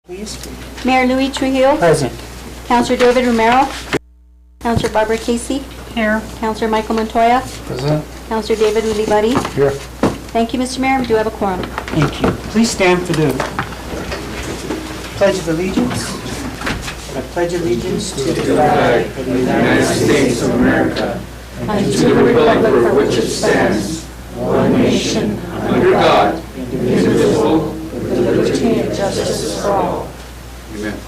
Please. Mayor Louis Trujillo. Present. Councilor David Romero. Councilor Barbara Casey. Here. Councilor Michael Montoya. Present. Councilor David Ulibarri. Here. Thank you, Mr. Mayor. We do have a quorum. Thank you. Please stand for the Pledge of Allegiance. I pledge allegiance to the flag of the United States of America, and to the republic for which it stands, one nation, under God, indivisible, with liberty and justice for all. Amen.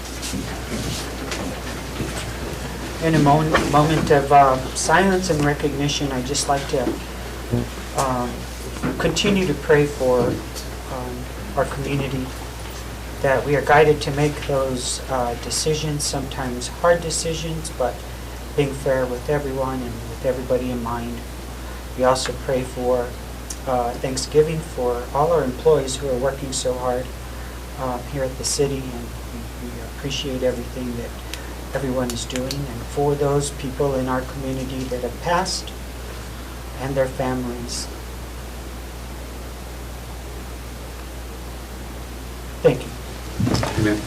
In a moment of silence and recognition, I'd just like to continue to pray for our community, that we are guided to make those decisions, sometimes hard decisions, but being fair with everyone and with everybody in mind. We also pray for Thanksgiving for all our employees who are working so hard here at the city, and we appreciate everything that everyone is doing, and for those people in our community that have passed and their families. Thank you. Amen.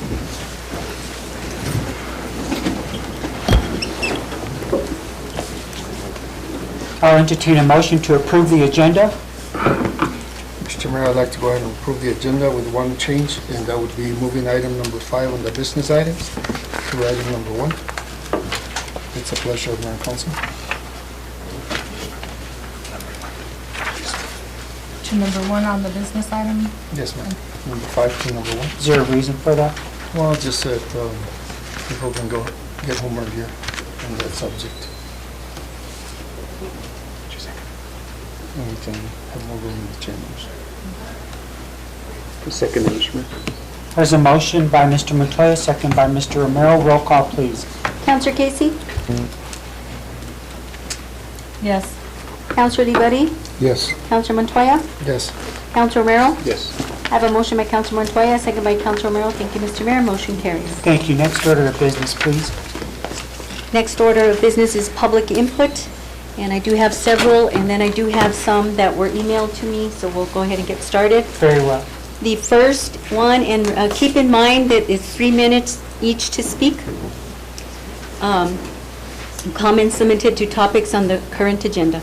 I'll entertain a motion to approve the agenda. Mr. Mayor, I'd like to go ahead and approve the agenda with one change, and that would be moving item number 5 on the business items to item number 1. It's a pleasure of my council. To number 1 on the business item. Yes, ma'am. Number 5 to number 1. Is there a reason for that? Well, just that people can go get home earlier on that subject. And we can have more room in the chambers. Second, Mr. Mayor. There's a motion by Mr. Montoya, second by Mr. Romero. Roll call, please. Councilor Casey. Yes. Councilor Ulibarri. Yes. Councilor Montoya. Yes. Councilor Romero. Yes. I have a motion by Councilor Montoya, second by Councilor Romero. Thank you, Mr. Mayor. Motion carries. Thank you. Next order of business, please. Next order of business is public input, and I do have several, and then I do have some that were emailed to me, so we'll go ahead and get started. Very well. The first one, and keep in mind that it's 3 minutes each to speak. Comments limited to topics on the current agenda.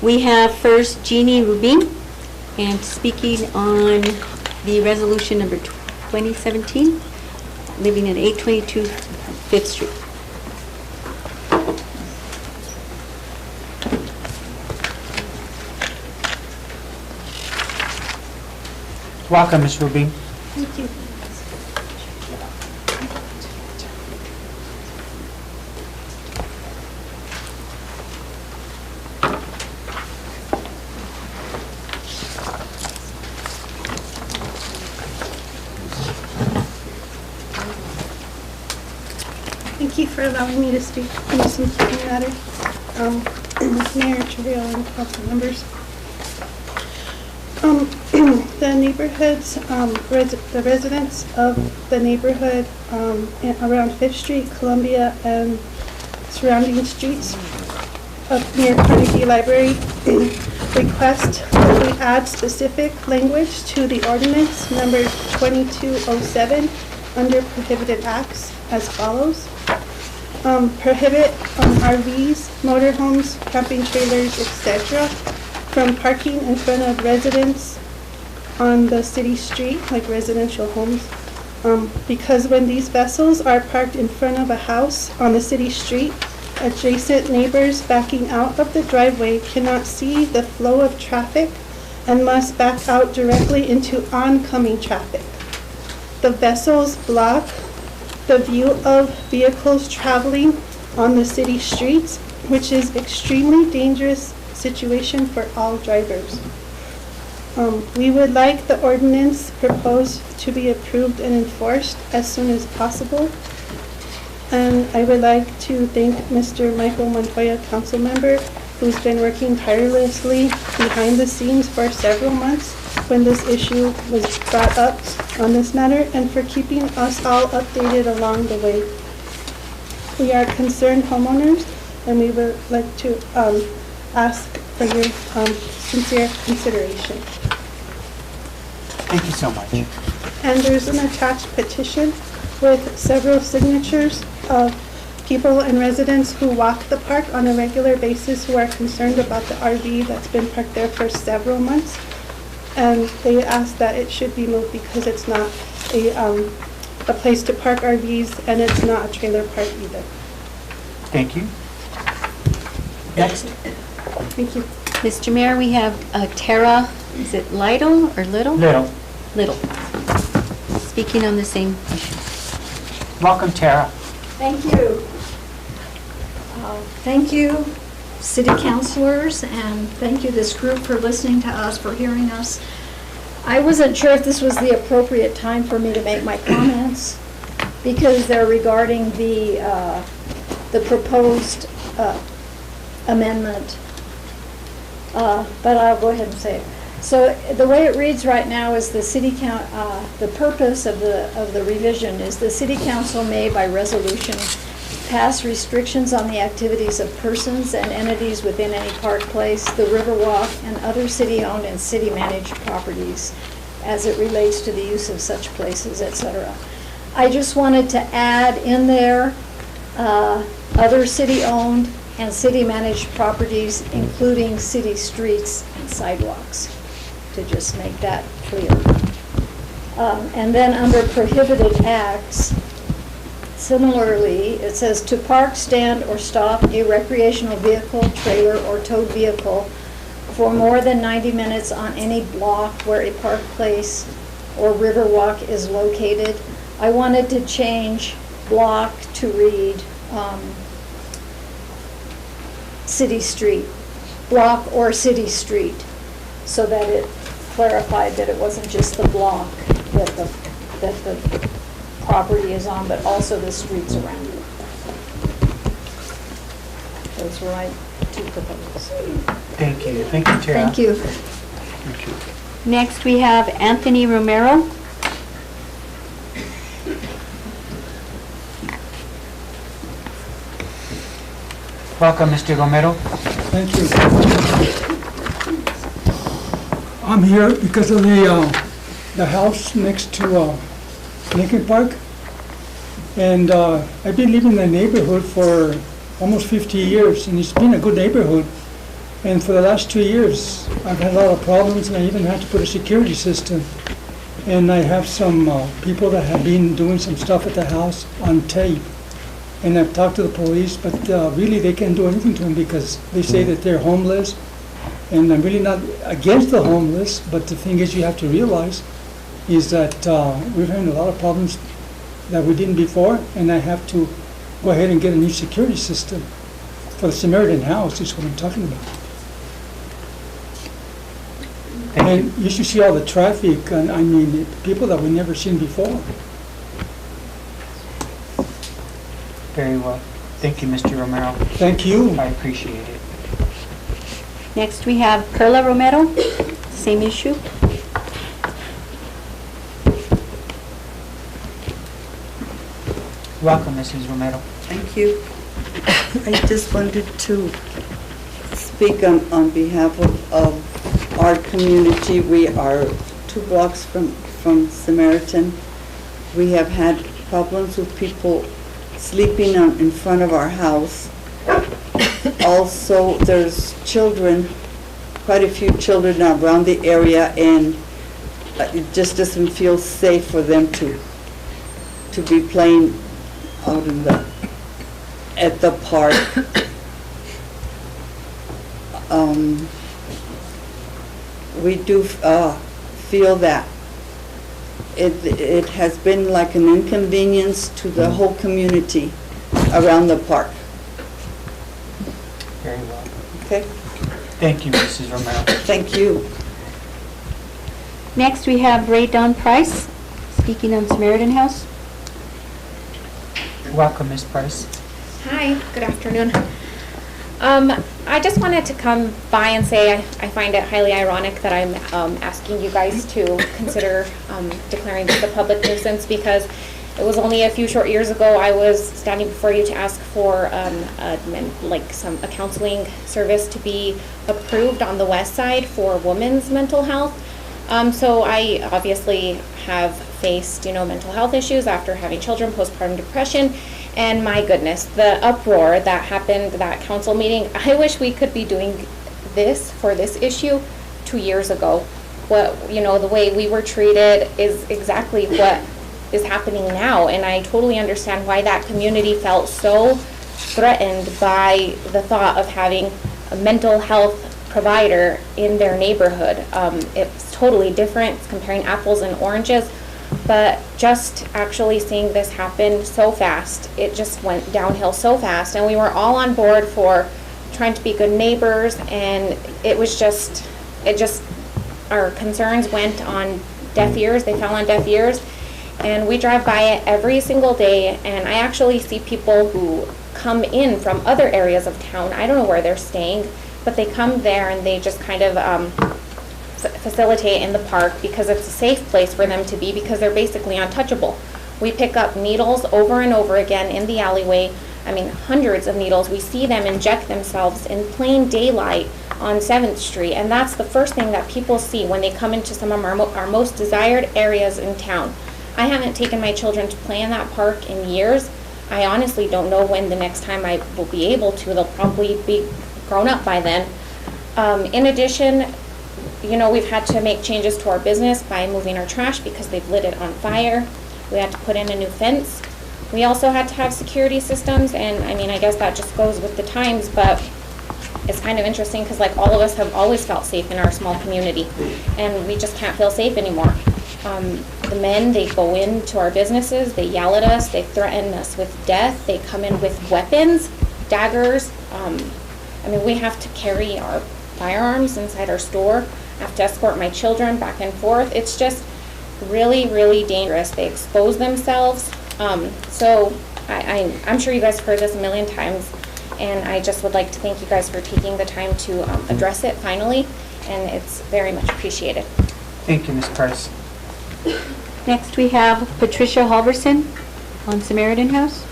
We have first Jeannie Rubin, and speaking on the resolution number 2017, living at 822 5th Street. Welcome, Ms. Rubin. Thank you. Thank you for allowing me to speak on this important matter. Mayor Trujillo and council members. The neighborhoods, the residents of the neighborhood around 5th Street, Columbia, and surrounding streets near Carnegie Library request that we add specific language to the ordinance number 2207 under prohibited acts as follows. Prohibit RVs, motorhomes, camping trailers, etc. from parking in front of residents on the city street, like residential homes. Because when these vessels are parked in front of a house on the city street, adjacent neighbors backing out of the driveway cannot see the flow of traffic and must back out directly into oncoming traffic. The vessels block the view of vehicles traveling on the city streets, which is extremely dangerous situation for all drivers. We would like the ordinance proposed to be approved and enforced as soon as possible. And I would like to thank Mr. Michael Montoya, council member, who's been working tirelessly behind the scenes for several months when this issue was brought up on this matter, and for keeping us all updated along the way. We are concerned homeowners, and we would like to ask for your sincere consideration. Thank you so much. And there's an attached petition with several signatures of people and residents who walk the park on a regular basis who are concerned about the RV that's been parked there for several months. And they ask that it should be moved because it's not a place to park RVs and it's not a trailer park either. Thank you. Next. Thank you. Mr. Mayor, we have Tara, is it Lytle or Little? Little. Little. Speaking on the same issue. Welcome, Tara. Thank you. Thank you, city councilors, and thank you, this group, for listening to us, for hearing us. I wasn't sure if this was the appropriate time for me to make my comments because they're regarding the proposed amendment. But I'll go ahead and say it. So the way it reads right now is the purpose of the revision is the city council may by resolution pass restrictions on the activities of persons and entities within any park place, the Riverwalk, and other city-owned and city-managed properties as it relates to the use of such places, etc. I just wanted to add in there other city-owned and city-managed properties, including city streets and sidewalks, to just make that clear. And then under prohibited acts, similarly, it says to park, stand, or stop a recreational vehicle, trailer, or towed vehicle for more than 90 minutes on any block where a park place or riverwalk is located. I wanted to change block to read city street, block or city street, so that it clarified that it wasn't just the block that the property is on, but also the streets around it. Those were my two proposals. Thank you. Thank you, Tara. Thank you. Thank you. Next, we have Anthony Romero. Welcome, Mr. Romero. Thank you. I'm here because of the house next to Lincoln Park. And I've been living in the neighborhood for almost 50 years, and it's been a good neighborhood. And for the last 2 years, I've had a lot of problems, and I even had to put a security system. And I have some people that have been doing some stuff at the house on tape. And I've talked to the police, but really they can't do anything to them because they say that they're homeless. And I'm really not against the homeless, but the thing is you have to realize is that we're having a lot of problems that we didn't before, and I have to go ahead and get a new security system for the Samaritan House, is what I'm talking about. Thank you. And you should see all the traffic, and I mean, people that we've never seen before. Very well. Thank you, Mr. Romero. Thank you. I appreciate it. Next, we have Perla Romero, same issue. Welcome, Mrs. Romero. Thank you. I just wanted to speak on behalf of our community. We are 2 blocks from Samaritan. We have had problems with people sleeping in front of our house. Also, there's children, quite a few children around the area, and it just doesn't feel safe for them to be playing out at the park. We do feel that it has been like an inconvenience to the whole community around the park. Very well. Okay? Thank you, Mrs. Romero. Thank you. Next, we have Ray Don Price, speaking on Samaritan House. Welcome, Ms. Price. Hi, good afternoon. I just wanted to come by and say I find it highly ironic that I'm asking you guys to consider declaring this a public nuisance, because it was only a few short years ago I was standing before you to ask for a counseling service to be approved on the west side for women's mental health. So I obviously have faced, mental health issues after having children, postpartum depression, and my goodness, the uproar that happened, that council meeting, I wish we could be doing this for this issue 2 years ago. The way we were treated is exactly what is happening now, and I totally understand why that community felt so threatened by the thought of having a mental health provider in their neighborhood. It's totally different, it's comparing apples and oranges, but just actually seeing this happen so fast, it just went downhill so fast, and we were all on board for trying to be good neighbors, and our concerns went on deaf ears, they fell on deaf ears, and we drive by it every single day, and I actually see people who come in from other areas of town. I don't know where they're staying, but they come there and they just kind of facilitate in the park because it's a safe place for them to be because they're basically untouchable. We pick up needles over and over again in the alleyway. I mean, hundreds of needles. We see them inject themselves in plain daylight on 7th Street, and that's the first thing that people see when they come into some of our most desired areas in town. I haven't taken my children to play in that park in years. I honestly don't know when the next time I will be able to. They'll probably be grown up by then. In addition, we've had to make changes to our business by moving our trash because they've lit it on fire. We had to put in a new fence. We also had to have security systems, and I guess that just goes with the times, but it's kind of interesting because all of us have always felt safe in our small community, and we just can't feel safe anymore. The men, they go into our businesses, they yell at us, they threaten us with death, they come in with weapons, daggers. We have to carry our firearms inside our store. I have to escort my children back and forth. It's just really, really dangerous. They expose themselves. So I'm sure you guys have heard this a million times, and I just would like to thank you guys for taking the time to address it finally, and it's very much appreciated. Thank you, Ms. Price. Next, we have Patricia Halverson on Samaritan House.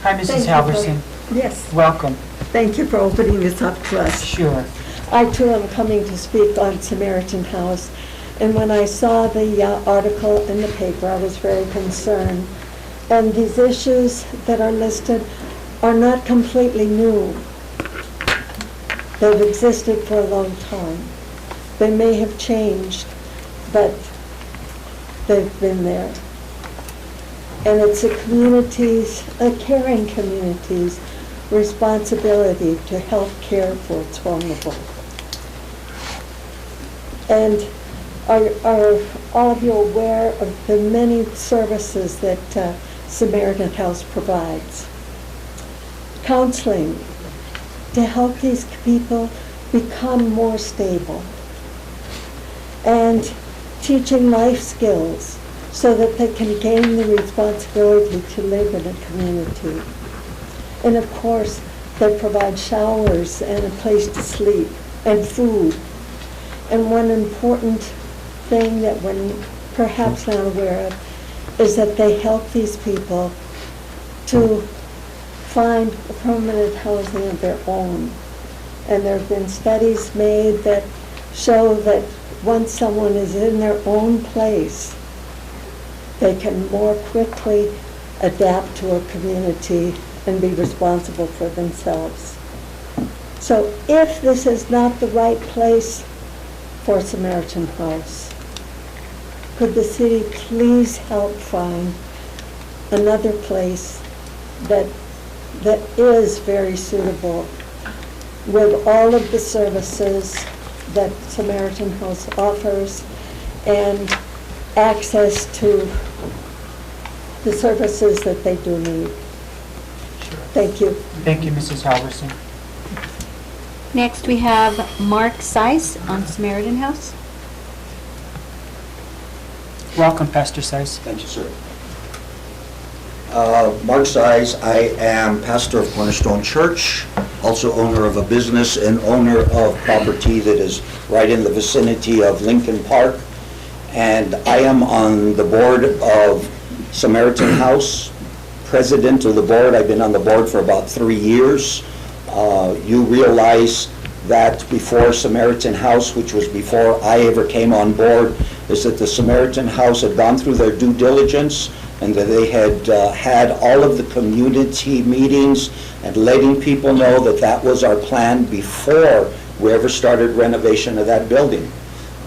Hi, Mrs. Halverson. Yes, Welcome. thank you for opening this up to us. Sure. I too am coming to speak on Samaritan House, and when I saw the article in the paper, I was very concerned. And these issues that are listed are not completely new. They've existed for a long time. They may have changed, but they've been there. And it's a caring community's responsibility to help care for its vulnerable. And are all of you aware of the many services that Samaritan House provides? Counseling to help these people become more stable, and teaching life skills so that they can gain the responsibility to live in a community. And of course, they provide showers and a place to sleep and food. And one important thing that we're perhaps not aware of is that they help these people to find permanent housing of their own. And there have been studies made that show that once someone is in their own place, they can more quickly adapt to a community and be responsible for themselves. So if this is not the right place for Samaritan House, could the city please help find another place that is very suitable with all of the services that Samaritan House offers and access to the services that they do need. Thank you. Thank you, Mrs. Halverson. Next, we have Mark Seiss on Samaritan House. Welcome, Pastor Seiss. Thank you, sir. Mark Seiss, I am pastor of Cornerstone Church, also owner of a business and owner of property that is right in the vicinity of Lincoln Park. And I am on the board of Samaritan House, president of the board. I've been on the board for about 3 years. You realize that before Samaritan House, which was before I ever came on board, is that the Samaritan House had gone through their due diligence and that they had had all of the community meetings and letting people know that that was our plan before we ever started renovation of that building.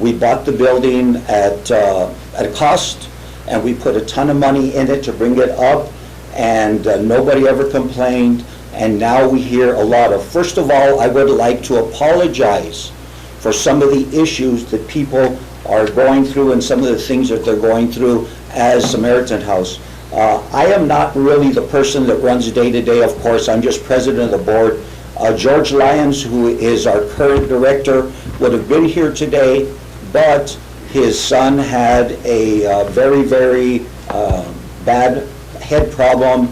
We bought the building at a cost, and we put a ton of money in it to bring it up, and nobody ever complained, and now we hear a lot of. First of all, I would like to apologize for some of the issues that people are going through and some of the things that they're going through as Samaritan House. I am not really the person that runs day-to-day, of course. I'm just president of the board. George Lyons, who is our current director, would have been here today, but his son had a very, very bad head problem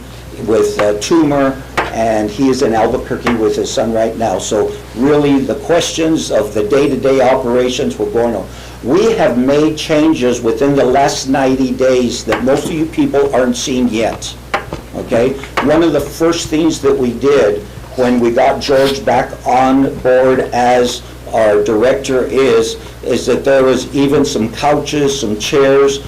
with a tumor, and he is in Albuquerque with his son right now. So really, the questions of the day-to-day operations were going on. We have made changes within the last 90 days that most of you people aren't seeing yet, okay? One of the first things that we did when we got George back on board as our director is that there was even some couches, some chairs.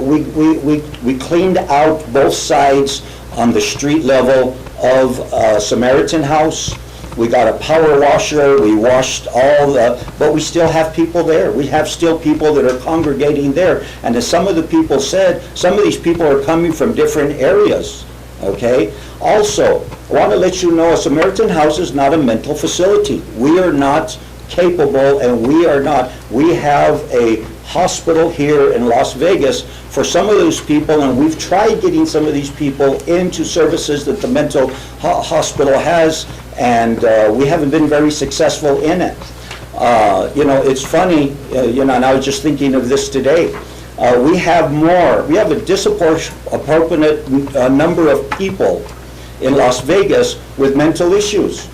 We cleaned out both sides on the street level of Samaritan House. We got a power washer, we washed all but we still have people there. We have still people that are congregating there. And as some of the people said, some of these people are coming from different areas, okay? Also, I want to let you know, a Samaritan House is not a mental facility. We are not capable, and we have a hospital here in Las Vegas for some of those people, and we've tried getting some of these people into services that the mental hospital has, and we haven't been very successful in it. It's funny, and I was just thinking of this today. We have a disproportionate number of people in Las Vegas with mental issues.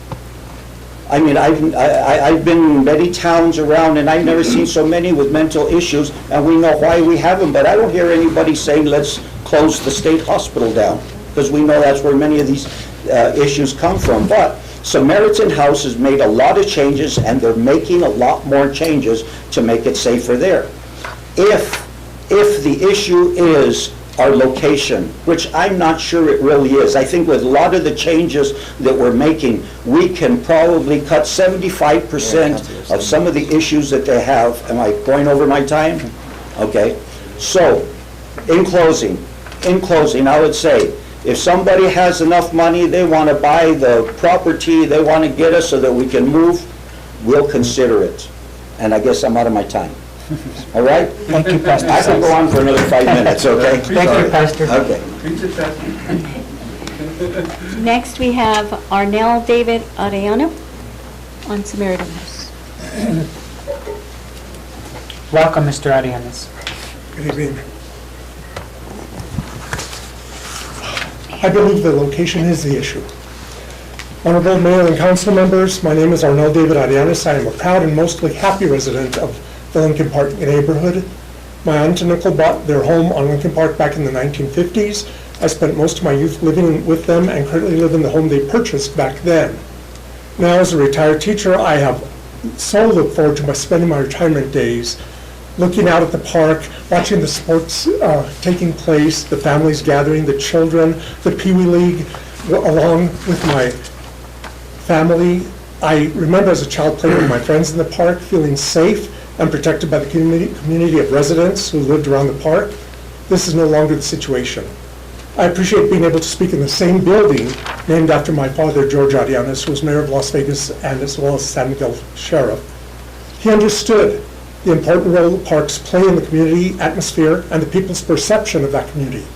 I mean, I've been in many towns around, and I've never seen so many with mental issues, and we know why we have them, but I don't hear anybody saying, let's close the state hospital down, because we know that's where many of these issues come from. But Samaritan House has made a lot of changes, and they're making a lot more changes to make it safer there. If the issue is our location, which I'm not sure it really is. I think with a lot of the changes that we're making, we can probably cut 75% of some of the issues that they have. Am I going over my time? Okay. So, in closing, I would say, if somebody has enough money, they want to buy the property, they want to get us so that we can move, we'll consider it. And I guess I'm out of my time. All right? Thank you, Pastor. I can go on for another 5 minutes, okay? Thank you, Pastor. Okay. Next, we have Arnel David Arellano on Samaritan House. Welcome, Mr. Arianes. Good evening. I believe the location is the issue. Honorable Mayor and Council members, my name is Arnel David Arianes. I am a proud and mostly happy resident of the Lincoln Park neighborhood. My aunt and uncle bought their home on Lincoln Park back in the 1950s. I spent most of my youth living with them and currently live in the home they purchased back then. Now, as a retired teacher, I have so looked forward to spending my retirement days looking out at the park, watching the sports taking place, the families gathering, the children, the Pee Wee League, along with my family. I remember as a child playing with my friends in the park, feeling safe and protected by the community of residents who lived around the park. This is no longer the situation. I appreciate being able to speak in the same building named after my father, George Arianes, who was mayor of Las Vegas and as well as San Miguel sheriff. He understood the important role parks play in the community atmosphere and the people's perception of that community.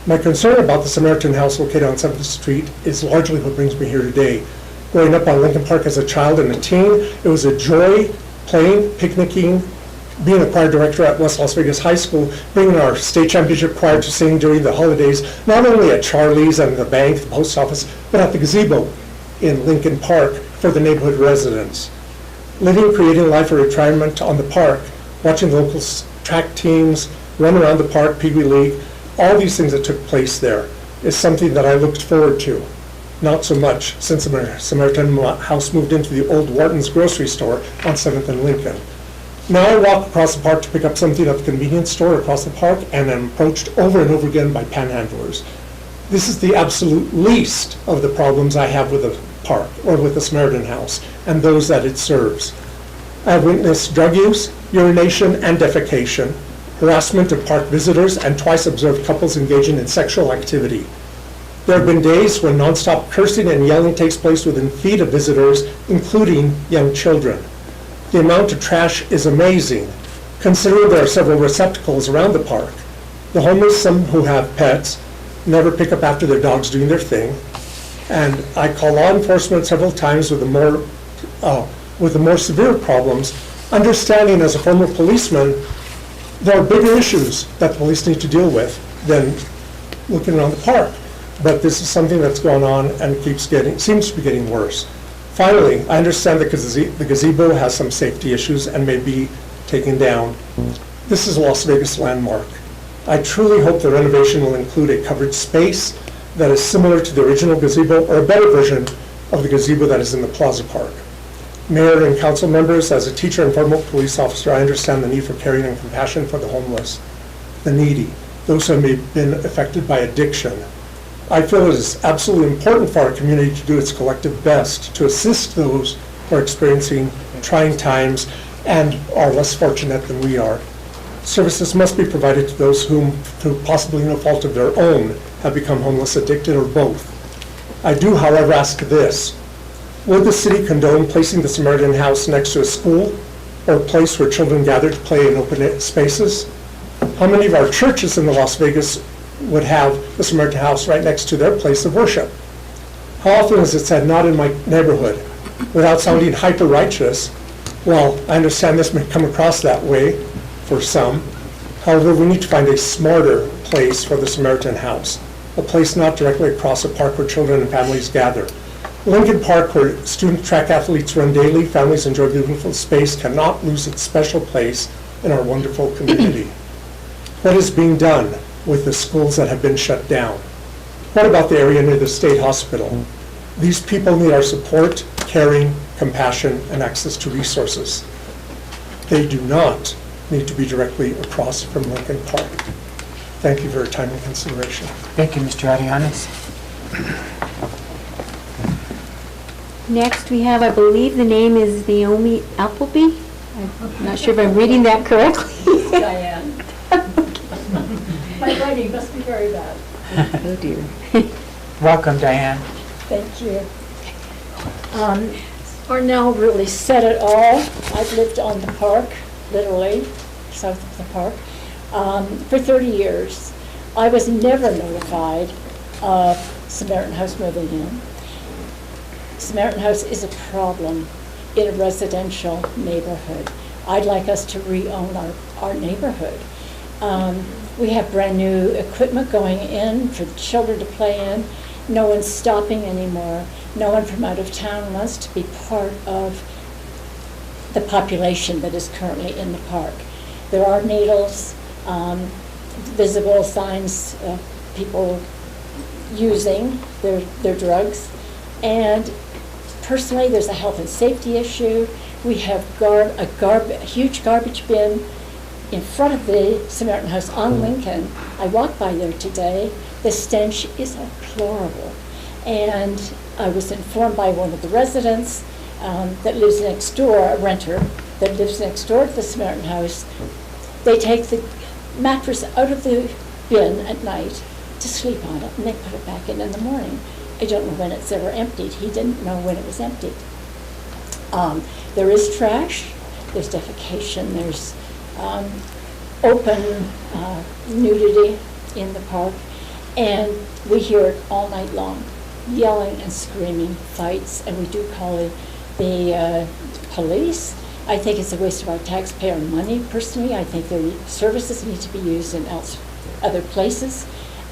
My concern about the Samaritan House located on 7th Street is largely what brings me here today. Growing up on Lincoln Park as a child and a teen, it was a joy playing, picnicking, being a choir director at West Las Vegas High School, bringing our state championship choir to sing during the holidays, not only at Charlie's and the bank, the post office, but at the gazebo in Lincoln Park for the neighborhood residents. Living, creating life or retirement on the park, watching the local track teams, run around the park, Pee Wee League, all these things that took place there is something that I looked forward to. Not so much since the Samaritan House moved into the old Wharton's grocery store on 7th and Lincoln. Now I walk across the park to pick up something at the convenience store across the park and am approached over and over again by panhandlers. This is the absolute least of the problems I have with the park or with the Samaritan House and those that it serves. I have witnessed drug use, urination, and defecation, harassment of park visitors, and twice observed couples engaging in sexual activity. There have been days when nonstop cursing and yelling takes place within feet of visitors, including young children. The amount of trash is amazing, considering there are several receptacles around the park. The homeless, some who have pets, never pick up after their dogs doing their thing. And I call law enforcement several times with the more severe problems, understanding as a former policeman, there are bigger issues that the police need to deal with than looking around the park. But this is something that's gone on and seems to be getting worse. Finally, I understand that the gazebo has some safety issues and may be taken down. This is a Las Vegas landmark. I truly hope the renovation will include a covered space that is similar to the original gazebo or a better version of the gazebo that is in the Plaza Park. Mayor and council members, as a teacher and former police officer, I understand the need for caring and compassion for the homeless, the needy, those who have been affected by addiction. I feel it is absolutely important for our community to do its collective best to assist those who are experiencing trying times and are less fortunate than we are. Services must be provided to those whom, through possibly no fault of their own, have become homeless, addicted, or both. I do, however, ask this. Would the city condone placing the Samaritan House next to a school or a place where children gather to play in open spaces? How many of our churches in the Las Vegas would have the Samaritan House right next to their place of worship? How often is it said, not in my neighborhood, without sounding hyper-righteous? Well, I understand this may come across that way for some. However, we need to find a smarter place for the Samaritan House, a place not directly across a park where children and families gather. Lincoln Park, where student track athletes run daily, families enjoy beautiful space, cannot lose its special place in our wonderful community. What is being done with the schools that have been shut down? What about the area near the state hospital? These people need our support, caring, compassion, and access to resources. They do not need to be directly across from Lincoln Park. Thank you for your time and consideration. Thank you, Mr. Arianes. Next, we have, I believe the name is Naomi Appleby. I'm not sure if I'm reading that correctly. Diane. My writing must be very bad. Oh, dear. Welcome, Diane. Thank you. Arnell really said it all. I've lived on the park, literally, south of the park, for 30 years. I was never notified of Samaritan House moving in. Samaritan House is a problem in a residential neighborhood. I'd like us to re-own our neighborhood. We have brand new equipment going in for the children to play in. No one's stopping anymore. No one from out of town wants to be part of the population that is currently in the park. There are needles, visible signs of people using their drugs. And personally, there's a health and safety issue. We have a huge garbage bin in front of the Samaritan House on Lincoln. I walked by there today. The stench is deplorable. And I was informed by one of the residents that lives next door, a renter that lives next door to the Samaritan House. They take the mattress out of the bin at night to sleep on it, and they put it back in the morning. I don't know when it's ever emptied. He didn't know when it was emptied. There is trash, there's defecation, there's open nudity in the park, and we hear it all night long, yelling and screaming, fights, and we do call it the police. I think it's a waste of our taxpayer money, personally. I think their services need to be used in other places.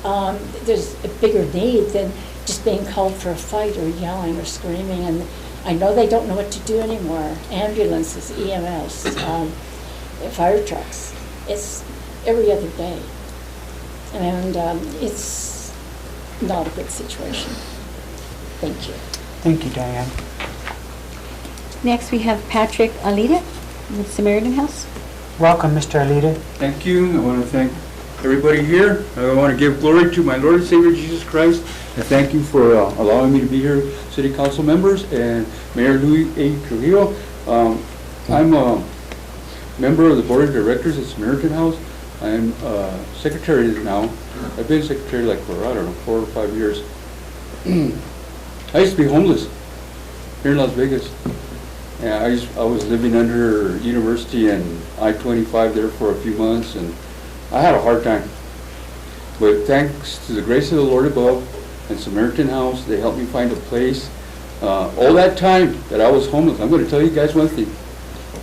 There's a bigger need than just being called for a fight or yelling or screaming, and I know they don't know what to do anymore. Ambulances, EMS, fire trucks. It's every other day. And it's not a good situation. Thank you. Thank you, Diane. Next, we have Patrick Alita with Samaritan House. Welcome, Mr. Alita. Thank you. I want to thank everybody here. I want to give glory to my Lord and Savior Jesus Christ. And thank you for allowing me to be here, City Council members and Mayor Luis A. Trujillo. I'm a member of the Board of Directors at Samaritan House. I'm secretary now. I've been secretary like for, I don't know, 4 or 5 years. I used to be homeless here in Las Vegas. Yeah, I was living under University and I-25 there for a few months, and I had a hard time. But thanks to the grace of the Lord above and Samaritan House, they helped me find a place. All that time that I was homeless, I'm going to tell you guys one thing.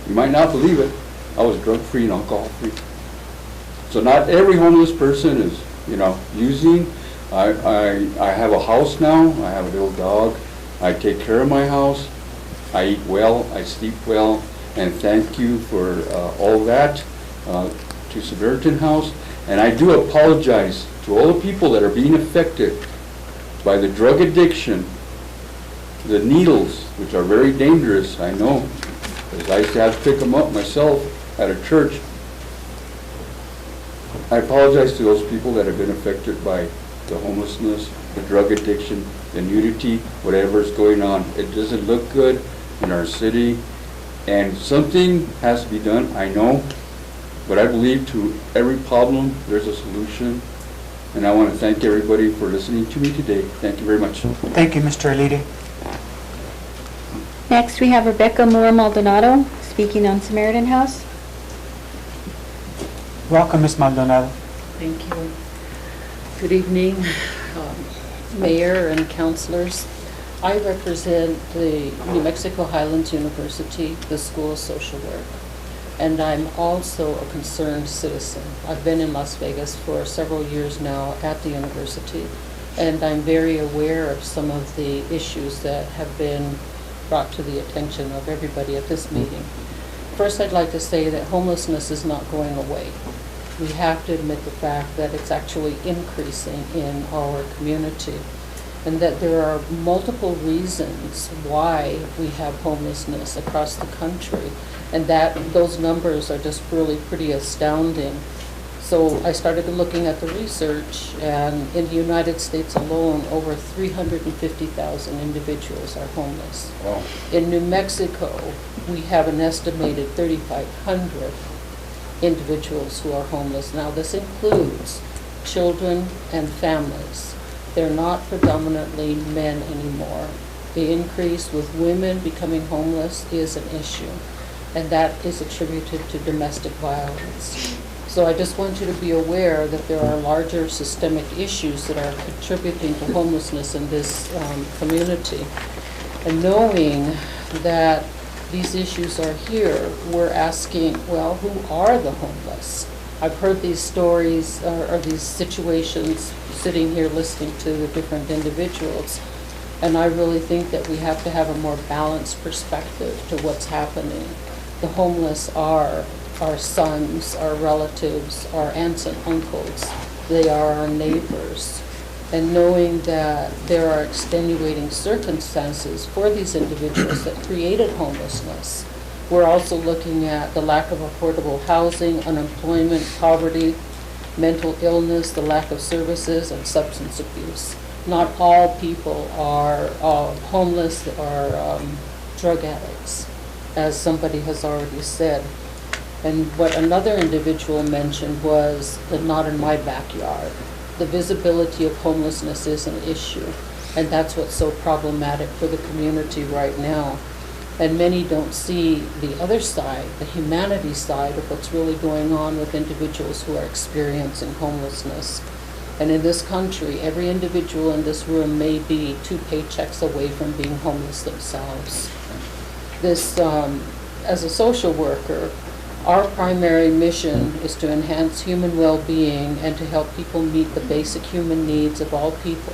You might not believe it. I was drug-free and alcohol-free. So not every homeless person is, using. I have a house now. I have a little dog. I take care of my house. I eat well. I sleep well. And thank you for all that to Samaritan House. And I do apologize to all the people that are being affected by the drug addiction, the needles, which are very dangerous, I know, because I used to have to pick them up myself at a church. I apologize to those people that have been affected by the homelessness, the drug addiction, the nudity, whatever is going on. It doesn't look good in our city, and something has to be done, I know, but I believe to every problem there's a solution, and I want to thank everybody for listening to me today. Thank you very much. Thank you, Mr. Alita. Next, we have Rebecca Moore Maldonado speaking on Samaritan House. Welcome, Ms. Maldonado. Thank you. Good evening, Mayor and councilors. I represent the New Mexico Highlands University, the School of Social Work, and I'm also a concerned citizen. I've been in Las Vegas for several years now at the university, and I'm very aware of some of the issues that have been brought to the attention of everybody at this meeting. First, I'd like to say that homelessness is not going away. We have to admit the fact that it's actually increasing in our community, and that there are multiple reasons why we have homelessness across the country, and that those numbers are just really pretty astounding. So I started looking at the research, and in the United States alone, over 350,000 individuals are homeless. Wow. In New Mexico, we have an estimated 3,500 individuals who are homeless. Now, this includes children and families. They're not predominantly men anymore. The increase with women becoming homeless is an issue, and that is attributed to domestic violence. So I just want you to be aware that there are larger systemic issues that are contributing to homelessness in this community. And knowing that these issues are here, we're asking, well, who are the homeless? I've heard these stories or these situations sitting here listening to the different individuals, and I really think that we have to have a more balanced perspective to what's happening. The homeless are our sons, our relatives, our aunts and uncles. They are our neighbors. And knowing that there are extenuating circumstances for these individuals that created homelessness. We're also looking at the lack of affordable housing, unemployment, poverty, mental illness, the lack of services, and substance abuse. Not all people are homeless or drug addicts, as somebody has already said. And what another individual mentioned was the not in my backyard. The visibility of homelessness is an issue, and that's what's so problematic for the community right now. And many don't see the other side, the humanity side of what's really going on with individuals who are experiencing homelessness. And in this country, every individual in this room may be 2 paychecks away from being homeless themselves. This, as a social worker, our primary mission is to enhance human well-being and to help people meet the basic human needs of all people,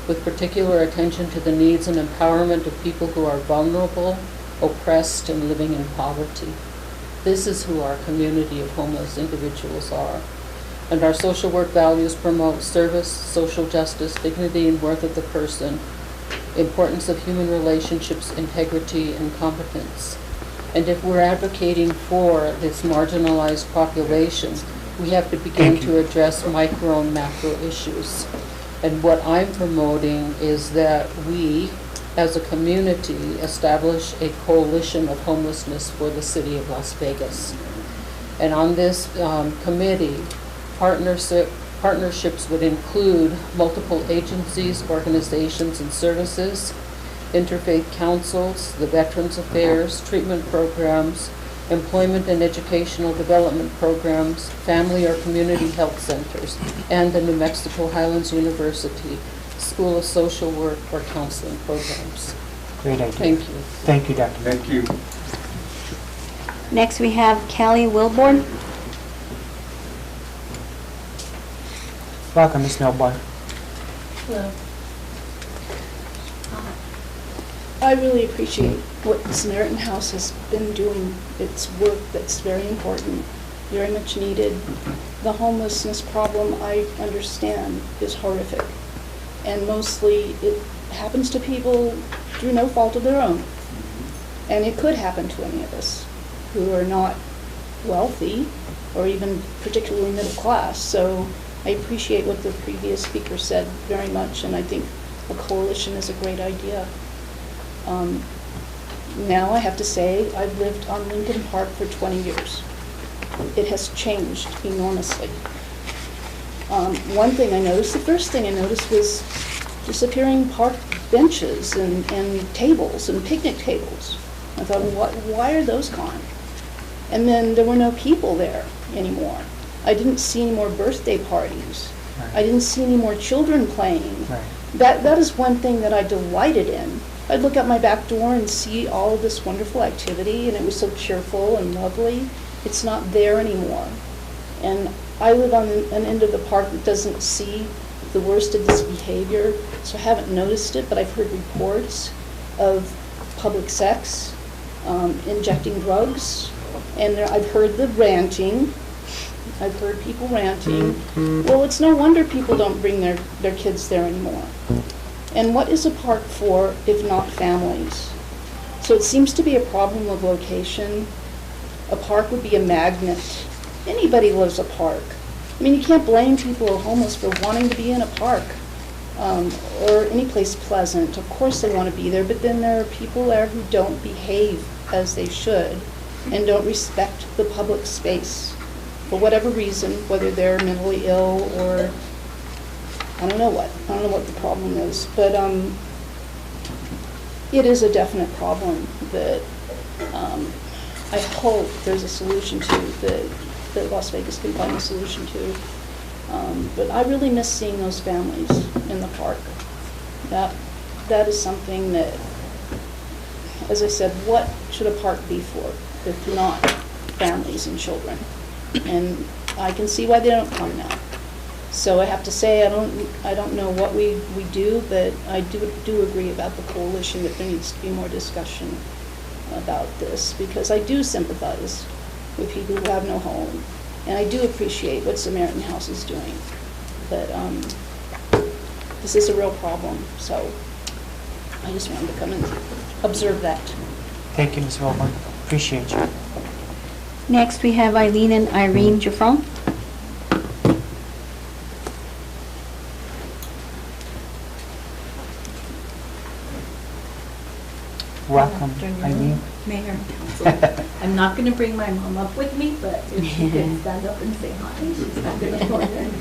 with particular attention to the needs and empowerment of people who are vulnerable, oppressed, and living in poverty. This is who our community of homeless individuals are. And our social work values promote service, social justice, dignity, and worth of the person, importance of human relationships, integrity, and competence. And if we're advocating for this marginalized population, we have to begin Thank you. to address micro and macro issues. And what I'm promoting is that we, as a community, establish a coalition of homelessness for the city of Las Vegas. And on this committee, partnerships would include multiple agencies, organizations, and services, interfaith councils, the Veterans Affairs, treatment programs, employment and educational development programs, family or community health centers, and the New Mexico Highlands University School of Social Work or counseling programs. Great idea. Thank you. Thank you, Dr. Thank you. Next, we have Callie Wilborn. Welcome, Ms. Milborn. Hello. I really appreciate what the Samaritan House has been doing. It's work that's very important, very much needed. The homelessness problem, I understand, is horrific. And mostly it happens to people through no fault of their own. And it could happen to any of us who are not wealthy or even particularly middle class. So I appreciate what the previous speaker said very much, and I think a coalition is a great idea. Now I have to say, I've lived on Lincoln Park for 20 years. It has changed enormously. One thing I noticed, the first thing I noticed was disappearing park benches and tables and picnic tables. I thought, why are those gone? And then there were no people there anymore. I didn't see any more birthday parties. Right. I didn't see any more children playing. Right. That is one thing that I delighted in. I'd look out my back door and see all of this wonderful activity, and it was so cheerful and lovely. It's not there anymore. And I live on an end of the park that doesn't see the worst of this behavior, so I haven't noticed it, but I've heard reports of public sex, injecting drugs, and I've heard the ranting. I've heard people ranting. Well, it's no wonder people don't bring their kids there anymore. And what is a park for if not families? So it seems to be a problem of location. A park would be a magnet. Anybody loves a park. I mean, you can't blame people who are homeless for wanting to be in a park or any place pleasant. Of course they want to be there, but then there are people there who don't behave as they should and don't respect the public space for whatever reason, whether they're mentally ill or I don't know what the problem is, but it is a definite problem that I hope there's a solution to, that Las Vegas can find a solution to. But I really miss seeing those families in the park. That is something that, as I said, what should a park be for if not families and children? And I can see why they don't come now. So I have to say, I don't know what we do, but I do agree about the coalition that there needs to be more discussion about this, because I do sympathize with people who have no home, and I do appreciate what Samaritan House is doing. But this is a real problem, so I just wanted to come and observe that. Thank you, Ms. Wilborn. Appreciate you. Next, we have Eileen and Irene Jaffron. Welcome, Eileen. Mayor and Council. I'm not going to bring my mom up with me, but if she can stand up and say hi, she's not going to join in.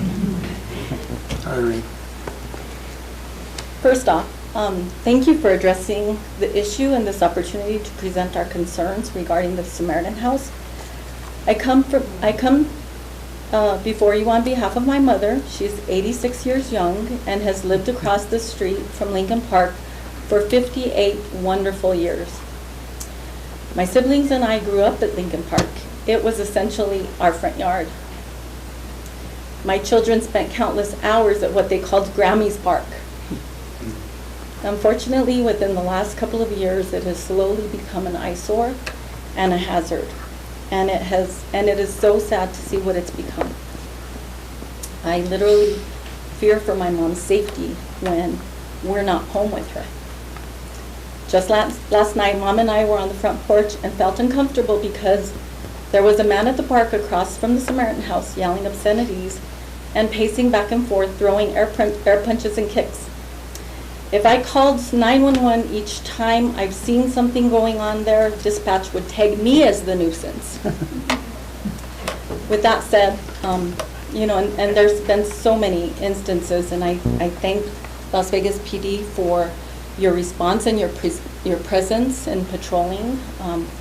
Irene. First off, thank you for addressing the issue and this opportunity to present our concerns regarding the Samaritan House. I come before you on behalf of my mother. She's 86 years young and has lived across the street from Lincoln Park for 58 wonderful years. My siblings and I grew up at Lincoln Park. It was essentially our front yard. My children spent countless hours at what they called Grammy's Park. Unfortunately, within the last couple of years, it has slowly become an eyesore and a hazard. And it is so sad to see what it's become. I literally fear for my mom's safety when we're not home with her. Just last night, Mom and I were on the front porch and felt uncomfortable because there was a man at the park across from the Samaritan House yelling obscenities and pacing back and forth, throwing air punches and kicks. If I called 911 each time I've seen something going on there, dispatch would tag me as the nuisance. With that said, and there's been so many instances, and I thank Las Vegas PD for your response and your presence in patrolling.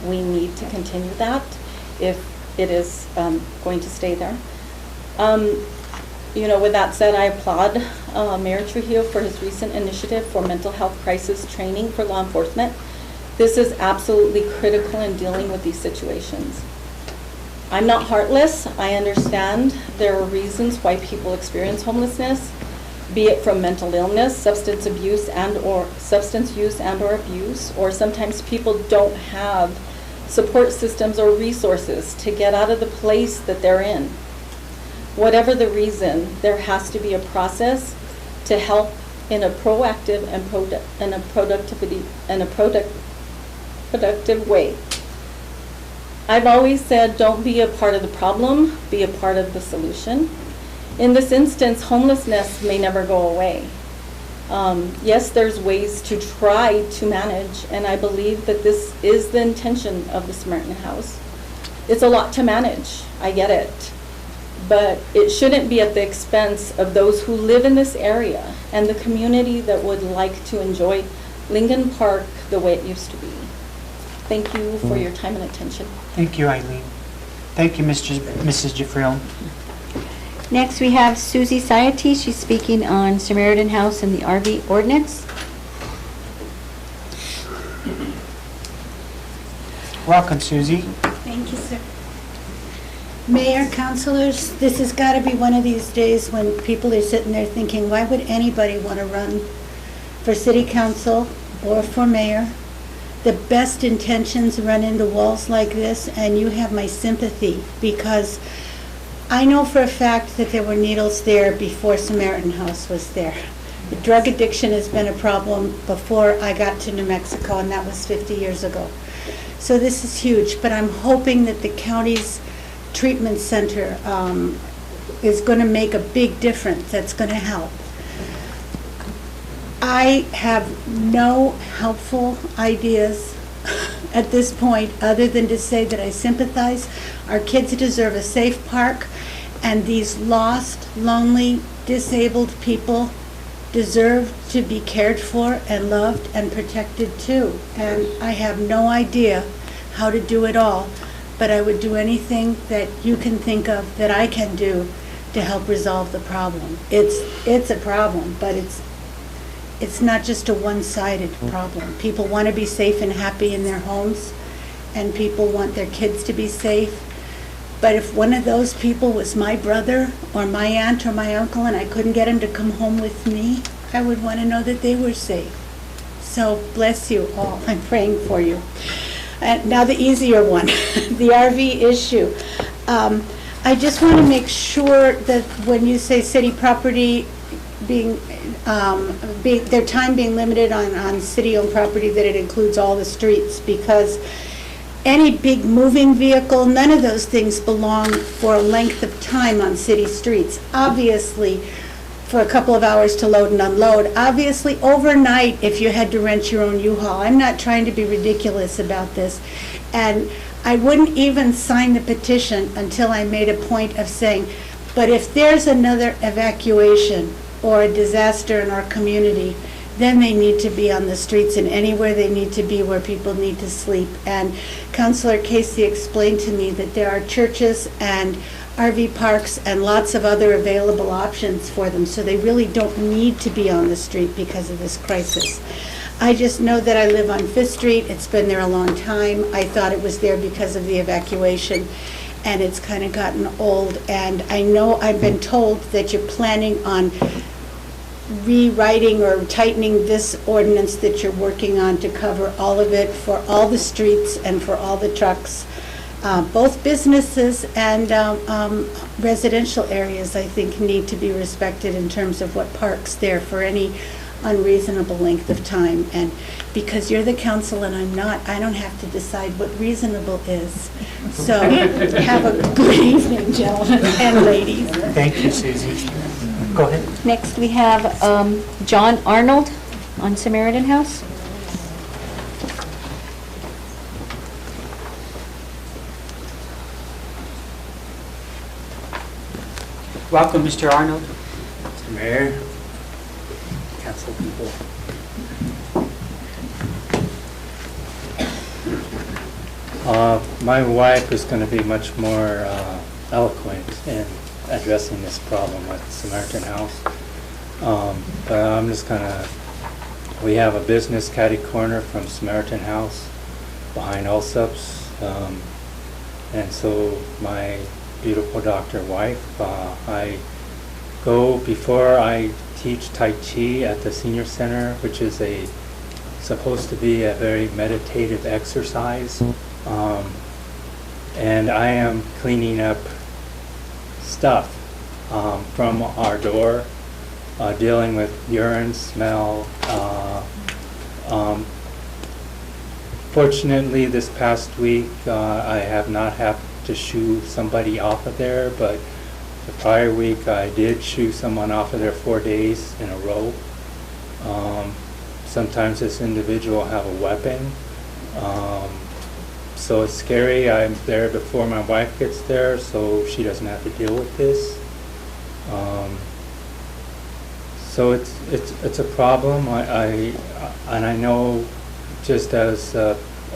We need to continue that if it is going to stay there. With that said, I applaud Mayor Trujillo for his recent initiative for mental health crisis training for law enforcement. This is absolutely critical in dealing with these situations. I'm not heartless. I understand there are reasons why people experience homelessness, be it from mental illness, substance use and or abuse, or sometimes people don't have support systems or resources to get out of the place that they're in. Whatever the reason, there has to be a process to help in a proactive and productive way. I've always said, don't be a part of the problem, be a part of the solution. In this instance, homelessness may never go away. Yes, there's ways to try to manage, and I believe that this is the intention of the Samaritan House. It's a lot to manage, I get it, but it shouldn't be at the expense of those who live in this area and the community that would like to enjoy Lincoln Park the way it used to be. Thank you for your time and attention. Thank you, Eileen. Thank you, Mrs. Jafriel. Next, we have Susie Saety. She's speaking on Samaritan House and the RV ordinance. Welcome, Susie. Thank you, sir. Mayor, councilors, this has got to be one of these days when people are sitting there thinking, why would anybody want to run for city council or for mayor? The best intentions run into walls like this, and you have my sympathy, because I know for a fact that there were needles there before Samaritan House was there. The drug addiction has been a problem before I got to New Mexico, and that was 50 years ago. So this is huge, but I'm hoping that the county's treatment center is going to make a big difference. That's going to help. I have no helpful ideas at this point other than to say that I sympathize. Our kids deserve a safe park, and these lost, lonely, disabled people deserve to be cared for and loved and protected too. And I have no idea how to do it all, but I would do anything that you can think of that I can do to help resolve the problem. It's a problem, but it's not just a one-sided problem. People want to be safe and happy in their homes, and people want their kids to be safe. But if one of those people was my brother or my aunt or my uncle and I couldn't get him to come home with me, I would want to know that they were safe. So bless you all. I'm praying for you. And now the easier one, the RV issue. I just want to make sure that when you say city property their time being limited on city-owned property, that it includes all the streets, because any big moving vehicle, none of those things belong for a length of time on city streets. Obviously, for a couple of hours to load and unload. Obviously, overnight, if you had to rent your own U-Haul. I'm not trying to be ridiculous about this. And I wouldn't even sign the petition until I made a point of saying, but if there's another evacuation or a disaster in our community, then they need to be on the streets, and anywhere they need to be where people need to sleep. And Councilor Casey explained to me that there are churches and RV parks and lots of other available options for them, so they really don't need to be on the street because of this crisis. I just know that I live on 5th Street. It's been there a long time. I thought it was there because of the evacuation, and it's kind of gotten old. And I know I've been told that you're planning on rewriting or tightening this ordinance that you're working on to cover all of it for all the streets and for all the trucks. Both businesses and residential areas, I think, need to be respected in terms of what parks there for any unreasonable length of time. And because you're the council and I'm not, I don't have to decide what reasonable is. So have a good evening, gentlemen and ladies. Thank you, Susie. Go ahead. Next, we have John Arnold on Samaritan House. Welcome, Mr. Arnold. Mr. Mayor, council people. My wife is going to be much more eloquent in addressing this problem with Samaritan House. But I'm just going to, we have a business catty corner from Samaritan House behind Allsup's. And so my beautiful doctor wife, I go before I teach Tai Chi at the senior center, which is supposed to be a very meditative exercise. And I am cleaning up stuff from our door, dealing with urine, smell. Fortunately, this past week, I have not had to shoo somebody off of there, but the prior week I did shoo someone off of there 4 days in a row. Sometimes this individual have a weapon. So it's scary. I'm there before my wife gets there, so she doesn't have to deal with this. So it's a problem. And I know, just as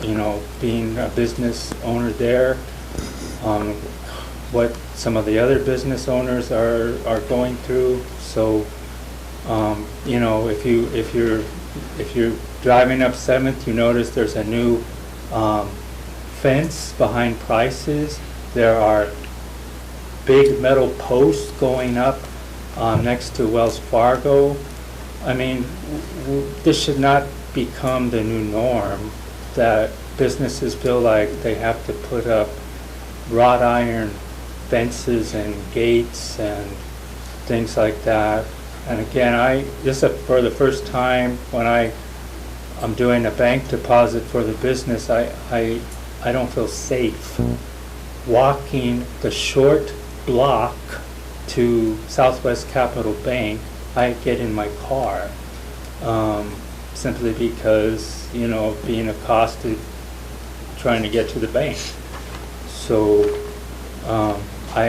you know, being a business owner there, what some of the other business owners are going through. So you know, if you're driving up 7th, you notice there's a new fence behind Price's. There are big metal posts going up next to Wells Fargo. I mean, this should not become the new norm, that businesses feel like they have to put up wrought iron fences and gates and things like that. And again, this is for the first time when I'm doing a bank deposit for the business, I don't feel safe walking the short block to Southwest Capital Bank. I get in my car simply because, you know, being accosted trying to get to the bank. So I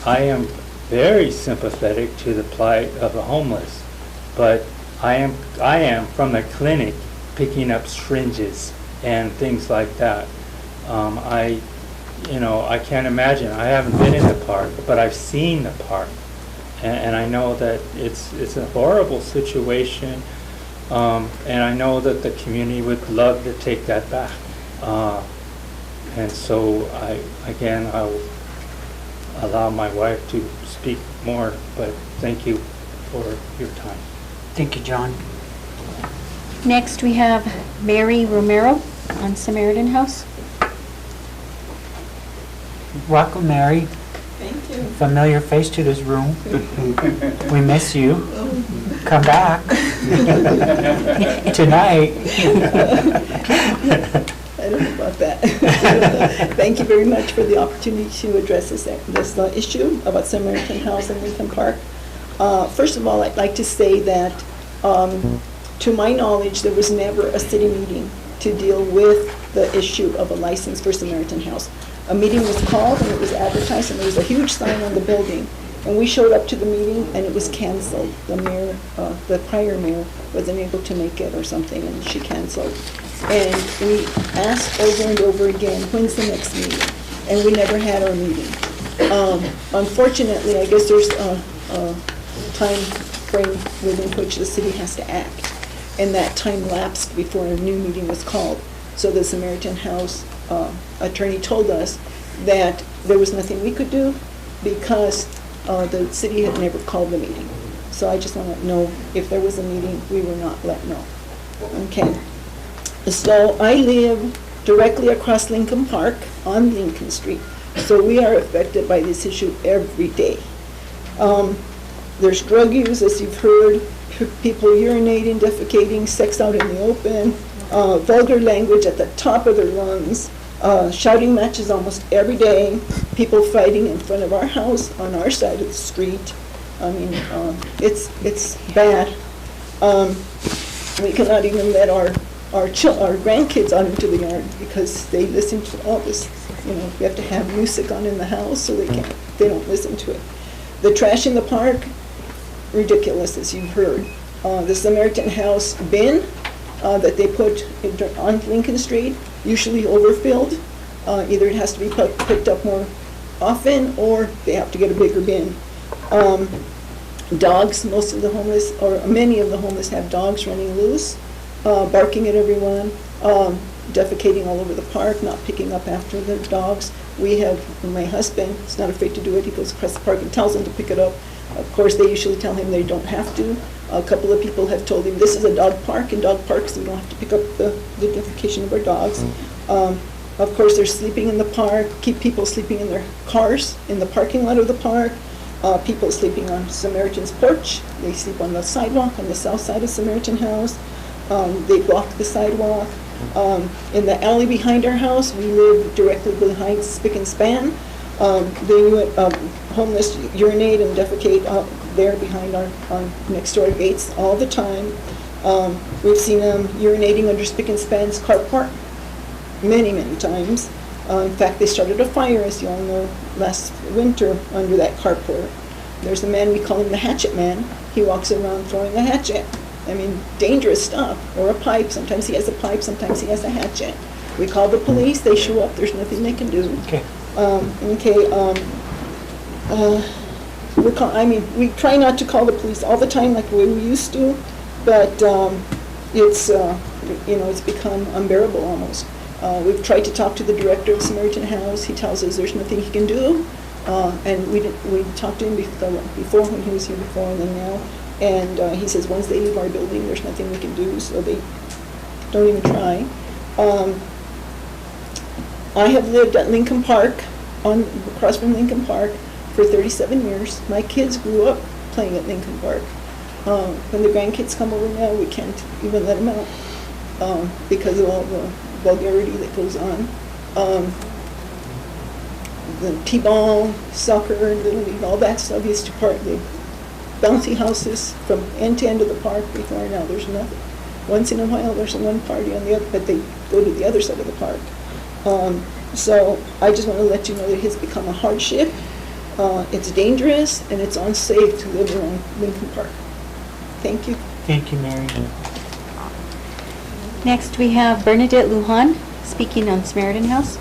am very sympathetic to the plight of the homeless, but I am from the clinic picking up syringes and things like that. I can't imagine. I haven't been in the park, but I've seen the park, and I know that it's a horrible situation, and I know that the community would love to take that back. And so I'll allow my wife to speak more, but thank you for your time. Thank you, John. Next, we have Mary Romero on Samaritan House. Welcome, Mary. Thank you. Familiar face to this room. We miss you. Come back tonight. I don't know about that. Thank you very much for the opportunity to address this issue about Samaritan House in Lincoln Park. First of all, I'd like to say that, to my knowledge, there was never a city meeting to deal with the issue of a license for Samaritan House. A meeting was called and it was advertised and there was a huge sign on the building. And we showed up to the meeting and it was canceled. The mayor, the prior mayor wasn't able to make it or something and she canceled. And we asked over and over again, when's the next meeting? And we never had our meeting. Unfortunately, I guess there's a time frame within which the city has to act. And that time lapsed before a new meeting was called. So the Samaritan House attorney told us that there was nothing we could do because the city had never called the meeting. So I just want to know if there was a meeting, we were not let know. Okay. So I live directly across Lincoln Park on Lincoln Street. So we are affected by this issue every day. There's drug use, as you've heard, people urinating, defecating, sex out in the open, vulgar language at the top of their lungs, shouting matches almost every day, people fighting in front of our house on our side of the street. I mean, it's bad. We cannot even let our grandkids out into the yard because they listen to all this. You know, we have to have music on in the house so they don't listen to it. The trash in the park, ridiculous, as you've heard. The Samaritan House bin that they put on Lincoln Street, usually overfilled. Either it has to be picked up more often or they have to get a bigger bin. Dogs, most of the homeless, or many of the homeless have dogs running loose, barking at everyone, defecating all over the park, not picking up after the dogs. We have, my husband is not afraid to do it. He goes across the park and tells them to pick it up. Of course, they usually tell him they don't have to. A couple of people have told him this is a dog park. In dog parks, we don't have to pick up the defecation of our dogs. Of course, they're sleeping in the park, keep people sleeping in their cars in the parking lot of the park. People sleeping on Samaritan's porch. They sleep on the sidewalk on the south side of Samaritan House. They block the sidewalk. In the alley behind our house, we live directly behind Spick and Span. Homeless urinate and defecate there behind our next door gates all the time. We've seen them urinating under Spick and Span's carport many, many times. In fact, they started a fire, as you all know, last winter under that carport. There's a man, we call him the hatchet man. He walks around throwing a hatchet. I mean, dangerous stuff. Or a pipe. Sometimes he has a pipe, sometimes he has a hatchet. We call the police, they show up, there's nothing they can do. Okay. We try not to call the police all the time like we used to, but it's become unbearable almost. We've tried to talk to the director of Samaritan House. He tells us there's nothing he can do. And we talked to him before when he was here before and then now. And he says once they leave our building, there's nothing we can do, so they don't even try. I have lived at Lincoln Park, across from Lincoln Park, for 37 years. My kids grew up playing at Lincoln Park. When the grandkids come over now, we can't even let them out because of all the vulgarity that goes on. The T-ball, soccer, Little League, all that stuff used to park. The bouncy houses from end to end of the park before. Now there's nothing. Once in a while there's one party on the other, but they go to the other side of the park. So I just want to let you know that it has become a hardship. It's dangerous and it's unsafe to live around Lincoln Park. Thank you. Thank you, Mary. Next, we have Bernadette Lujan speaking on Samaritan House.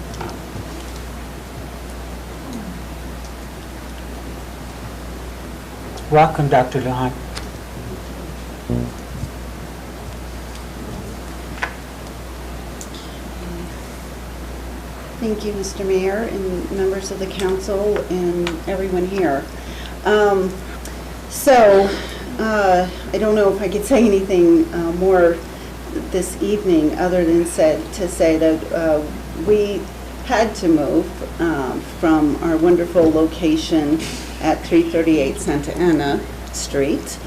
Welcome, Dr. Lujan. Thank you, Mr. Mayor and members of the council and everyone here. I don't know if I could say anything more this evening other than to say that we had to move from our wonderful location at 338 Santa Ana Street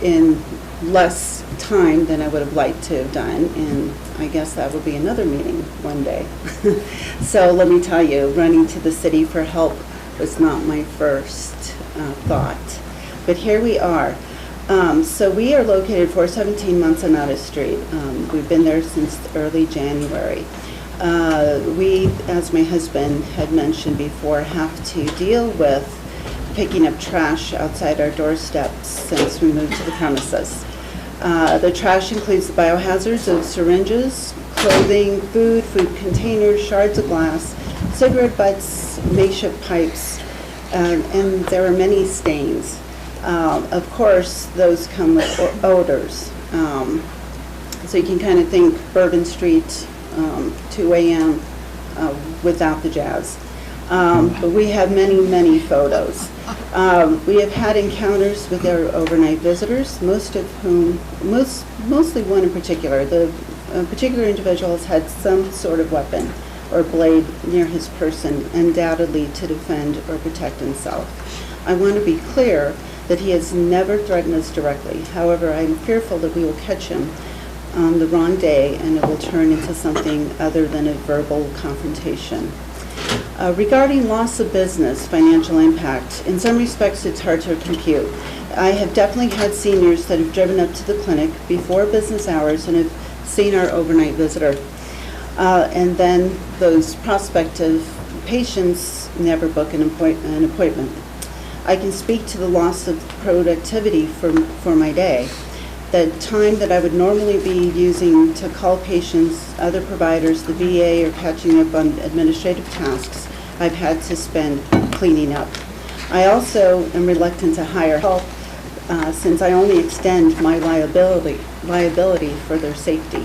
in less time than I would have liked to have done, and I guess that would be another meeting one day. So let me tell you, running to the city for help was not my first thought, but here we are. So we are located for 17 months on Otis Street. We've been there since early January. We, as my husband had mentioned before, have to deal with picking up trash outside our doorsteps since we moved to the premises. The trash includes the biohazards of syringes, clothing, food containers, shards of glass, cigarette butts, makeshift pipes, and there are many stains. Of course, those come with odors. So you can kind of think Bourbon Street, 2 a.m. Without the jazz. But we have many, many photos. We have had encounters with our overnight visitors, most of whom, mostly one in particular. The particular individual has had some sort of weapon or blade near his person, undoubtedly to defend or protect himself. I want to be clear that he has never threatened us directly. However, I am fearful that we will catch him on the wrong day and it will turn into something other than a verbal confrontation. Regarding loss of business, financial impact, in some respects it's hard to compute. I have definitely had seniors that have driven up to the clinic before business hours and have seen our overnight visitor. And then those prospective patients never book an appointment. I can speak to the loss of productivity for my day. The time that I would normally be using to call patients, other providers, the VA, or catching up on administrative tasks, I've had to spend cleaning up. I also am reluctant to hire help since I only extend my liability for their safety.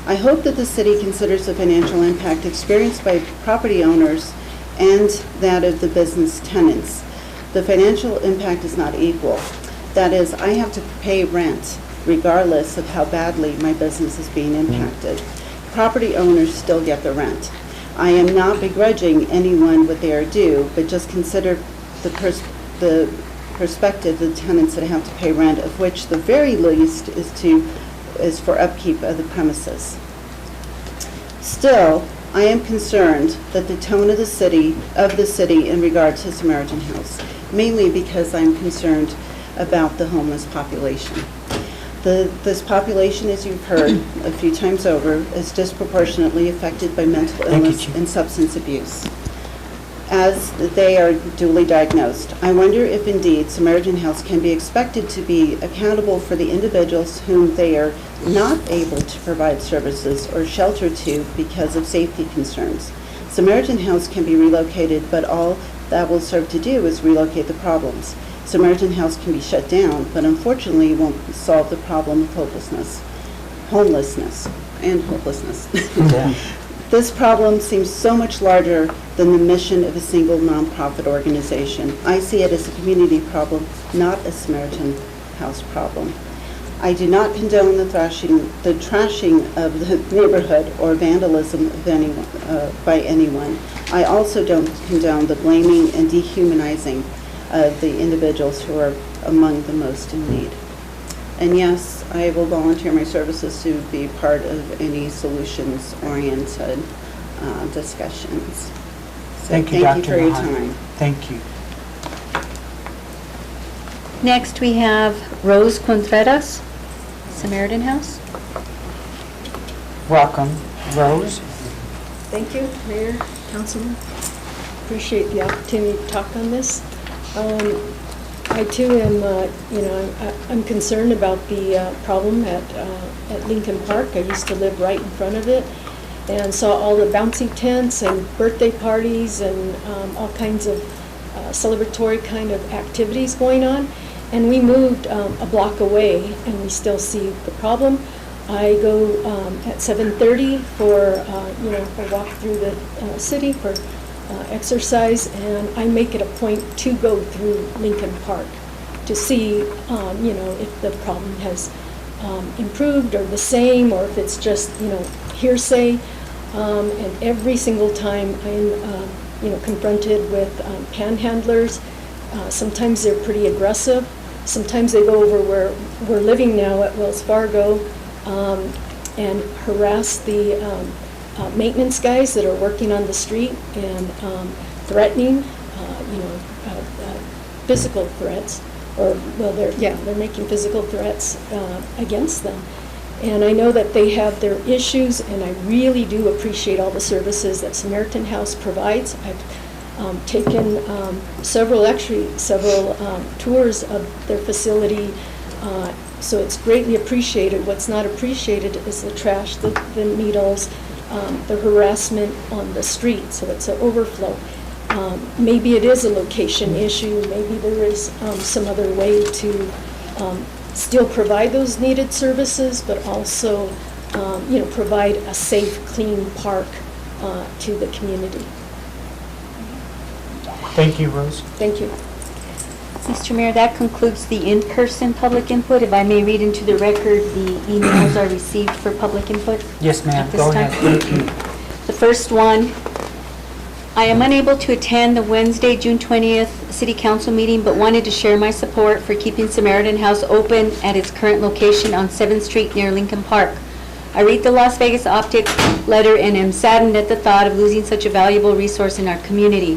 I hope that the city considers the financial impact experienced by property owners and that of the business tenants. The financial impact is not equal. That is, I have to pay rent regardless of how badly my business is being impacted. Property owners still get the rent. I am not begrudging anyone what they are due, but just consider the perspective of the tenants that have to pay rent, of which the very least is for upkeep of the premises. Still, I am concerned that the tone of the city in regard to Samaritan House, mainly because I'm concerned about the homeless population. This population, as you've heard a few times over, is disproportionately affected by mental illness and substance abuse, as they are duly diagnosed. I wonder if indeed Samaritan House can be expected to be accountable for the individuals whom they are not able to provide services or shelter to because of safety concerns. Samaritan House can be relocated, but all that will serve to do is relocate the problems. Samaritan House can be shut down, but unfortunately won't solve the problem of homelessness. Yeah. This problem seems so much larger than the mission of a single nonprofit organization. I see it as a community problem, not a Samaritan House problem. I do not condone the trashing of the neighborhood or vandalism of by anyone. I also don't condone the blaming and dehumanizing of the individuals who are among the most in need. And yes, I will volunteer my services to be part of any solutions-oriented discussions. So Thank you, Dr. for your Mahan. time. Thank you. Next, we have Rose Contreras, Samaritan House. Welcome, Rose. Thank you, Mayor, Councilman. Appreciate the opportunity to talk on this. I too am, I'm concerned about the problem at Lincoln Park. I used to live right in front of it and saw all the bouncy tents and birthday parties and all kinds of celebratory kind of activities going on. And we moved a block away and we still see the problem. I go at 7:30 for, a walk through the city for exercise, and I make it a point to go through Lincoln Park to see, if the problem has improved or the same, or if it's just, hearsay. And every single time I'm, confronted with panhandlers. Sometimes they're pretty aggressive. Sometimes they go over where we're living now at Wells Fargo and harass the maintenance guys that are working on the street and threatening, physical threats, they're making physical threats against them. And I know that they have their issues, and I really do appreciate all the services that Samaritan House provides. I've taken several tours of their facility, so it's greatly appreciated. What's not appreciated is the trash, the needles, the harassment on the street, so it's an overflow. Maybe it is a location issue, maybe there is some other way to still provide those needed services, but also provide a safe, clean park to the community. Thank you, Rose. Thank you. Mr. Mayor, that concludes the in-person public input. If I may read into the record, the emails are received for public input. Yes, ma'am. At this Go time. ahead. The first one, I am unable to attend the Wednesday, June 20th City Council meeting, but wanted to share my support for keeping Samaritan House open at its current location on 7th Street near Lincoln Park. I read the Las Vegas Optic letter and am saddened at the thought of losing such a valuable resource in our community.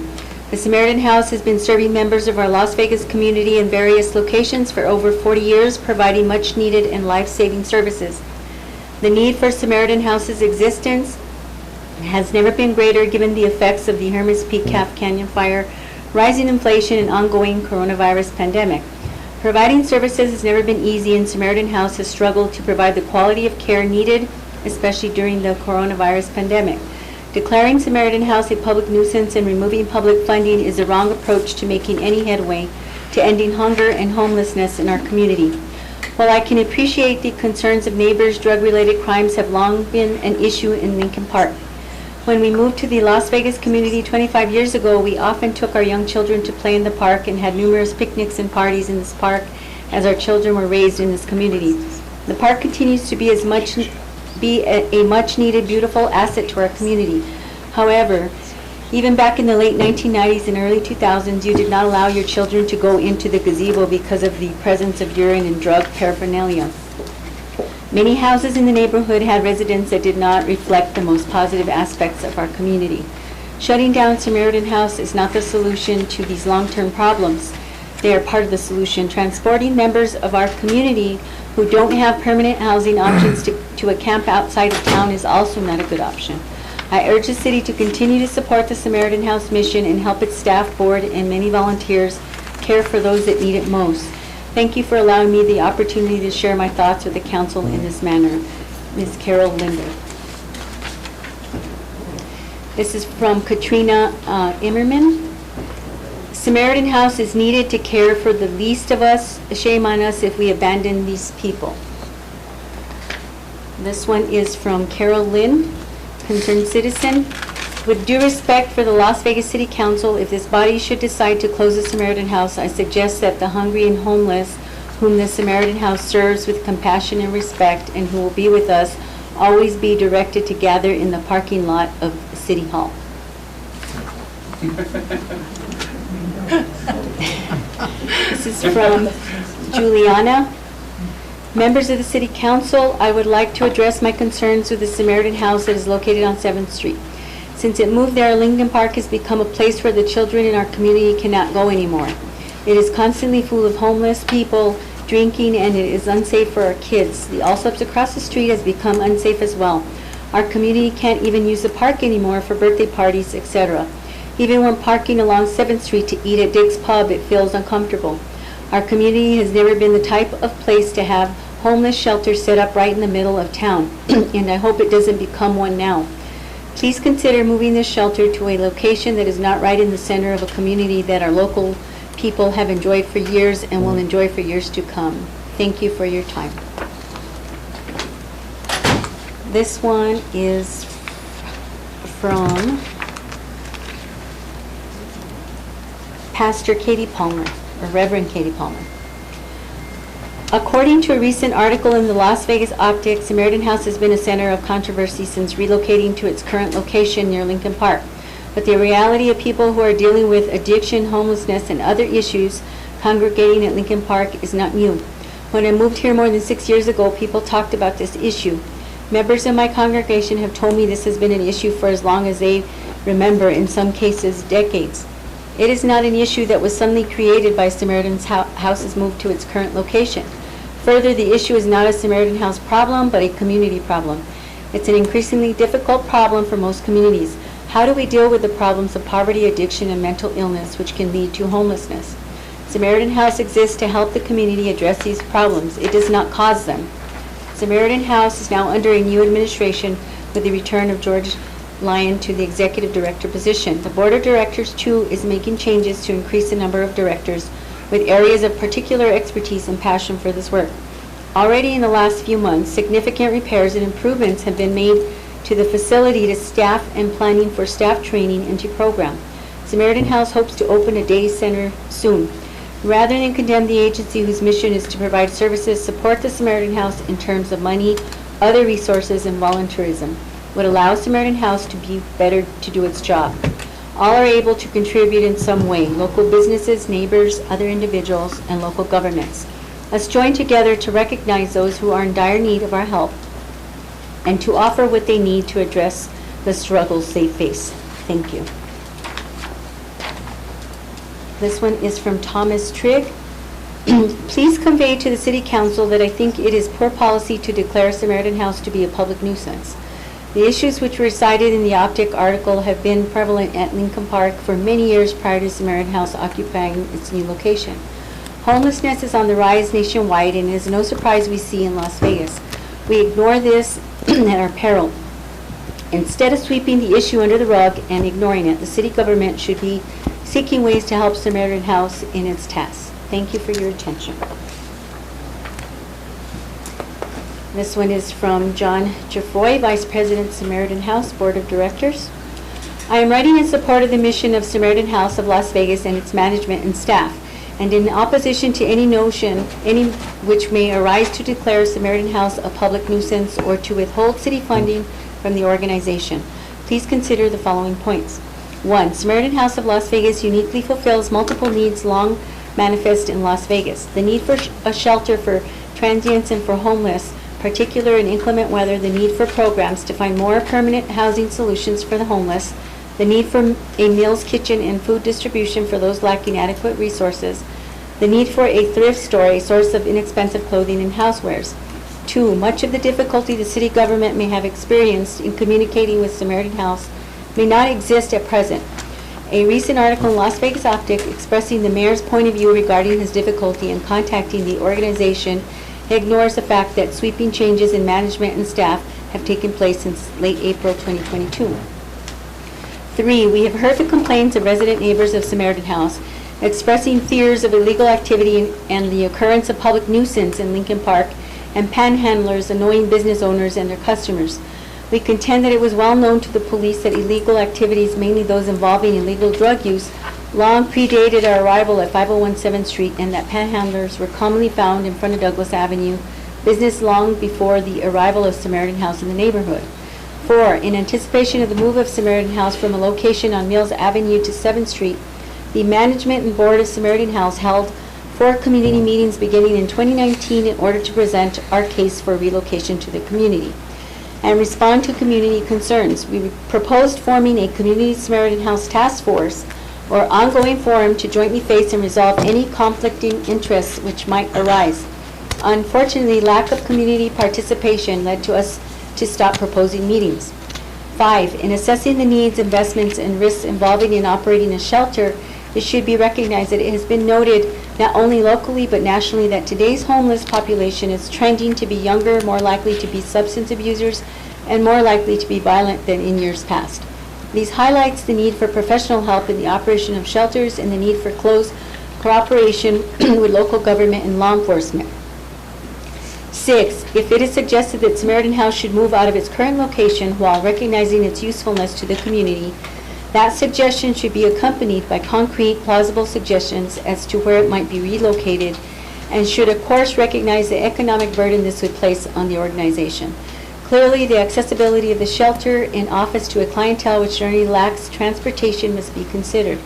The Samaritan House has been serving members of our Las Vegas community in various locations for over 40 years, providing much-needed and life-saving services. The need for Samaritan House's existence has never been greater given the effects of the Hermes Peak Calf Canyon fire, rising inflation, and ongoing coronavirus pandemic. Providing services has never been easy, and Samaritan House has struggled to provide the quality of care needed, especially during the coronavirus pandemic. Declaring Samaritan House a public nuisance and removing public funding is the wrong approach to making any headway to ending hunger and homelessness in our community. While I can appreciate the concerns of neighbors, drug-related crimes have long been an issue in Lincoln Park. When we moved to the Las Vegas community 25 years ago, we often took our young children to play in the park and had numerous picnics and parties in this park as our children were raised in this community. The park continues to be a much-needed, beautiful asset to our community. However, even back in the late 1990s and early 2000s, you did not allow your children to go into the gazebo because of the presence of urine and drug paraphernalia. Many houses in the neighborhood had residents that did not reflect the most positive aspects of our community. Shutting down Samaritan House is not the solution to these long-term problems. They are part of the solution. Transporting members of our community who don't have permanent housing options to a camp outside of town is also not a good option. I urge the city to continue to support the Samaritan House mission and help its staff, board, and many volunteers care for those that need it most. Thank you for allowing me the opportunity to share my thoughts with the council in this manner. Ms. Carol Linder. This is from Katrina Immerman. Samaritan House is needed to care for the least of us. Shame on us if we abandon these people. This one is from Carol Lynn, concerned citizen. With due respect for the Las Vegas City Council, if this body should decide to close the Samaritan House, I suggest that the hungry and homeless, whom the Samaritan House serves with compassion and respect, and who will be with us, always be directed to gather in the parking lot of City Hall. This is from Juliana. Members of the City Council, I would like to address my concerns with the Samaritan House that is located on 7th Street. Since it moved there, Lincoln Park has become a place where the children in our community cannot go anymore. It is constantly full of homeless people drinking, and it is unsafe for our kids. The Allsops across the street has become unsafe as well. Our community can't even use the park anymore for birthday parties, etc. Even when parking along 7th Street to eat at Dick's Pub, it feels uncomfortable. Our community has never been the type of place to have homeless shelters set up right in the middle of town, and I hope it doesn't become one now. Please consider moving this shelter to a location that is not right in the center of a community that our local people have enjoyed for years and will enjoy for years to come. Thank you for your time. This one is from Pastor Katie Palmer, or Reverend Katie Palmer. According to a recent article in the Las Vegas Optic, Samaritan House has been a center of controversy since relocating to its current location near Lincoln Park. But the reality of people who are dealing with addiction, homelessness, and other issues congregating at Lincoln Park is not new. When I moved here more than 6 years ago, people talked about this issue. Members of my congregation have told me this has been an issue for as long as they remember, in some cases, decades. It is not an issue that was suddenly created by Samaritan's House's move to its current location. Further, the issue is not a Samaritan House problem, but a community problem. It's an increasingly difficult problem for most communities. How do we deal with the problems of poverty, addiction, and mental illness, which can lead to homelessness? Samaritan House exists to help the community address these problems. It does not cause them. Samaritan House is now under a new administration with the return of George Lyon to the executive director position. The board of directors, too, is making changes to increase the number of directors with areas of particular expertise and passion for this work. Already in the last few months, significant repairs and improvements have been made to the facility to staff and planning for staff training and to program. Samaritan House hopes to open a day center soon. Rather than condemn the agency whose mission is to provide services, support the Samaritan House in terms of money, other resources, and volunteerism would allow Samaritan House to be better to do its job. All are able to contribute in some way, local businesses, neighbors, other individuals, and local governments. Let's join together to recognize those who are in dire need of our help and to offer what they need to address the struggles they face. Thank you. This one is from Thomas Trigg. Please convey to the City Council that I think it is poor policy to declare Samaritan House to be a public nuisance. The issues which were cited in the Optic article have been prevalent at Lincoln Park for many years prior to Samaritan House occupying its new location. Homelessness is on the rise nationwide, and it is no surprise we see in Las Vegas. We ignore this at our peril. Instead of sweeping the issue under the rug and ignoring it, the city government should be seeking ways to help Samaritan House in its tasks. Thank you for your attention. This one is from John Jaffoy, Vice President, Samaritan House Board of Directors. I am writing in support of the mission of Samaritan House of Las Vegas and its management and staff, and in opposition to any notion which may arise to declare Samaritan House a public nuisance or to withhold city funding from the organization. Please consider the following points. 1. Samaritan House of Las Vegas uniquely fulfills multiple needs long manifest in Las Vegas. The need for a shelter for transients and for homeless, particular in inclement weather, the need for programs to find more permanent housing solutions for the homeless, the need for a meals kitchen and food distribution for those lacking adequate resources, the need for a thrift store, a source of inexpensive clothing and housewares. 2. Much of the difficulty the city government may have experienced in communicating with Samaritan House may not exist at present. A recent article in Las Vegas Optic expressing the mayor's point of view regarding his difficulty in contacting the organization ignores the fact that sweeping changes in management and staff have taken place since late April 2022. 3. We have heard the complaints of resident neighbors of Samaritan House expressing fears of illegal activity and the occurrence of public nuisance in Lincoln Park and panhandlers annoying business owners and their customers. We contend that it was well known to the police that illegal activities, mainly those involving illegal drug use, long predated our arrival at 501 7th Street, and that panhandlers were commonly found in front of Douglas Avenue, business long before the arrival of Samaritan House in the neighborhood. 4. In anticipation of the move of Samaritan House from a location on Mills Avenue to 7th Street, the management and board of Samaritan House held 4 community meetings beginning in 2019 in order to present our case for relocation to the community and respond to community concerns. We proposed forming a Community Samaritan House Task Force or ongoing forum to jointly face and resolve any conflicting interests which might arise. Unfortunately, lack of community participation led to us to stop proposing meetings. 5. In assessing the needs, investments, and risks involving in operating a shelter, it should be recognized that it has been noted not only locally but nationally that today's homeless population is trending to be younger, more likely to be substance abusers, and more likely to be violent than in years past. These highlights the need for professional help in the operation of shelters and the need for close cooperation with local government and law enforcement. 6. If it is suggested that Samaritan House should move out of its current location while recognizing its usefulness to the community, that suggestion should be accompanied by concrete, plausible suggestions as to where it might be relocated and should, of course, recognize the economic burden this would place on the organization. Clearly, the accessibility of the shelter and office to a clientele which generally lacks transportation must be considered.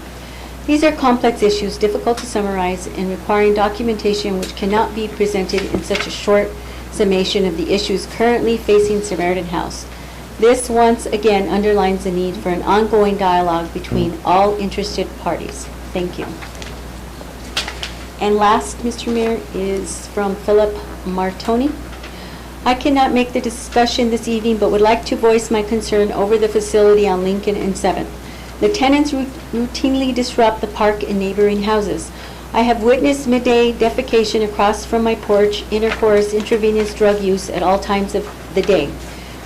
These are complex issues, difficult to summarize, and requiring documentation which cannot be presented in such a short summation of the issues currently facing Samaritan House. This once again underlines the need for an ongoing dialogue between all interested parties. Thank you. And last, Mr. Mayor, is from Philip Martoni. I cannot make the discussion this evening, but would like to voice my concern over the facility on Lincoln and 7th. The tenants routinely disrupt the park and neighboring houses. I have witnessed midday defecation across from my porch, intercourse, intravenous drug use at all times of the day.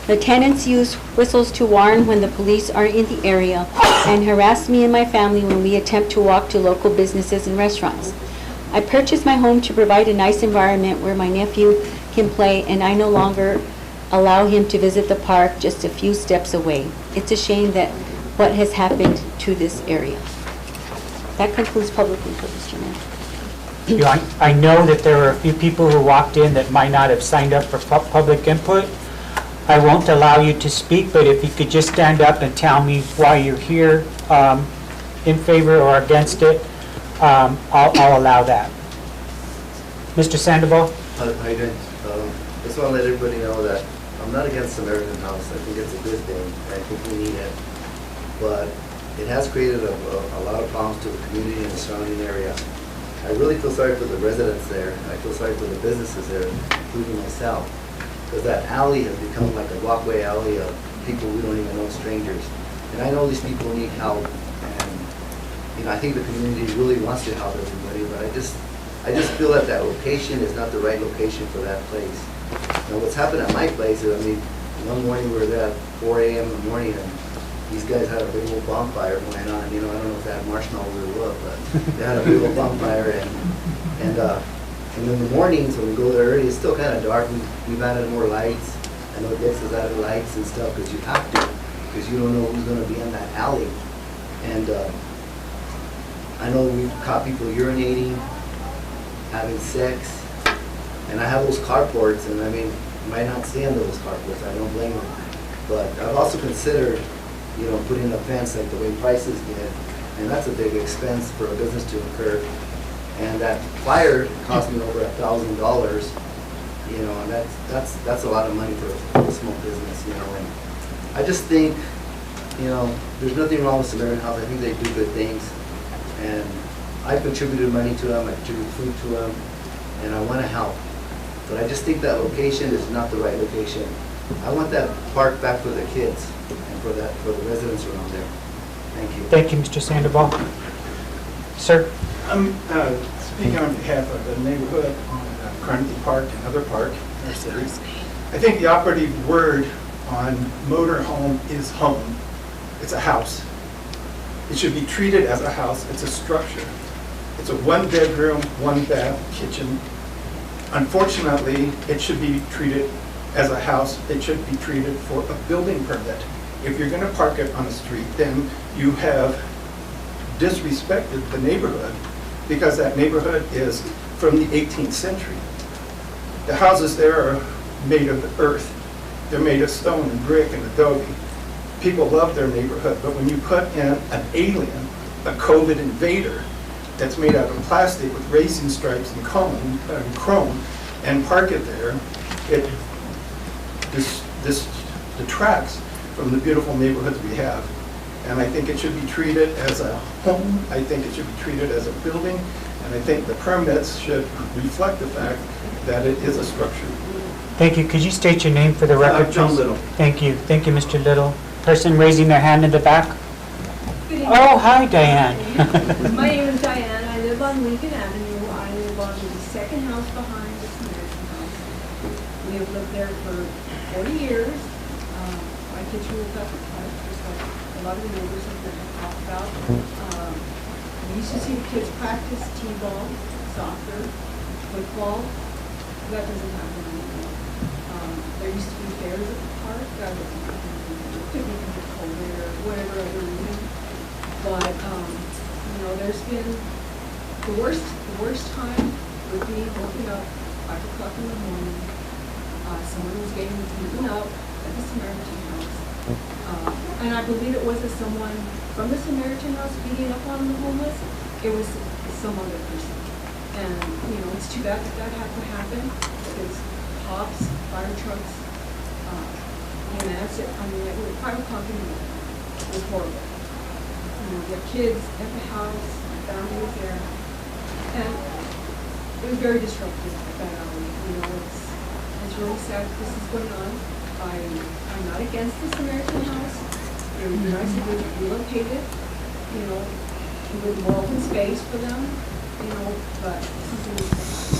The tenants use whistles to warn when the police are in the area and harass me and my family when we attempt to walk to local businesses and restaurants. I purchased my home to provide a nice environment where my nephew can play, and I no longer allow him to visit the park just a few steps away. It's a shame that what has happened to this area. That concludes public input, Mr. Mayor. You know, I know that there were a few people who walked in that might not have signed up for public input. I won't allow you to speak, but if you could just stand up and tell me why you're here, in favor or against it, I'll allow that. Mr. Sandoval? How you doing? Just want to let everybody know that I'm not against Samaritan House. I think it's a good thing. I think we need it. But it has created a lot of problems to the community and the surrounding area. I really feel sorry for the residents there. I feel sorry for the businesses there, including myself. Because that alley has become like a walkway alley of people we don't even know, strangers. And I know these people need help. And, you know, I think the community really wants to help everybody, but I just feel that that location is not the right location for that place. Now, what's happened at my place is, I mean, one morning we were there at 4 a.m. in the morning, and these guys had a big old bonfire going on. You know, I don't know if they had marshmallows or what, but they had a big old bonfire, and in the mornings when we go there early, it's still kind of dark. We've added more lights. I know Dix has added lights and stuff because you have to, because you don't know who's going to be in that alley. And I know we've caught people urinating, having sex. And I have those carports, and I mean, you might not stay under those carports, I don't blame them. But I've also considered, you know, putting a fence like the way Prices did, and that's a big expense for a business to incur. And that fire cost me over $1,000, you know, and that's a lot of money for a small business, you know. And I just think, you know, there's nothing wrong with Samaritan House. I think they do good things, and I've contributed money to them, I contribute food to them, and I want to help. But I just think that location is not the right location. I want that park back for the kids and for the residents around there. Thank you. Thank you, Mr. Sandoval. Sir? I'm speaking on behalf of the neighborhood on Carnegie Park and other park in our city. I think the operative word on motorhome is home. It's a house. It should be treated as a house. It's a structure. It's a one-bedroom, one-bath kitchen. Unfortunately, it should be treated as a house. It should be treated for a building permit. If you're going to park it on the street, then you have disrespected the neighborhood, because that neighborhood is from the 18th century. The houses there are made of earth. They're made of stone and brick and adobe. People love their neighborhood, but when you put in an alien, a COVID invader, that's made out of plastic with racing stripes and chrome, and park it there, this detracts from the beautiful neighborhoods we have. And I think it should be treated as a home. I think it should be treated as a building. And I think the permits should reflect the fact that it is a structure. Thank you. Could you state your name for the record, John please? Little. Thank you. Thank you, Mr. Little. Person raising their hand in the back? Oh, hi, Diane. My name is Diane. I live on Lincoln Avenue. I live on the second house behind the Samaritan House. We have lived there for 40 years. My kids grew up just like a lot of the neighbors have talked about. We used to see the kids practice t-ball, soccer, football. That doesn't happen anymore. There used to be fairs at the park. That doesn't happen anymore. Could be because of COVID or whatever other reason. But, you know, there's been the worst time would be waking up 5 o'clock in the morning. Someone was getting beaten up at the Samaritan House. And I believe it wasn't someone from the Samaritan House beating up on the homeless. It was some other person. And, you know, it's too bad that had to happen, because cops, fire trucks, EMS, I mean, it was 5 o'clock in the morning. It was horrible. You know, their kids at the house, my family was there. And it was very disruptive at that hour. You know, it's really sad that this is going on. I'm not against the Samaritan House. It would be nice if we relocated, you know, with more open space for them, you know, but this is really sad.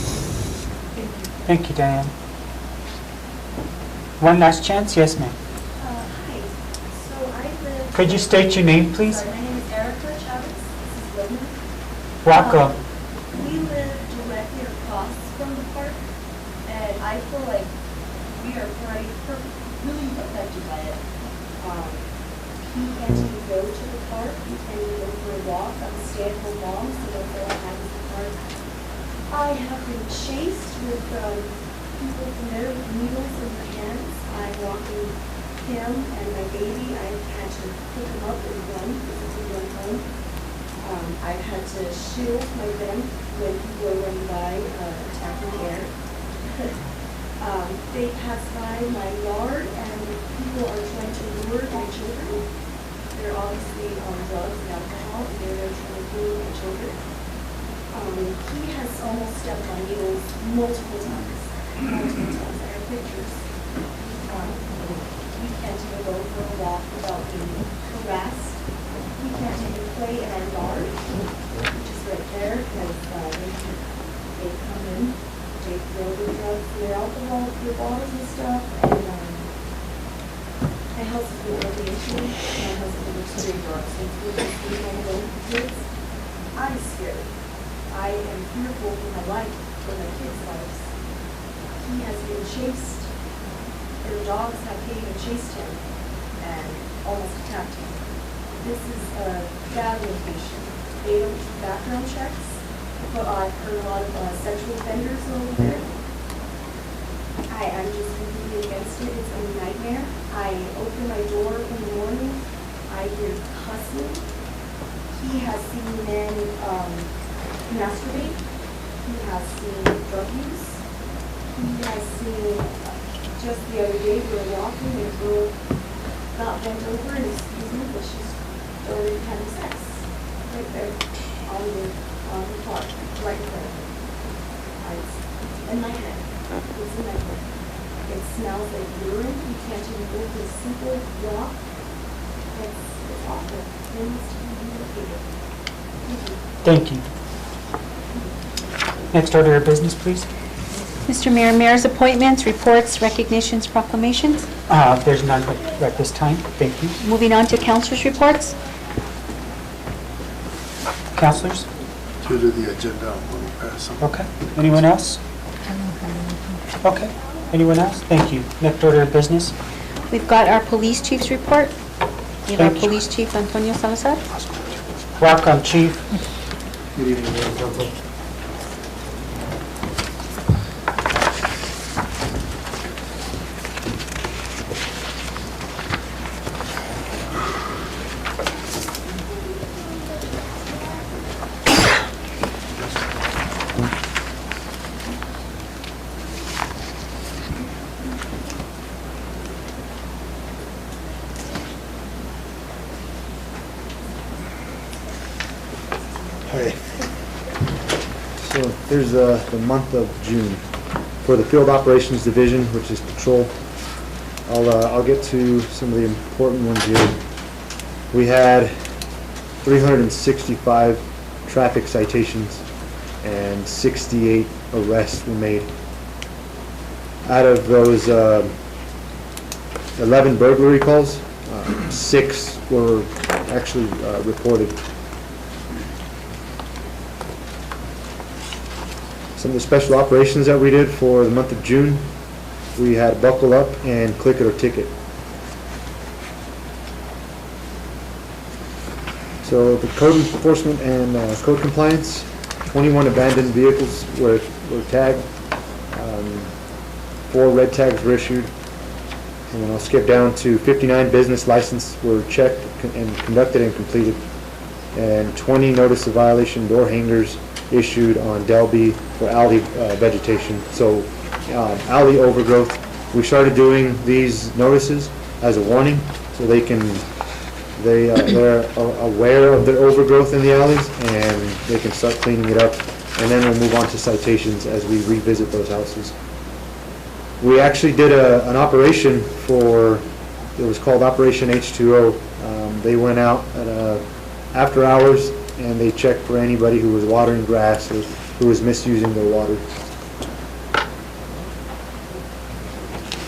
Thank you. Thank you, Diane. One last chance? Yes, ma'am. Hi. So I live... Could you state your name, please? Sorry, my name is Erica Chavez. This is Wilma. Welcome. We live directly across from the park, and I feel like we are really affected by it. He can't even go to the park. He can't even go for a walk. I'm a stay-at-home mom, so don't feel like I'm in the park. I have been chased with people from there with needles in their hands. I'm walking him and my baby. I've had to pick him up and run because it's a run home. I've had to shield my vent when people are running by, attacking air. They pass by my yard and people are trying to lure my children. They're obviously on drugs and alcohol, and they're there trying to lure my children. He has almost stepped on needles multiple times. Multiple times. I have pictures. We can't even go for a walk without being harassed. We can't even play in our yard, which is right there, because they come in, they throw their drugs, their alcohol, their bottles and stuff, and my house has been radiation. My husband was very dark, so we're just being home alone with the kids. I'm scared. I am fearful for my life, for my kids' lives. He has been chased. Their dogs have came and chased him and almost attacked him. This is a bad location. They don't do background checks, but I've heard a lot of sexual offenders over there. I am just completely against it. It's a nightmare. I open my door in the morning. I hear cussing. He has seen men masturbate. He has seen drug use. He has seen, just the other day, we were walking and a girl got bent over and excuse me, but she's already having sex right there on the park, right in front of me. It's in my head. It's in my head. It smells like urine. You can't even move this simple walk. It's awful. It needs to be relocated. Thank you. Thank you. Next order of business, please. Mr. Mayor, mayor's appointments, reports, recognitions, proclamations. There's none at this time. Thank you. Moving on to councilors' reports. Councilors? Due to the agenda, I'm going to pass them. Okay. Anyone else? Okay. Anyone else? Thank you. Next order of business. We've got our police chief's report. We have our Thank you. police chief, Antonio Salazar. Welcome, Chief. Good evening, Mayor and Council. Hi. So here's the month of June for the Field Operations Division, which is patrol. I'll get to some of the important ones here. We had 365 traffic citations and 68 arrests were made. Out of those 11 burglary calls, 6 were actually reported. Some of the special operations that we did for the month of June, we had Buckle Up and Click It or Ticket. So the code enforcement and code compliance, 21 abandoned vehicles were tagged, 4 red tags were issued, and then I'll skip down to 59 business licenses were checked and conducted and completed, and 20 notice of violation door hangers issued on Delby for alley vegetation. So alley overgrowth, we started doing these notices as a warning so they're aware of the overgrowth in the alleys and they can start cleaning it up, and then we'll move on to citations as we revisit those houses. We actually did an operation it was called Operation H2O. They went out at after hours and they checked for anybody who was watering grass or who was misusing their water.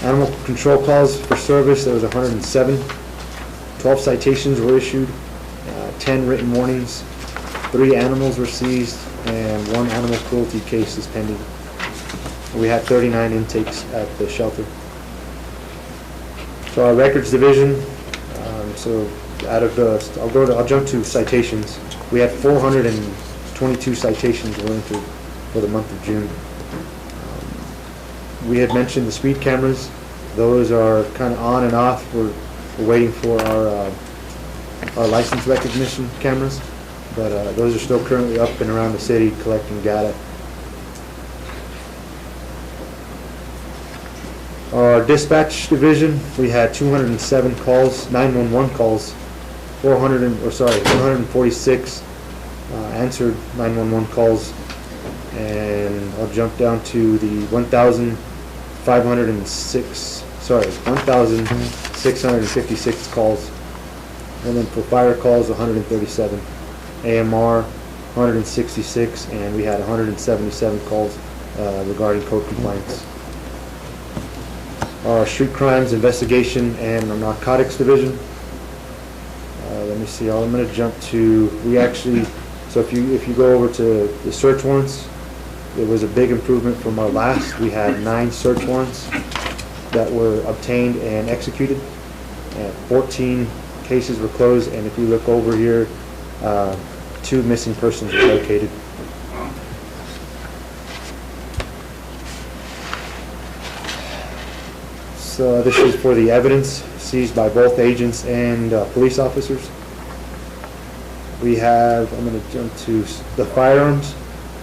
Animal control calls for service, there was 107. 12 citations were issued, 10 written warnings, 3 animals were seized, and 1 animal cruelty case is pending. We had 39 intakes at the shelter. So our records division, so out of the, I'll jump to citations. We had 422 citations were entered for the month of June. we had mentioned the speed cameras. Those are kind of on and off. We're waiting for our license recognition cameras, but those are still currently up and around the city collecting data. Our dispatch division, we had 207 calls, 911 calls, 146 answered 911 calls, and I'll jump down to the 1,656 calls, and then for fire calls, 137, AMR, 166, and we had 177 calls regarding code compliance. Our street crimes investigation and our narcotics division. Let me see, I'm going to jump to, so if you go over to the search warrants, it was a big improvement from our last. We had 9 search warrants that were obtained and executed, and 14 cases were closed, and if you look over here, 2 missing persons were located. So this is for the evidence seized by both agents and police officers. We have, I'm going to jump to the firearms.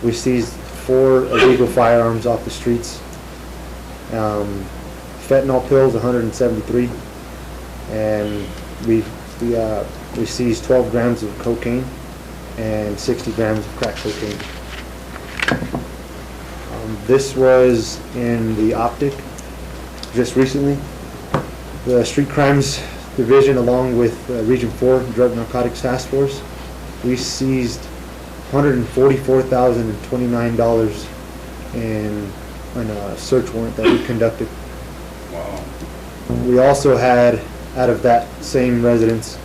We seized 4 illegal firearms off the streets. Fentanyl pills, 173, and we seized 12 grams of cocaine and 60 grams of crack cocaine. This was in the Optic just recently. The Street Crimes Division, along with Region 4 Drug Narcotics Task Force, we seized $144,029 in a search warrant that we conducted. Wow. We also had, out of that same residence,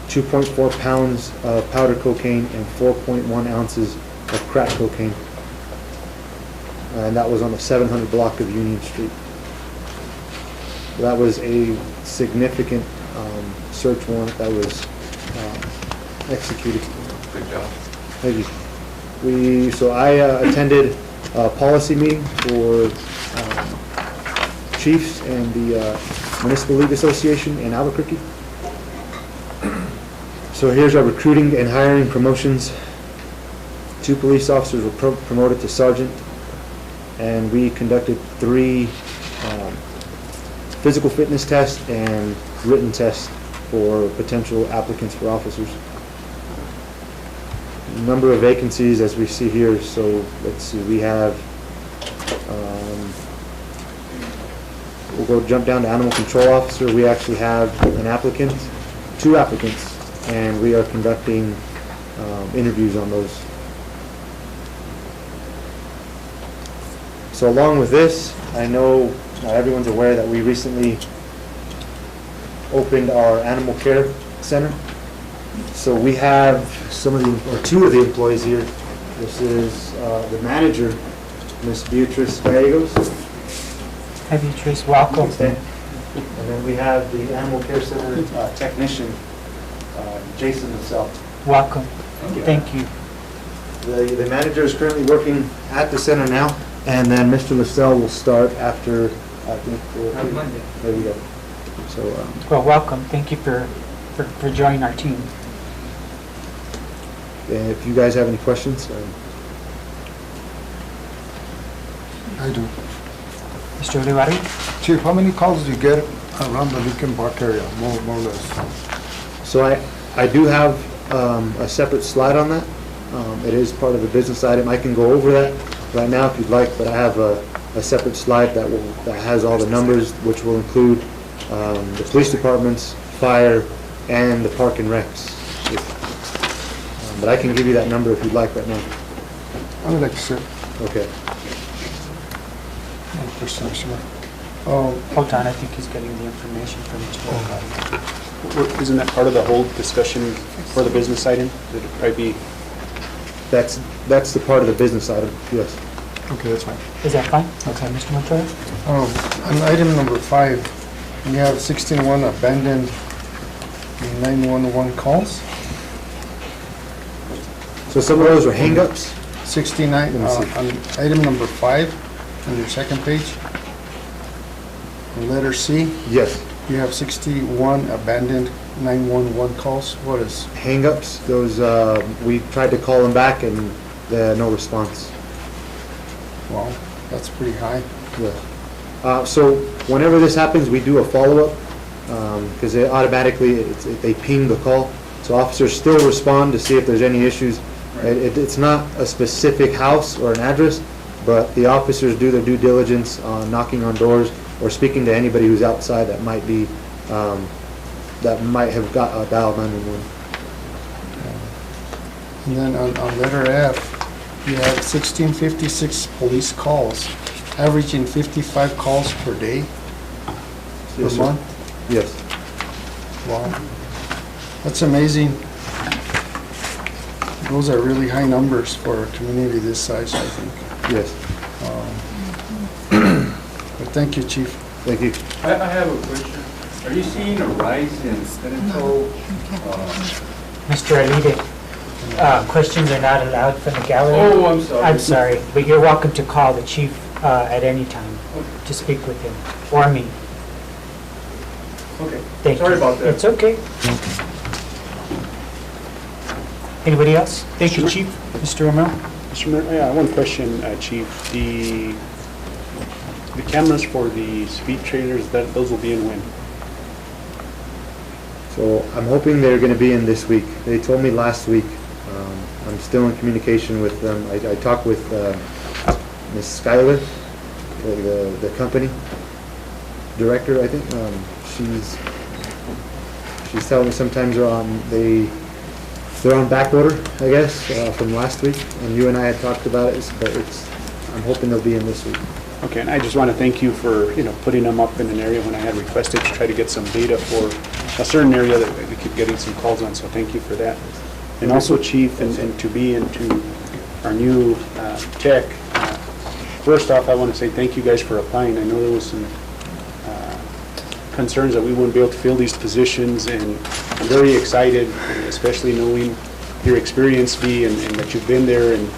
2.4 pounds of powder cocaine and 4.1 ounces of crack cocaine. And that was on the 700 block of Union Street. That was a significant search warrant that was executed. Good job. Thank you. So I attended a policy meeting for chiefs and the Municipal League Association in Albuquerque. So here's our recruiting and hiring promotions. 2 police officers were promoted to sergeant, and we conducted 3 physical fitness tests and written tests for potential applicants for officers. Number of vacancies, as we see here, so let's see, we have, we'll go jump down to animal control officer. We actually have an applicant, 2 applicants, and we are conducting interviews on those. So along with this, I know not everyone's aware that we recently opened our animal care center. So we have 2 of the employees here. This is the manager, Ms. Beatrice Gallegos. Hi, Beatrice, welcome. And then we have the animal care center technician, Jason himself. Welcome. Thank you. The manager is currently working at the center now, and then Mr. LaSalle will start after, I think, On Monday. There we go. So, Well, welcome. Thank you for joining our team. if you guys have any questions, I do. Mr. Olivari? Chief, how many calls do you get around the Lincoln Park area, more or less? So I do have a separate slide on that. It is part of the business item. I can go over that right now if you'd like, but I have a separate slide that has all the numbers, which will include the police departments, fire, and the park and recs. But I can give you that number if you'd like right now. I would like to see it. Okay. Hold on, I think he's getting the information from Mr. Olivari. Isn't that part of the whole discussion for the business item? That it probably be? That's the part of the business item, yes. Okay, that's fine. Is that fine? Okay, Mr. Montoya? On item number 5, we have 61 abandoned 911 calls. So some of those are hang-ups? 69, Let me see. on item number 5, on your second page. Letter C, Yes. you have 61 abandoned 911 calls. What is? Hang-ups, those, we tried to call them back and no response. Wow, that's pretty high. Yeah. So whenever this happens, we do a follow-up, because it automatically, they ping the call. So officers still respond to see if there's any issues. It's not a specific house or an address, but the officers do their due diligence on knocking on doors or speaking to anybody who's outside that might be, that might have got dialed 911. And then on letter F, you have 1656 police calls, averaging 55 calls per day, per Yes, sir. month. Yes. Wow, that's amazing. Those are really high numbers for a community this size, I think. Yes. But thank you, Chief. Thank you. I have a question. Are you seeing a rise in Senator? Mr. Alide, questions are not allowed from the gallery. Oh, I'm sorry. I'm sorry, but you're welcome to call the chief at any time to speak with him, or me. Okay. Thank you. Sorry about that. It's okay. Anybody else? Thank you, Chief. Mr. Romero? Mr. Mayor, yeah, one question, Chief. The cameras for the speed trailers, those will be in when? So I'm hoping they're going to be in this week. They told me last week. I'm still in communication with them. I talked with Ms. Schuyler, the company director, I think. She's telling me sometimes they're on back order, I guess, from last week. And you and I had talked about it, but I'm hoping they'll be in this week. Okay, and I just want to thank you for, putting them up in an area when I had requested to try to get some data for a certain area that we keep getting some calls on, so thank you for that. And also, Chief, and to be into our new tech, first off, I want to say thank you guys for applying. I know there was some concerns that we wouldn't be able to fill these positions, and I'm very excited, especially knowing your experience, Dee, and that you've been there, and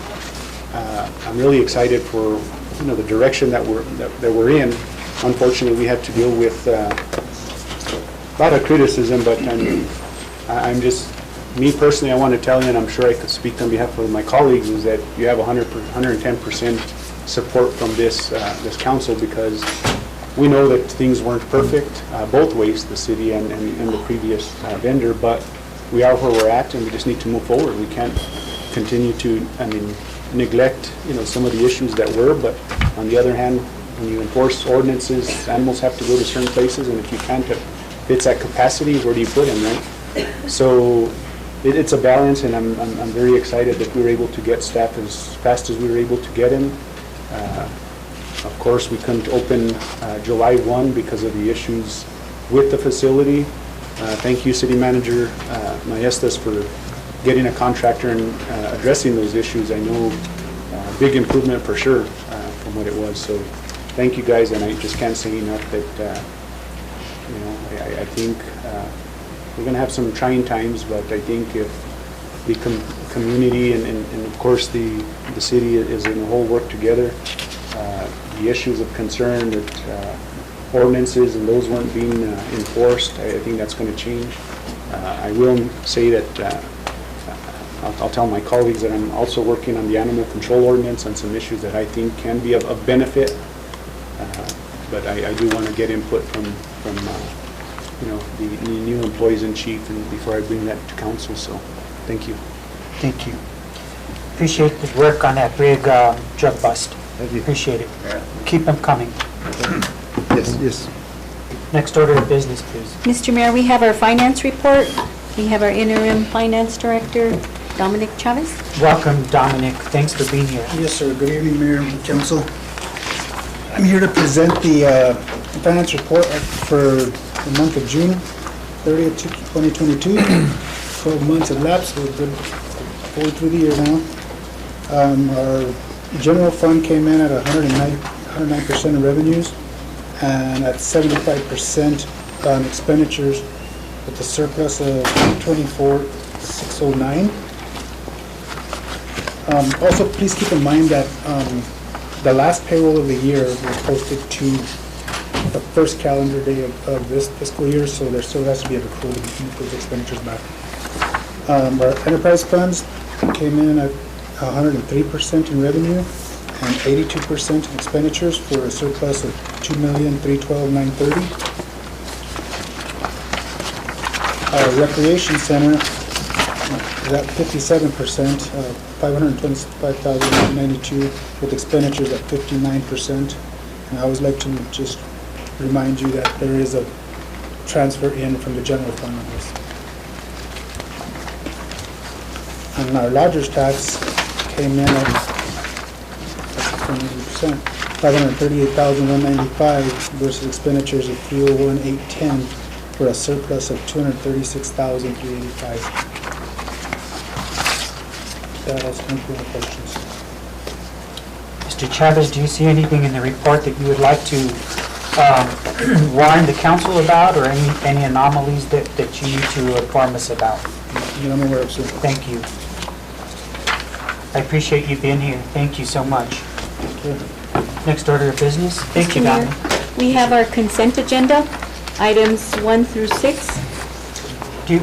I'm really excited for the direction that we're in. Unfortunately, we had to deal with a lot of criticism, but I'm just, me personally, I want to tell you, and I'm sure I could speak on behalf of my colleagues, is that you have 110% support from this council, because we know that things weren't perfect both ways, the city and the previous vendor, but we are where we're at, and we just need to move forward. We can't continue to, neglect, some of the issues that were, but on the other hand, when you enforce ordinances, animals have to go to certain places, and if you can't, if it's at capacity, where do you put them, right? So it's a balance, and I'm very excited that we were able to get staff as fast as we were able to get them. Of course, we couldn't open July 1 because of the issues with the facility. Thank you, City Manager Maestas, for getting a contractor and addressing those issues. I know big improvement for sure from what it was. So thank you guys, and I just can't say enough that I think we're going to have some trying times, but I think if the community and of course the city is in the whole work together, the issues of concern that ordinances and those weren't being enforced, I think that's going to change. I will say that I'll tell my colleagues that I'm also working on the animal control ordinance on some issues that I think can be of benefit, but I do want to get input from the new employees in chief, and before I bring that to council. So thank you. Thank you. Appreciate the work on that big drug bust. Thank you. Appreciate it. Keep them coming. Yes. Next order of business, please. Mr. Mayor, we have our finance report. We have our interim finance director, Dominic Chavez. Welcome, Dominic. Thanks for being here. Yes, sir. Good evening, Mayor and Council. I'm here to present the finance report for the month of June 30th, 2022. 12 months elapsed. We're good forward through the year now. Our general fund came in at 109% of revenues and at 75% on expenditures, with a surplus of $24,609. Also, please keep in mind that the last payroll of the year was posted to the first calendar day of this fiscal year, so there still has to be an accrual to keep those expenditures back. Our enterprise funds came in at 103% in revenue and 82% in expenditures for a surplus of $2,312,930. Our recreation center is at 57%, $525,992, with expenditures at 59%. And I always like to just remind you that there is a transfer in from the general fund on this. And our lodger's tax came in at 20%, $538,195 versus expenditures of $301,810 for a surplus of $236,385. That else comes from the questions. Mr. Chavez, do you see anything in the report that you would like to warn the council about, or any anomalies that you need to inform us about? I'm aware of, sir. Thank you. I appreciate you being here. Thank you so much. Next order of business. Thank you, Mr. Donna. Mayor, we have our consent agenda, items 1 through 6.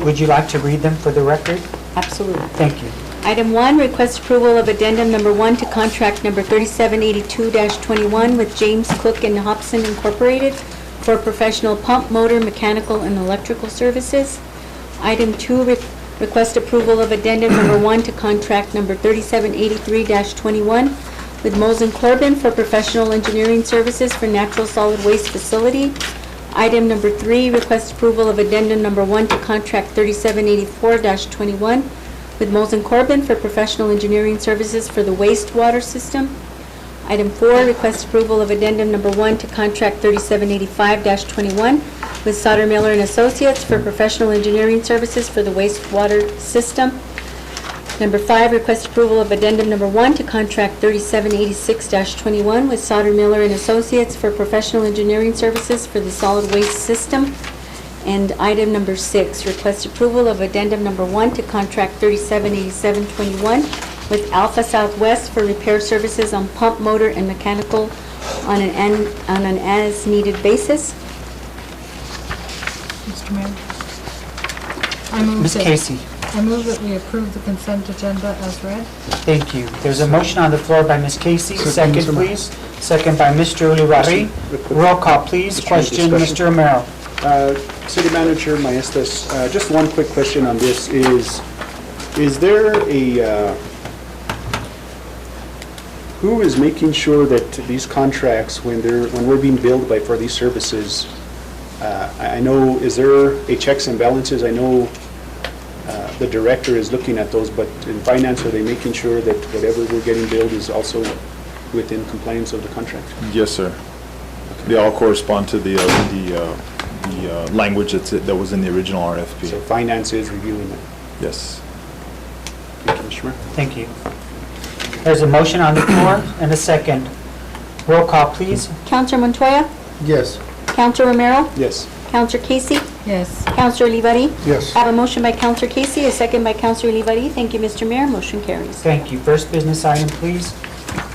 Would you like to read them for the record? Absolutely. Thank you. Item 1, request approval of addendum number 1 to contract number 3782-21 with James Cook and Hobson Incorporated for professional pump, motor, mechanical, and electrical services. Item 2, request approval of addendum number 1 to contract number 3783-21 with Mosen Corbin for professional engineering services for natural solid waste facility. Item number 3, request approval of addendum number 1 to contract 3784-21 with Mosen Corbin for professional engineering services for the wastewater system. Item 4, request approval of addendum number 1 to contract 3785-21 with Sauter Miller and Associates for professional engineering services for the wastewater system. Number 5, request approval of addendum number 1 to contract 3786-21 with Sauter Miller and Associates for professional engineering services for the solid waste system. And item number 6, request approval of addendum number 1 to contract 3787-21 with Alpha Southwest for repair services on pump, motor, and mechanical on an as-needed basis. Mr. Mayor. I move Ms. that- Casey. I move that we approve the consent agenda as read. Thank you. There's a motion on the floor by Ms. Casey. Second, Second, Mr. Romero. please. Second by Mr. Ulibarri. Roll call, please. Mr. Question, Discussion. Mr. Romero. City Manager Maestas, just one quick question on this is there who is making sure that these contracts, when we're being billed for these services, I know, is there a checks and balances? I know the director is looking at those, but in finance, are they making sure that whatever we're getting billed is also within compliance of the contract? Yes, sir. They all correspond to the language that was in the original RFP. So finance is reviewing it? Yes. Thank you, Mr. Mayor. Thank you. There's a motion on the floor and a second. Roll call, please. Counselor Montoya? Yes. Counselor Romero? Yes. Counselor Casey? Yes. Counselor Olivari? Yes. I have a motion by Counselor Casey, a second by Counselor Olivari. Thank you, Mr. Mayor. Motion carries. Thank you. First business item, please.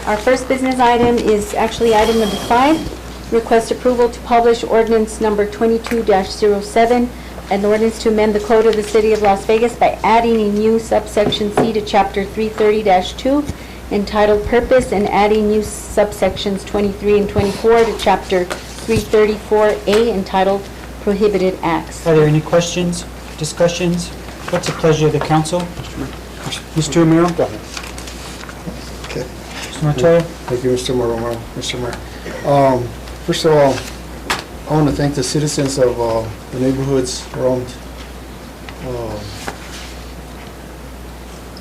Our first business item is actually item number 5, request approval to publish ordinance number 22-07, an ordinance to amend the code of the City of Las Vegas by adding a new subsection C to Chapter 330-2 entitled Purpose and adding new subsections 23 and 24 to Chapter 334A entitled Prohibited Acts. Are there any questions, discussions? What's the pleasure of the council? Mr. Romero? Go ahead. Okay. Mr. Montoya? Thank you, Mr. Romero, Mr. Mayor. First of all, I want to thank the citizens of the neighborhoods around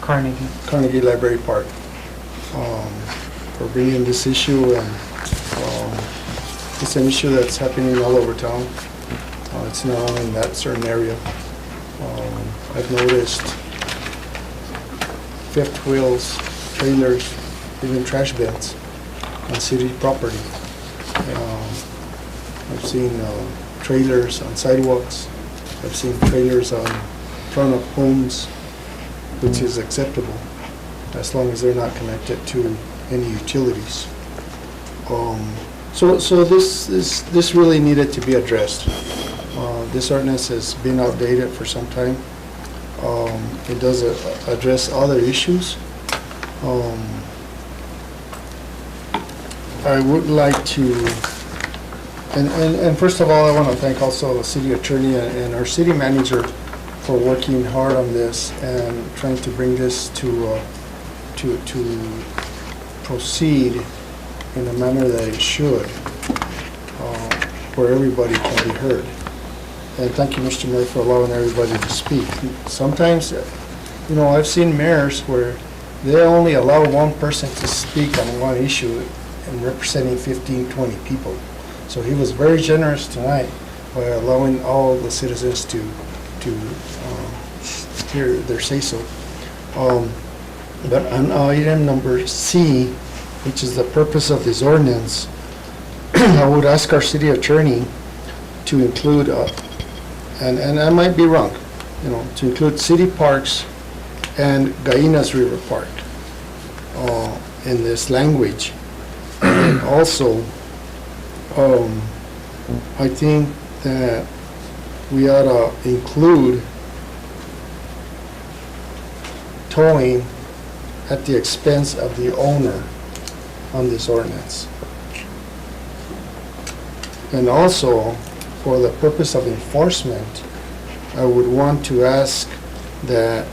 Carnegie Library Park for bringing this issue, and it's an issue that's happening all over town. It's not only in that certain area. I've noticed fifth wheels, trailers, even trash bins on city property. I've seen trailers on sidewalks. I've seen trailers on front of homes, which is acceptable as long as they're not connected to any utilities. So this really needed to be addressed. This ordinance has been outdated for some time. It does address other issues. I would like to, and first of all, I want to thank also the city attorney and our city manager for working hard on this and trying to bring this to proceed in the manner that it should, where everybody can be heard. And thank you, Mr. Mayor, for allowing everybody to speak. Sometimes, you know, I've seen mayors where they only allow one person to speak on one issue and representing 15, 20 people. So he was very generous tonight by allowing all the citizens to hear their say-so. But on item number C, which is the purpose of this ordinance, I would ask our city attorney to include, and I might be wrong, you know, to include city parks and Gainas River Park in this language. And also, I think that we ought to include towing at the expense of the owner on this ordinance. And also, for the purpose of enforcement, I would want to ask that,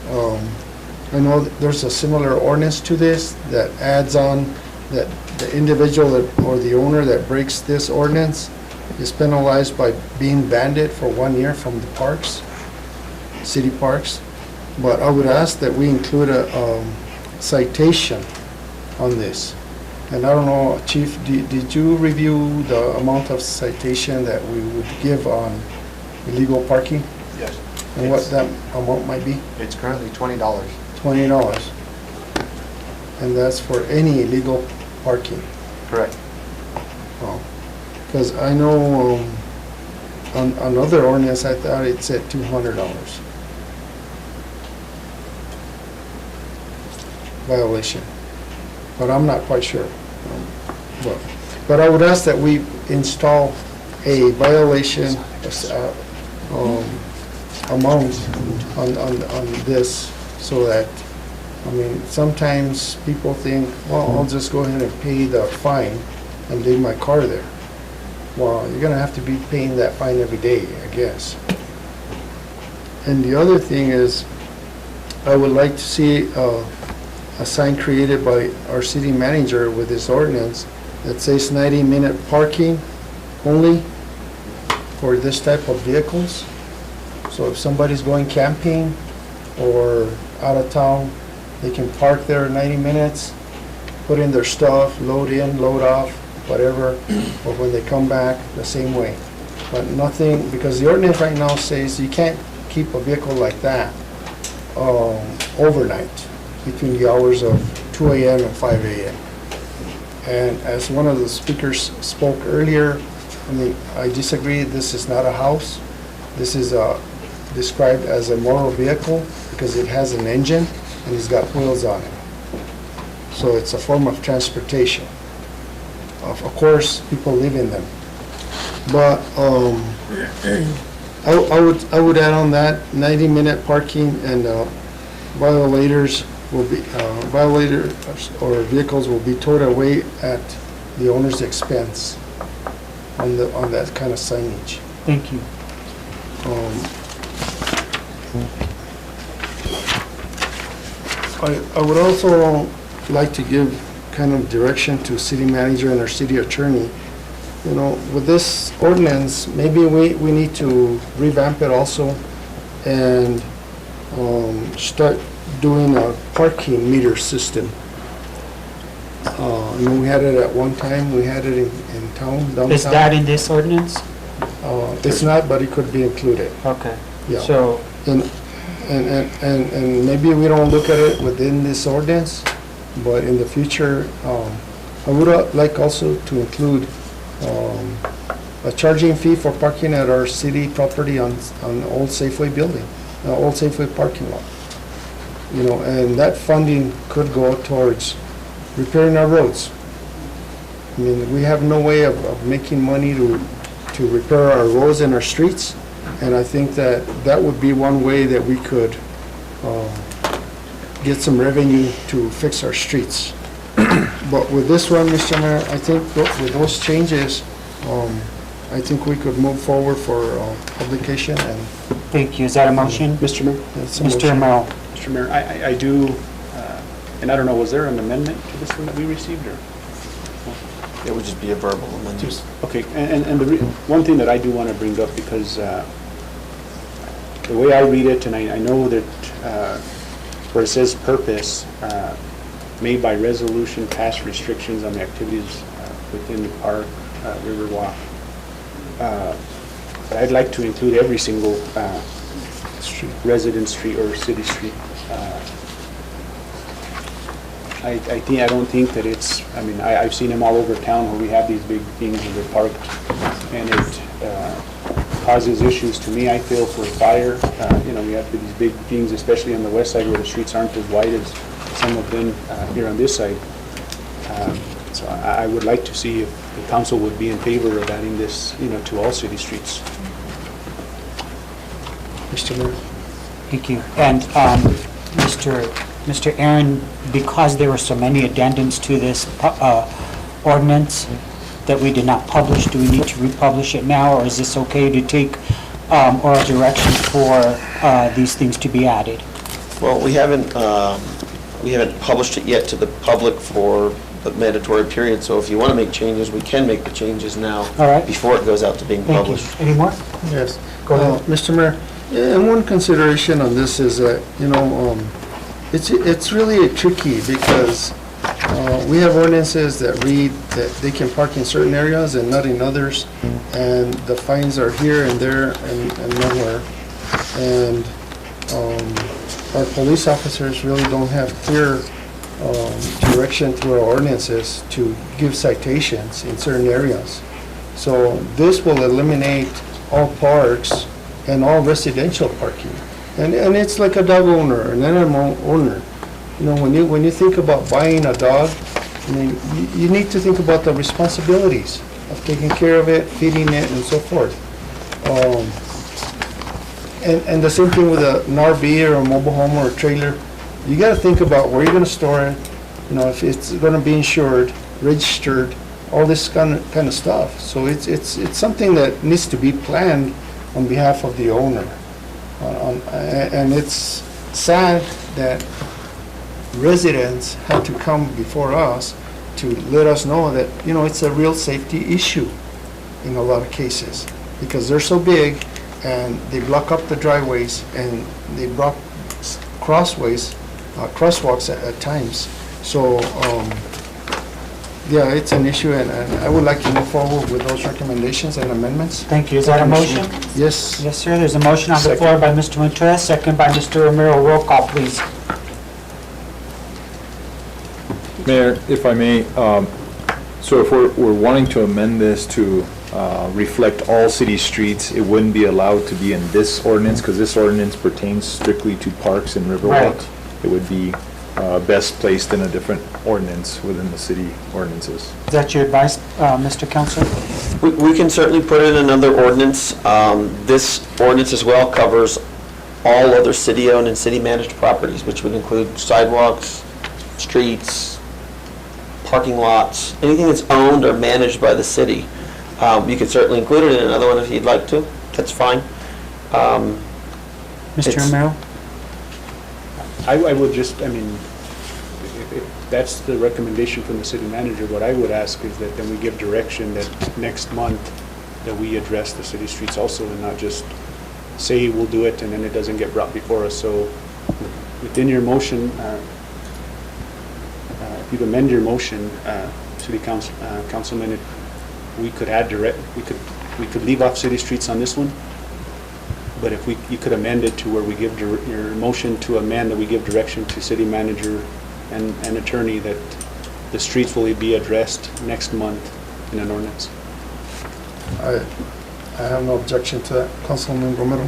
I know that there's a similar ordinance to this that adds on that the individual or the owner that breaks this ordinance is penalized by being banned for 1 year from the parks, city parks. But I would ask that we include a citation on this. And I don't know, Chief, did you review the amount of citation that we would give on illegal parking? Yes. And what that amount might be? It's currently $20. $20. And that's for any illegal parking? Correct. Because I know on another ordinance, I thought it said $200 violation, but I'm not quite sure. But I would ask that we install a violation amount on this, so that, I mean, sometimes people think, well, I'll just go ahead and pay the fine and leave my car there. Well, you're gonna have to be paying that fine every day, I guess. And the other thing is, I would like to see a sign created by our city manager with this ordinance that says 90-minute parking only for this type of vehicles. So if somebody's going camping or out of town, they can park there 90 minutes, put in their stuff, load in, load off, whatever, or when they come back, the same way. But nothing, because the ordinance right now says you can't keep a vehicle like that overnight between the hours of 2 a.m. and 5 a.m. And as one of the speakers spoke earlier, I disagree. This is not a house. This is described as a motor vehicle because it has an engine and it's got wheels on it. So it's a form of transportation. Of course, people live in them. But I would add on that 90-minute parking, and violators or vehicles will be towed away at the owner's expense on that kind of signage. Thank you. I would also like to give kind of direction to city manager and our city attorney. You know, with this ordinance, maybe we need to revamp it also and start doing a parking meter system. I mean, we had it at one time, we had it in town, downtown. Is that in this ordinance? It's not, but it could be included. Okay. Yeah. So, and maybe we don't look at it within this ordinance, but in the future, I would like also to include a charging fee for parking at our city property on Old Safeway building, Old Safeway parking lot. You know, and that funding could go towards repairing our roads, I mean, we have no way of making money to repair our roads and our streets, and I think that that would be one way that we could get some revenue to fix our streets. But with this one, Mr. Mayor, I think with those changes, I think we could move forward for publication and... Thank you. Is that a motion? Mr. Mayor? That's a Mr. motion. Romero. Mr. Mayor, I do, and I don't know, was there an amendment to this one that we received, or? It would just be a verbal amendment. Okay, and one thing that I do want to bring up, because the way I read it, and I know that where it says purpose, made by resolution, past restrictions on the activities within the park, Riverwalk. But I'd like to include every single resident street or city street. I don't think that it's, I mean, I've seen them all over town where we have these big things in the park, and it causes issues to me, I feel, for fire. You know, we have these big things, especially on the west side where the streets aren't as wide as some of them here on this side. So I would like to see if the council would be in favor of adding this, you know, to all city streets. Mr. Mayor? Thank you. And Mr. Aaron, because there were so many addendums to this ordinance that we did not publish, do we need to republish it now, or is this okay to take oral direction for these things to be added? Well, we haven't published it yet to the public for the mandatory period, so if you want to make changes, we can make the changes now. All right. Before it goes out to being Thank you. published. Any more? Yes. Go ahead. Mr. Mayor, and one consideration on this is that, you know, it's really tricky because we have ordinances that read that they can park in certain areas and not in others, and the fines are here and there and nowhere. And our police officers really don't have clear direction through our ordinances to give citations in certain areas. So this will eliminate all parks and all residential parking. And it's like a dog owner, an animal owner. You know, when you think about buying a dog, I mean, you need to think about the responsibilities of taking care of it, feeding it, and so forth. And the same thing with an RV or a mobile home or a trailer. You got to think about where you're going to store it. You know, if it's going to be insured, registered, all this kind of stuff. So it's something that needs to be planned on behalf of the owner. And it's sad that residents had to come before us to let us know that, you know, it's a real safety issue in a lot of cases, because they're so big and they block up the driveways and they block crosswalks at times. So, yeah, it's an issue, and I would like to move forward with those recommendations and amendments. Thank you. Is that a motion? Yes. Yes, sir. There's a motion on the floor by Mr. Montoya, second by Mr. Romero. Roll call, please. Mayor, if I may, so if we're wanting to amend this to reflect all city streets, it wouldn't be allowed to be in this ordinance, because this ordinance pertains strictly to parks and Riverwalk. Right. It would be best placed in a different ordinance within the city ordinances. Is that your advice, Mr. Counselor? We can certainly put in another ordinance. This ordinance as well covers all other city-owned and city-managed properties, which would include sidewalks, streets, parking lots, anything that's owned or managed by the city. You could certainly include it in another one if you'd like to. That's fine. Mr. Romero? I would just, I mean, if that's the recommendation from the city manager, what I would ask is that then we give direction that next month that we address the city streets also, and not just say we'll do it and then it doesn't get brought before us. So within your motion, if you'd amend your motion, city councilman, we could add we could leave off city streets on this one. But if you could amend it to where we give your motion to amend, that we give direction to city manager and attorney that the streets will be addressed next month in an ordinance. I have no objection to that. Councilman Romero?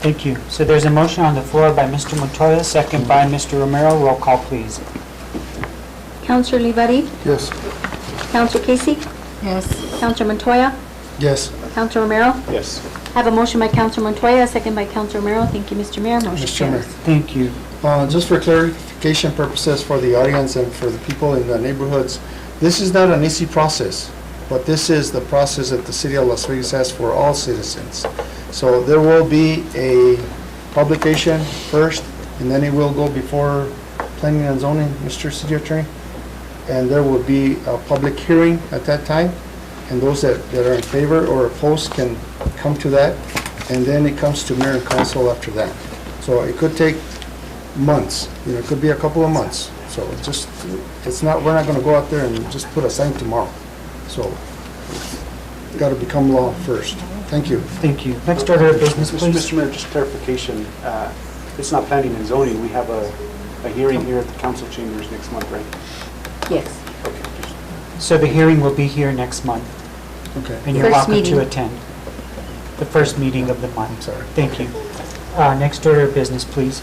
Thank you. So there's a motion on the floor by Mr. Montoya, second by Mr. Romero. Roll call, please. Counselor Livari? Yes. Counselor Casey? Yes. Counselor Montoya? Yes. Counselor Romero? Yes. I have a motion by Counselor Montoya, a second by Counselor Romero. Thank you, Mr. Mayor. Motion Mr. Chairman. carries. Thank you. Just for clarification purposes for the audience and for the people in the neighborhoods, this is not an easy process, but this is the process that the city of Las Vegas has for all citizens. So there will be a publication first, and then it will go before planning and zoning, Mr. City Attorney. And there will be a public hearing at that time, and those that are in favor or opposed can come to that, and then it comes to mayor and council after that. So it could take months, it could be a couple of months. So we're not gonna go out there and just put a sign tomorrow. So it's gotta become law first. Thank you. Thank you. Next order of business, please. Mr. Mayor, just clarification. It's not planning and zoning. We have a hearing here at the council chambers next month, right? Yes. So the hearing will be here next month, Okay. and you're First welcome meeting. to attend. The first meeting of the month. Sorry. Thank you. Next order of business, please.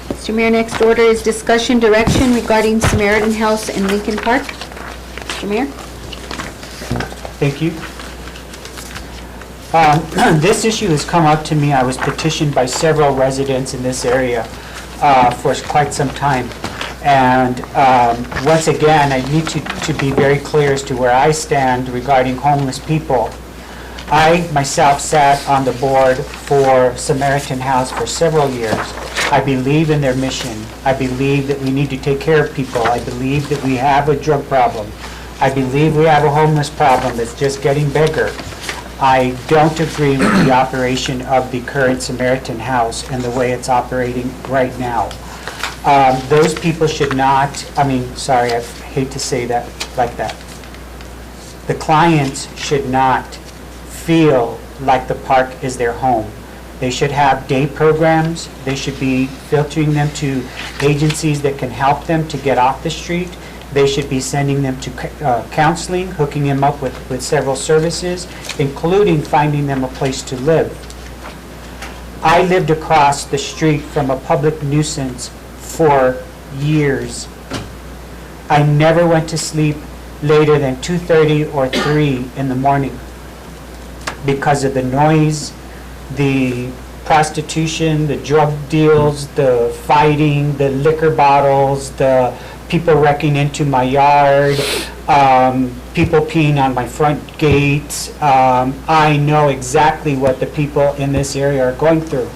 Mr. Mayor, next order is discussion direction regarding Samaritan House in Lincoln Park. Mr. Mayor? Thank you. This issue has come up to me. I was petitioned by several residents in this area for quite some time. And once again, I need to be very clear as to where I stand regarding homeless people. I myself sat on the board for Samaritan House for several years. I believe in their mission. I believe that we need to take care of people. I believe that we have a drug problem. I believe we have a homeless problem that's just getting bigger. I don't agree with the operation of the current Samaritan House and the way it's operating right now. Those people should not, I hate to say that like that. The clients should not feel like the park is their home. They should have day programs. They should be filtering them to agencies that can help them to get off the street. They should be sending them to counseling, hooking them up with several services, including finding them a place to live. I lived across the street from a public nuisance for years. I never went to sleep later than 2:30 or 3 in the morning because of the noise, the prostitution, the drug deals, the fighting, the liquor bottles, the people wrecking into my yard, people peeing on my front gates. I know exactly what the people in this area are going through.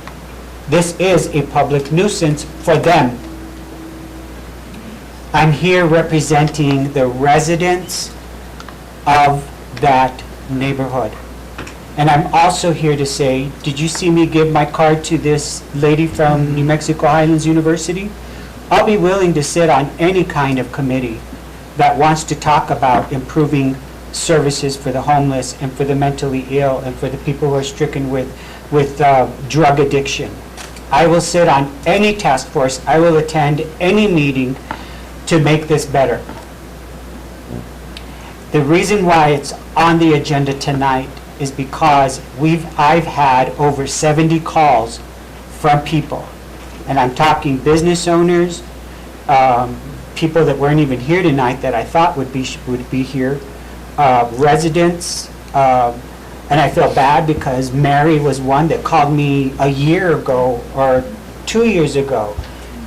This is a public nuisance for them. I'm here representing the residents of that neighborhood. And I'm also here to say, did you see me give my card to this lady from New Mexico Highlands University? I'll be willing to sit on any kind of committee that wants to talk about improving services for the homeless and for the mentally ill and for the people who are stricken with drug addiction. I will sit on any task force. I will attend any meeting to make this better. The reason why it's on the agenda tonight is because I've had over 70 calls from people. And I'm talking business owners, people that weren't even here tonight that I thought would be here, residents, and I feel bad because Mary was one that called me a year ago or 2 years ago,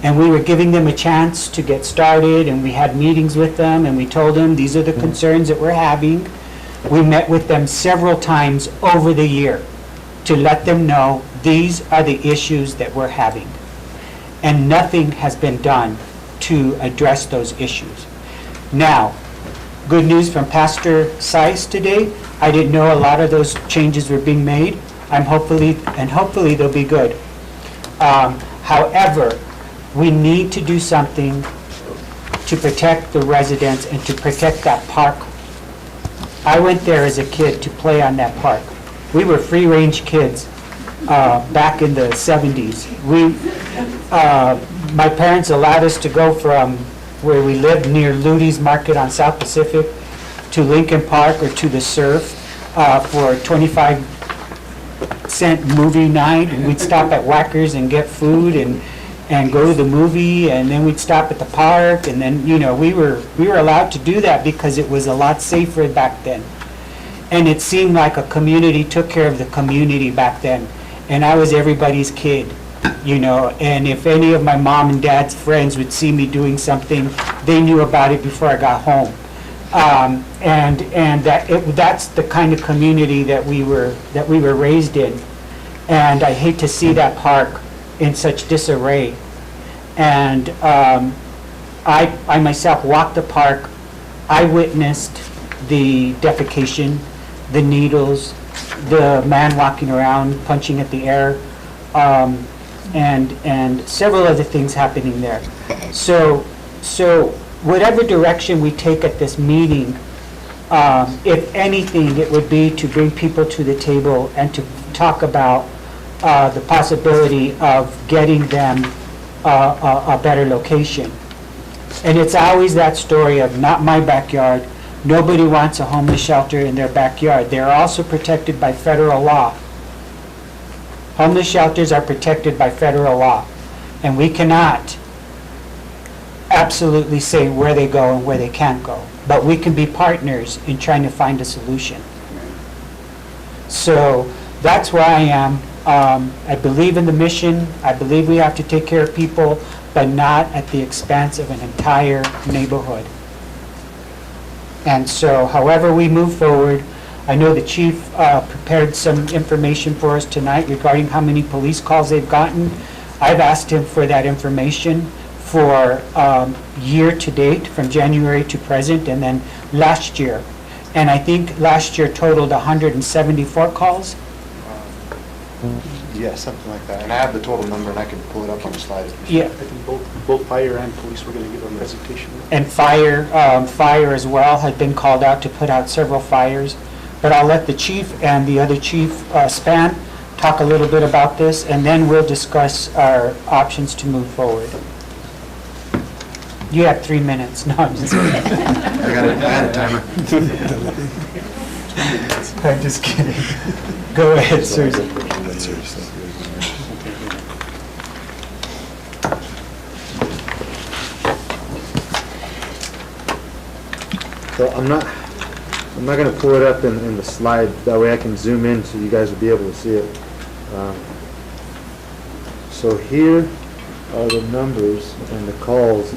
and we were giving them a chance to get started, and we had meetings with them, and we told them these are the concerns that we're having. We met with them several times over the year to let them know these are the issues that we're having. And nothing has been done to address those issues. Now, good news from Pastor Seiss today. I didn't know a lot of those changes were being made. Hopefully they'll be good. However, we need to do something to protect the residents and to protect that park. I went there as a kid to play on that park. We were free-range kids back in the 70s. My parents allowed us to go from where we lived near Luty's Market on South Pacific to Lincoln Park or to the Surf for a 25-cent movie night, and we'd stop at Whackers and get food, and and go to the movie, and then we'd stop at the park, and then, you know, we were allowed to do that because it was a lot safer back then. And it seemed like a community took care of the community back then. And I was everybody's kid, you know, and if any of my mom and dad's friends would see me doing something, they knew about it before I got home. And that's the kind of community that we were raised in. And I hate to see that park in such disarray. And I myself walked the park. I witnessed the defecation, the needles, the man walking around punching at the air, and several other things happening there. So whatever direction we take at this meeting, if anything, it would be to bring people to the table and to talk about the possibility of getting them a better location. And it's always that story of not my backyard. Nobody wants a homeless shelter in their backyard. They're also protected by federal law. Homeless shelters are protected by federal law. And we cannot absolutely say where they go and where they can't go. But we can be partners in trying to find a solution. So that's where I am. I believe in the mission. I believe we have to take care of people, but not at the expense of an entire neighborhood. And so however we move forward, I know the chief prepared some information for us tonight regarding how many police calls they've gotten. I've asked him for that information for year to date, from January to present, and then last year. And I think last year totaled 174 calls. Yeah, something like that. And I have the total number, and I can pull it up on the slide. If Yeah. I think both fire and police were going to give a presentation. And fire as well had been called out to put out several fires. But I'll let the chief and the other chief, Span, talk a little bit about this, and then we'll discuss our options to move forward. You have 3 minutes. No, I'm just kidding. I got a timer. I'm just kidding. Go ahead, sir. So I'm not gonna pull it up in the slide, that way I can zoom in so you guys will be able to see it. So here are the numbers and the calls,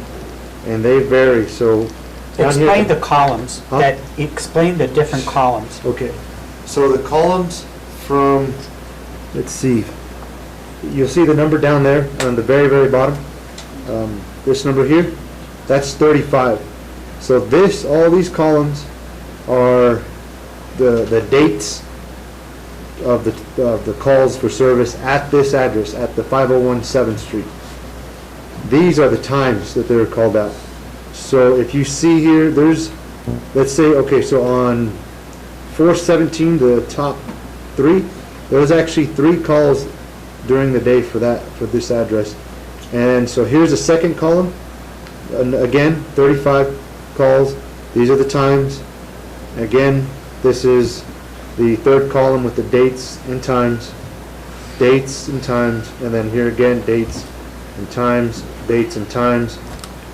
and they vary, so. down here- Explain the columns, Huh? explain the different columns. Okay, so the columns from, let's see, you'll see the number down there on the very, very bottom. This number here, that's 35. So this, all these columns are the dates of the calls for service at this address, at the 501 7th Street. These are the times that they're called out. So if you see here, there's, let's say, okay, so on 417, the top 3, there was actually 3 calls during the day for this address. And so here's a second column, and again, 35 calls. These are the times. Again, this is the third column with the dates and times, and then here again, dates and times,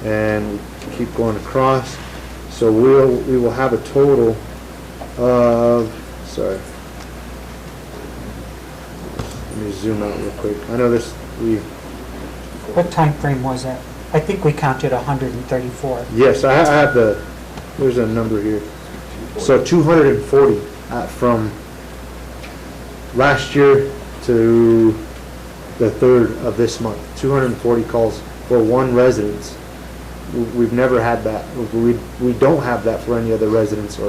and we keep going across. So we will have a total of, sorry, let me zoom out real quick. I know this, What time frame was that? I think we counted 134. yes, I have there's a number here. So 240 from last year to the 3rd of this month. 240 calls for one residence. We've never had that. We don't have that for any other residents,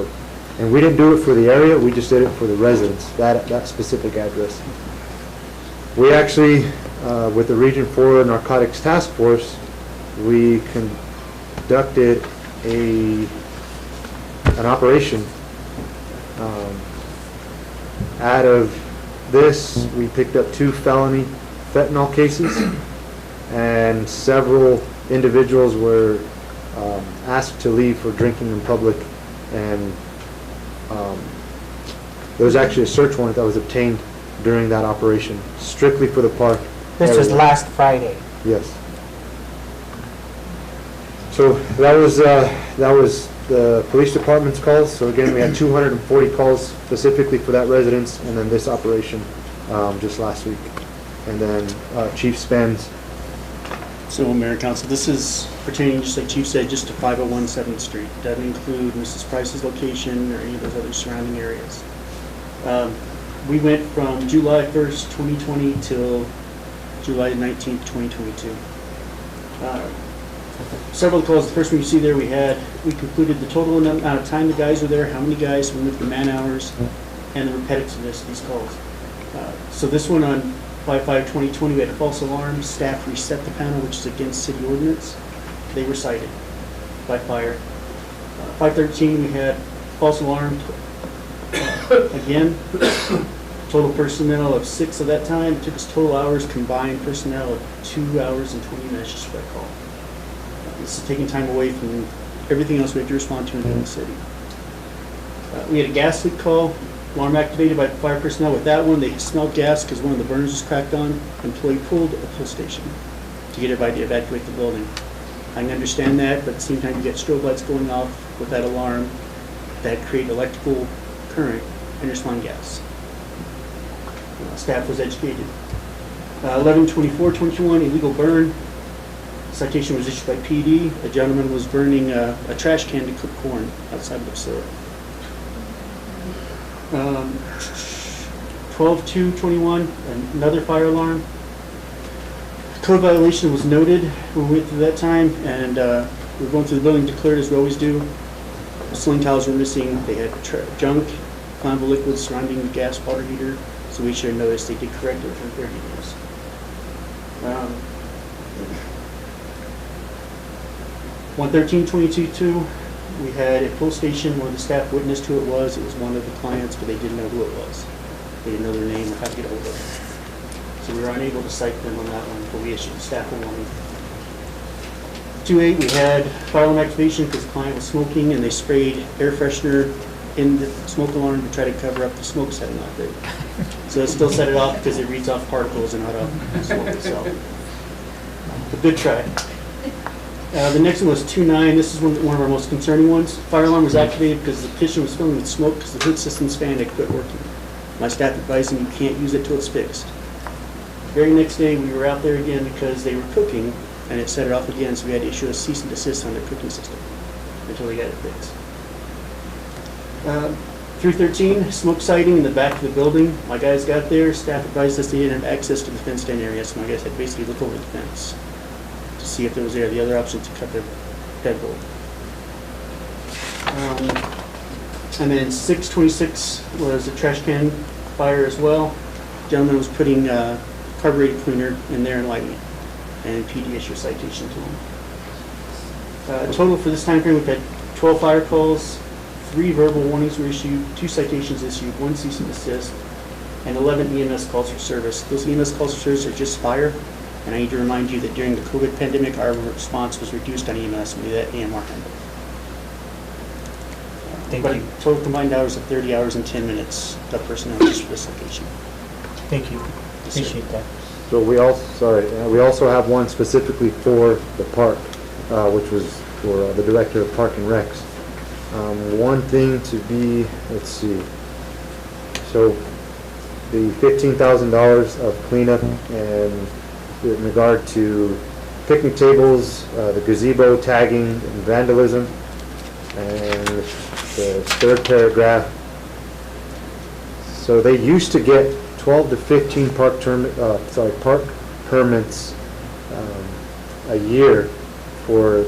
and we didn't do it for the area, we just did it for the residents, that specific address. We actually, with the Region 4 Narcotics Task Force, we conducted an operation. Out of this, we picked up 2 felony fentanyl cases, and several individuals were asked to leave for drinking in public, and there was actually a search warrant that was obtained during that operation, strictly for the park. This was area. last Friday. Yes. So that was the police department's calls. So again, we had 240 calls specifically for that residence, and then this operation just last week. And then Chief Spence. So, Mayor and Council, this is pertaining, just like Chief said, just to 501 7th Street. Doesn't include Mrs. Price's location or any of those other surrounding areas. We went from July 1st, 2020 till July 19th, 2022. Several calls. The first one you see there, we concluded the total amount of time the guys were there, how many guys, we looked at the man hours, and the repetitiveness of these calls. So this one on 5/5/2020, we had a false alarm. Staff reset the panel, which is against city ordinance. They were cited by fire. 5/13, we had false alarm. Again, total personnel of 6 at that time. It took us total hours combined personnel of 2 hours and 20 minutes just for that call. This is taking time away from everything else we have to respond to in the city. We had a gas leak call. Alarm activated by fire personnel. With that one, they smelled gas because one of the burners was cracked on. Employee pulled a pull station to get everybody to evacuate the building. I can understand that, but at the same time, you get strobe lights going off with that alarm that create electrical current and respond gas. Staff was educated. 11/24/21, illegal burn. Citation was issued by PD. A gentleman was burning a trash can to cook corn outside of the facility. 12/2/21, another fire alarm. Code violation was noted when we went through that time, and we were going through the building, declared as we always do. Sling towels were missing. They had junk, flammable liquids surrounding the gas water heater, so we should have noticed. They did correct it within 30 days. 113/22/2, we had a pull station where the staff witness to it was one of the clients, but they didn't know who it was. They didn't know their name or how to get hold of them. So we were unable to cite them on that one, but we issued the staff a warning. 2/8, we had fire alarm activation because the client was smoking and they sprayed air freshener in the smoke alarm to try to cover up the smoke setting off there. So it still set it off because it reads off particles and not off smoke itself. A good try. The next one was 2/9. This is one of our most concerning ones. Fire alarm was activated because the kitchen was filling with smoke because the hood system's fan had quit working. My staff advised them you can't use it till it's fixed. Very next day, we were out there again because they were cooking and it set it off again, so we had to issue a cease and desist on their cooking system until we got it fixed. 3/13, smoke sighting in the back of the building. My guys got there. Staff advised us they didn't have access to the fenced-in area, so my guys had to basically look over the fence to see if it was there. The other option to cut their deadbolt. And then 6/26 was a trash can fire as well. Gentleman was putting carburetor cleaner in there and lighting it, and PD issued a citation to him. Total for this time frame, we've had 12 fire calls, 3 verbal warnings were issued, 2 citations issued, 1 cease and desist, and 11 EMS calls for service. Those EMS calls for service are just fire. And I need to remind you that during the COVID pandemic, our response was reduced on EMS, and we let AMR handle. Thank But you. total combined hours of 30 hours and 10 minutes of personnel just for this location. Thank you. Yes, sir. Appreciate that. So we also have one specifically for the park, which was for the director of Park and Recs. One thing to be, let's see, so the $15,000 of cleanup and in regard to picnic tables, the gazebo tagging and vandalism, and the third paragraph. So they used to get 12 to 15 park permits a year for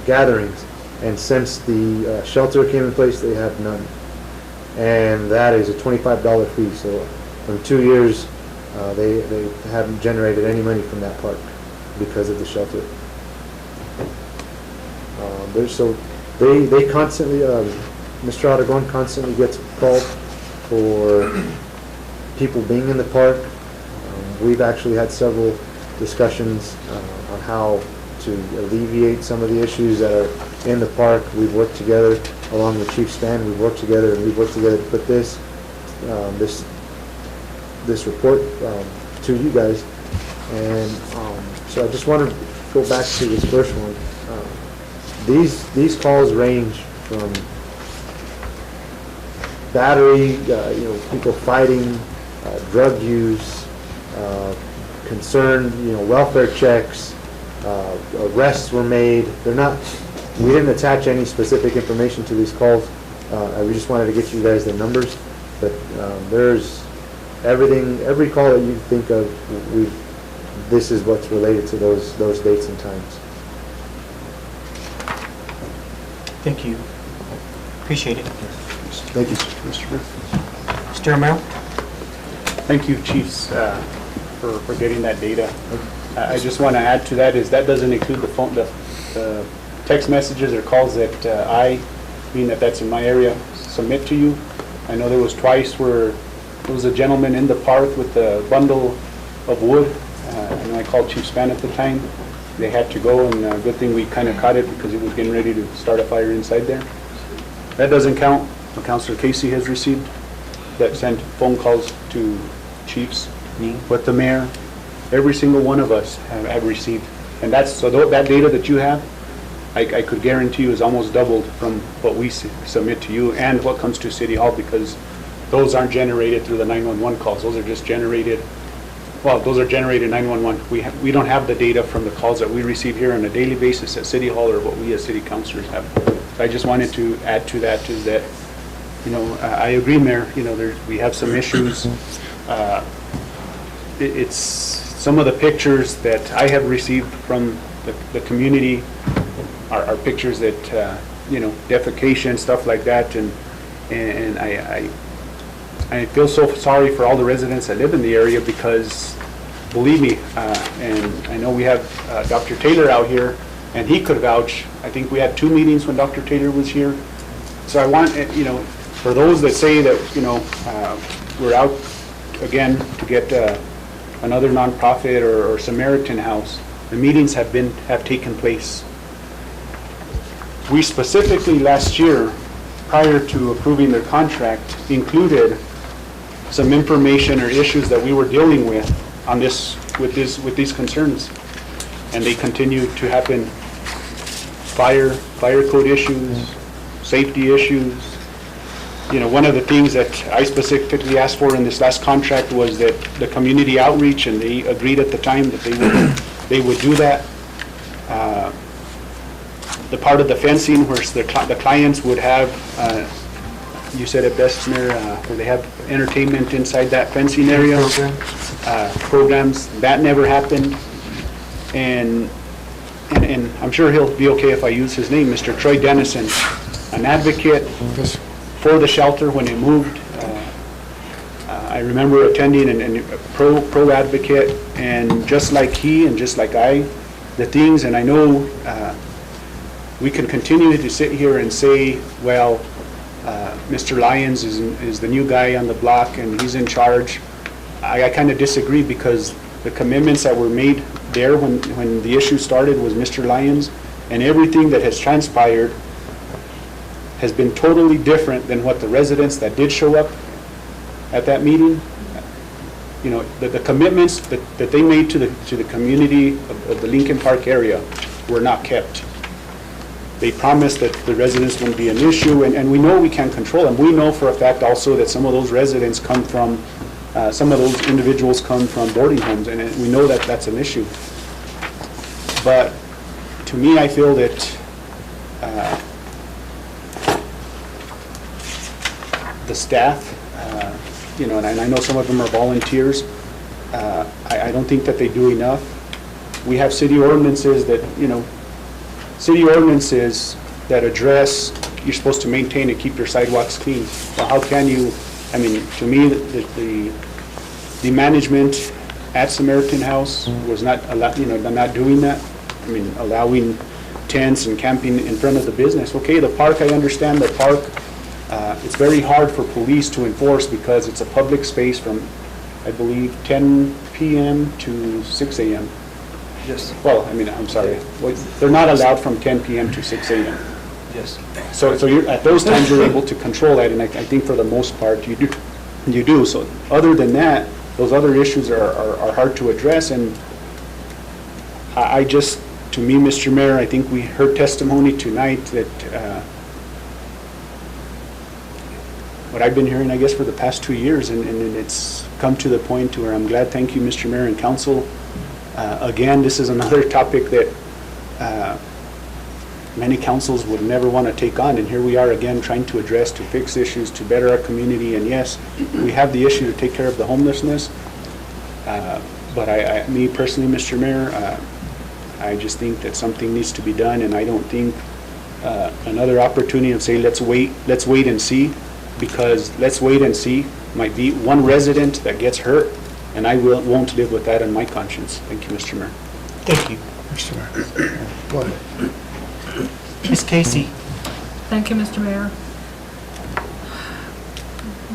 gatherings, and since the shelter came in place, they have none. And that is a $25 fee. So from 2 years, they haven't generated any money from that park because of the shelter. So they constantly, Mr. Aragon constantly gets called for people being in the park. We've actually had several discussions on how to alleviate some of the issues that are in the park. We've worked together along with Chief Span. We've worked together to put this report to you guys. And so I just want to go back to this first one. these calls range from battery, people fighting, drug use, concern, welfare checks, arrests were made. We didn't attach any specific information to these calls. We just wanted to get you guys the numbers, but there's everything, every call that you think of, this is what's related to those dates and times. Thank you. Appreciate it. Thank you. Mr. Romero? Thank you, chiefs, for getting that data. I just want to add to that is that doesn't include the text messages or calls that being that's in my area, submit to you. I know there was twice where there was a gentleman in the park with a bundle of wood, and I called Chief Span at the time. They had to go, and good thing we kind of caught it because it was getting ready to start a fire inside there. That doesn't count what Councilor Casey has received, that sent phone calls to chiefs, me, with the mayor. Every single one of us have received. And that data that you have, I could guarantee you is almost doubled from what we submit to you and what comes to City Hall, because those aren't generated through the 911 calls. Those are just generated, those are generated 911. We don't have the data from the calls that we receive here on a daily basis at City Hall or what we as city councilors have. So I just wanted to add to that is that, I agree, Mayor, we have some issues. It's some of the pictures that I have received from the community are pictures that, defecation, stuff like that, and I feel so sorry for all the residents that live in the area because, believe me, and I know we have Dr. Taylor out here, and he could vouch. I think we had 2 meetings when Dr. Taylor was here. So I want, for those that say that, we're out again to get another nonprofit or Samaritan House, the meetings have taken place. We specifically last year, prior to approving their contract, included some information or issues that we were dealing with on this, with these concerns, and they continue to happen. Fire code issues, safety issues. One of the things that I specifically asked for in this last contract was that the community outreach, and they agreed at the time that they would do that. The part of the fencing where the clients would have, you said it best, Mayor, where they have entertainment inside that fencing area. Programs, that never happened. And I'm sure he'll be okay if I use his name, Mr. Troy Dennison, an advocate for the shelter when it moved. I remember attending and pro advocate, and just like he and just like I, the things, and I know we can continue to sit here and say, well, Mr. Lyons is the new guy on the block and he's in charge. I kind of disagree, because the commitments that were made there when the issue started was Mr. Lyons, and everything that has transpired has been totally different than what the residents that did show up at that meeting, the commitments that they made to the community of the Lincoln Park area were not kept. They promised that the residents wouldn't be an issue, and we know we can't control them. We know for a fact also that some of those residents come from, some of those individuals come from boarding homes, and we know that that's an issue. But to me, I feel that the staff, and I know some of them are volunteers, I don't think that they do enough. We have city ordinances that, address, you're supposed to maintain and keep your sidewalks clean. Well, how can you, to me, the management at Samaritan House was not not doing that. Allowing tents and camping in front of the business. Okay, the park, I understand the park. It's very hard for police to enforce because it's a public space from, I believe, 10 p.m. to 6 a.m. Yes. Well, I'm sorry. They're not allowed from 10 p.m. to 6 a.m. Yes. So you're, at those times you're able to control that, and I think for the most part you do. So other than that, those other issues are hard to address, and I just to me, Mr. Mayor, I think we heard testimony tonight that what I've been hearing, I guess, for the past 2 years, and it's come to the point where I'm glad, thank you, Mr. Mayor and Council. Again, this is another topic that many councils would never want to take on, and here we are again trying to address, to fix issues, to better our community, and yes, we have the issue to take care of the homelessness, but me personally, Mr. Mayor, I just think that something needs to be done, and I don't think another opportunity of say, let's wait and see, because let's wait and see might be one resident that gets hurt, and I won't live with that on my conscience. Thank you, Mr. Mayor. Thank you. Mr. Mayor. Go ahead. Ms. Casey? Thank you, Mr. Mayor.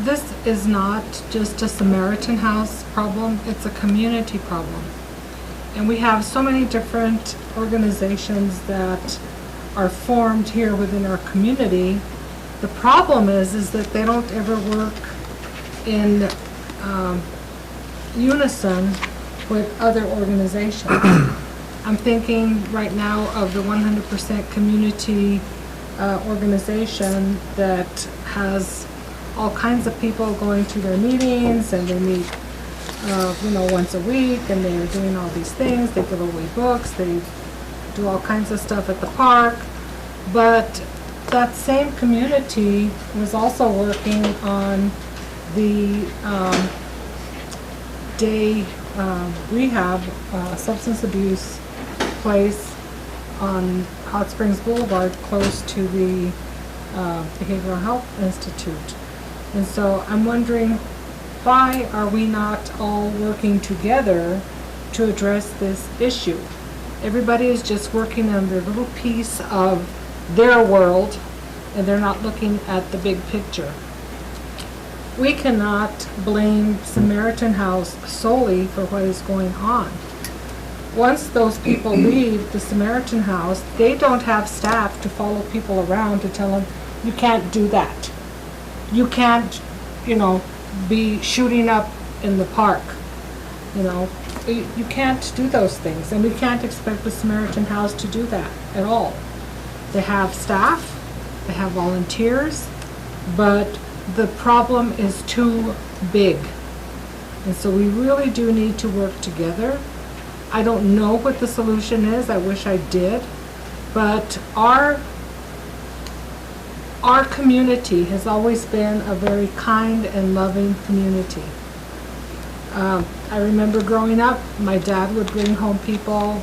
This is not just a Samaritan House problem, it's a community problem. And we have so many different organizations that are formed here within our community. The problem is that they don't ever work in unison with other organizations. I'm thinking right now of the 100% community organization that has all kinds of people going to their meetings, and they meet once a week, and they're doing all these things. They give away books, they do all kinds of stuff at the park. But that same community was also working on the day rehab, substance abuse place on Hot Springs Boulevard, close to the Behavioral Health Institute. And so I'm wondering, why are we not all working together to address this issue? Everybody is just working on their little piece of their world, and they're not looking at the big picture. We cannot blame Samaritan House solely for what is going on. Once those people leave the Samaritan House, they don't have staff to follow people around to tell them, you can't do that. You can't, be shooting up in the park. You can't do those things, and we can't expect the Samaritan House to do that at all. They have staff, they have volunteers, but the problem is too big. And so we really do need to work together. I don't know what the solution is, I wish I did, but our community has always been a very kind and loving community. I remember growing up, my dad would bring home people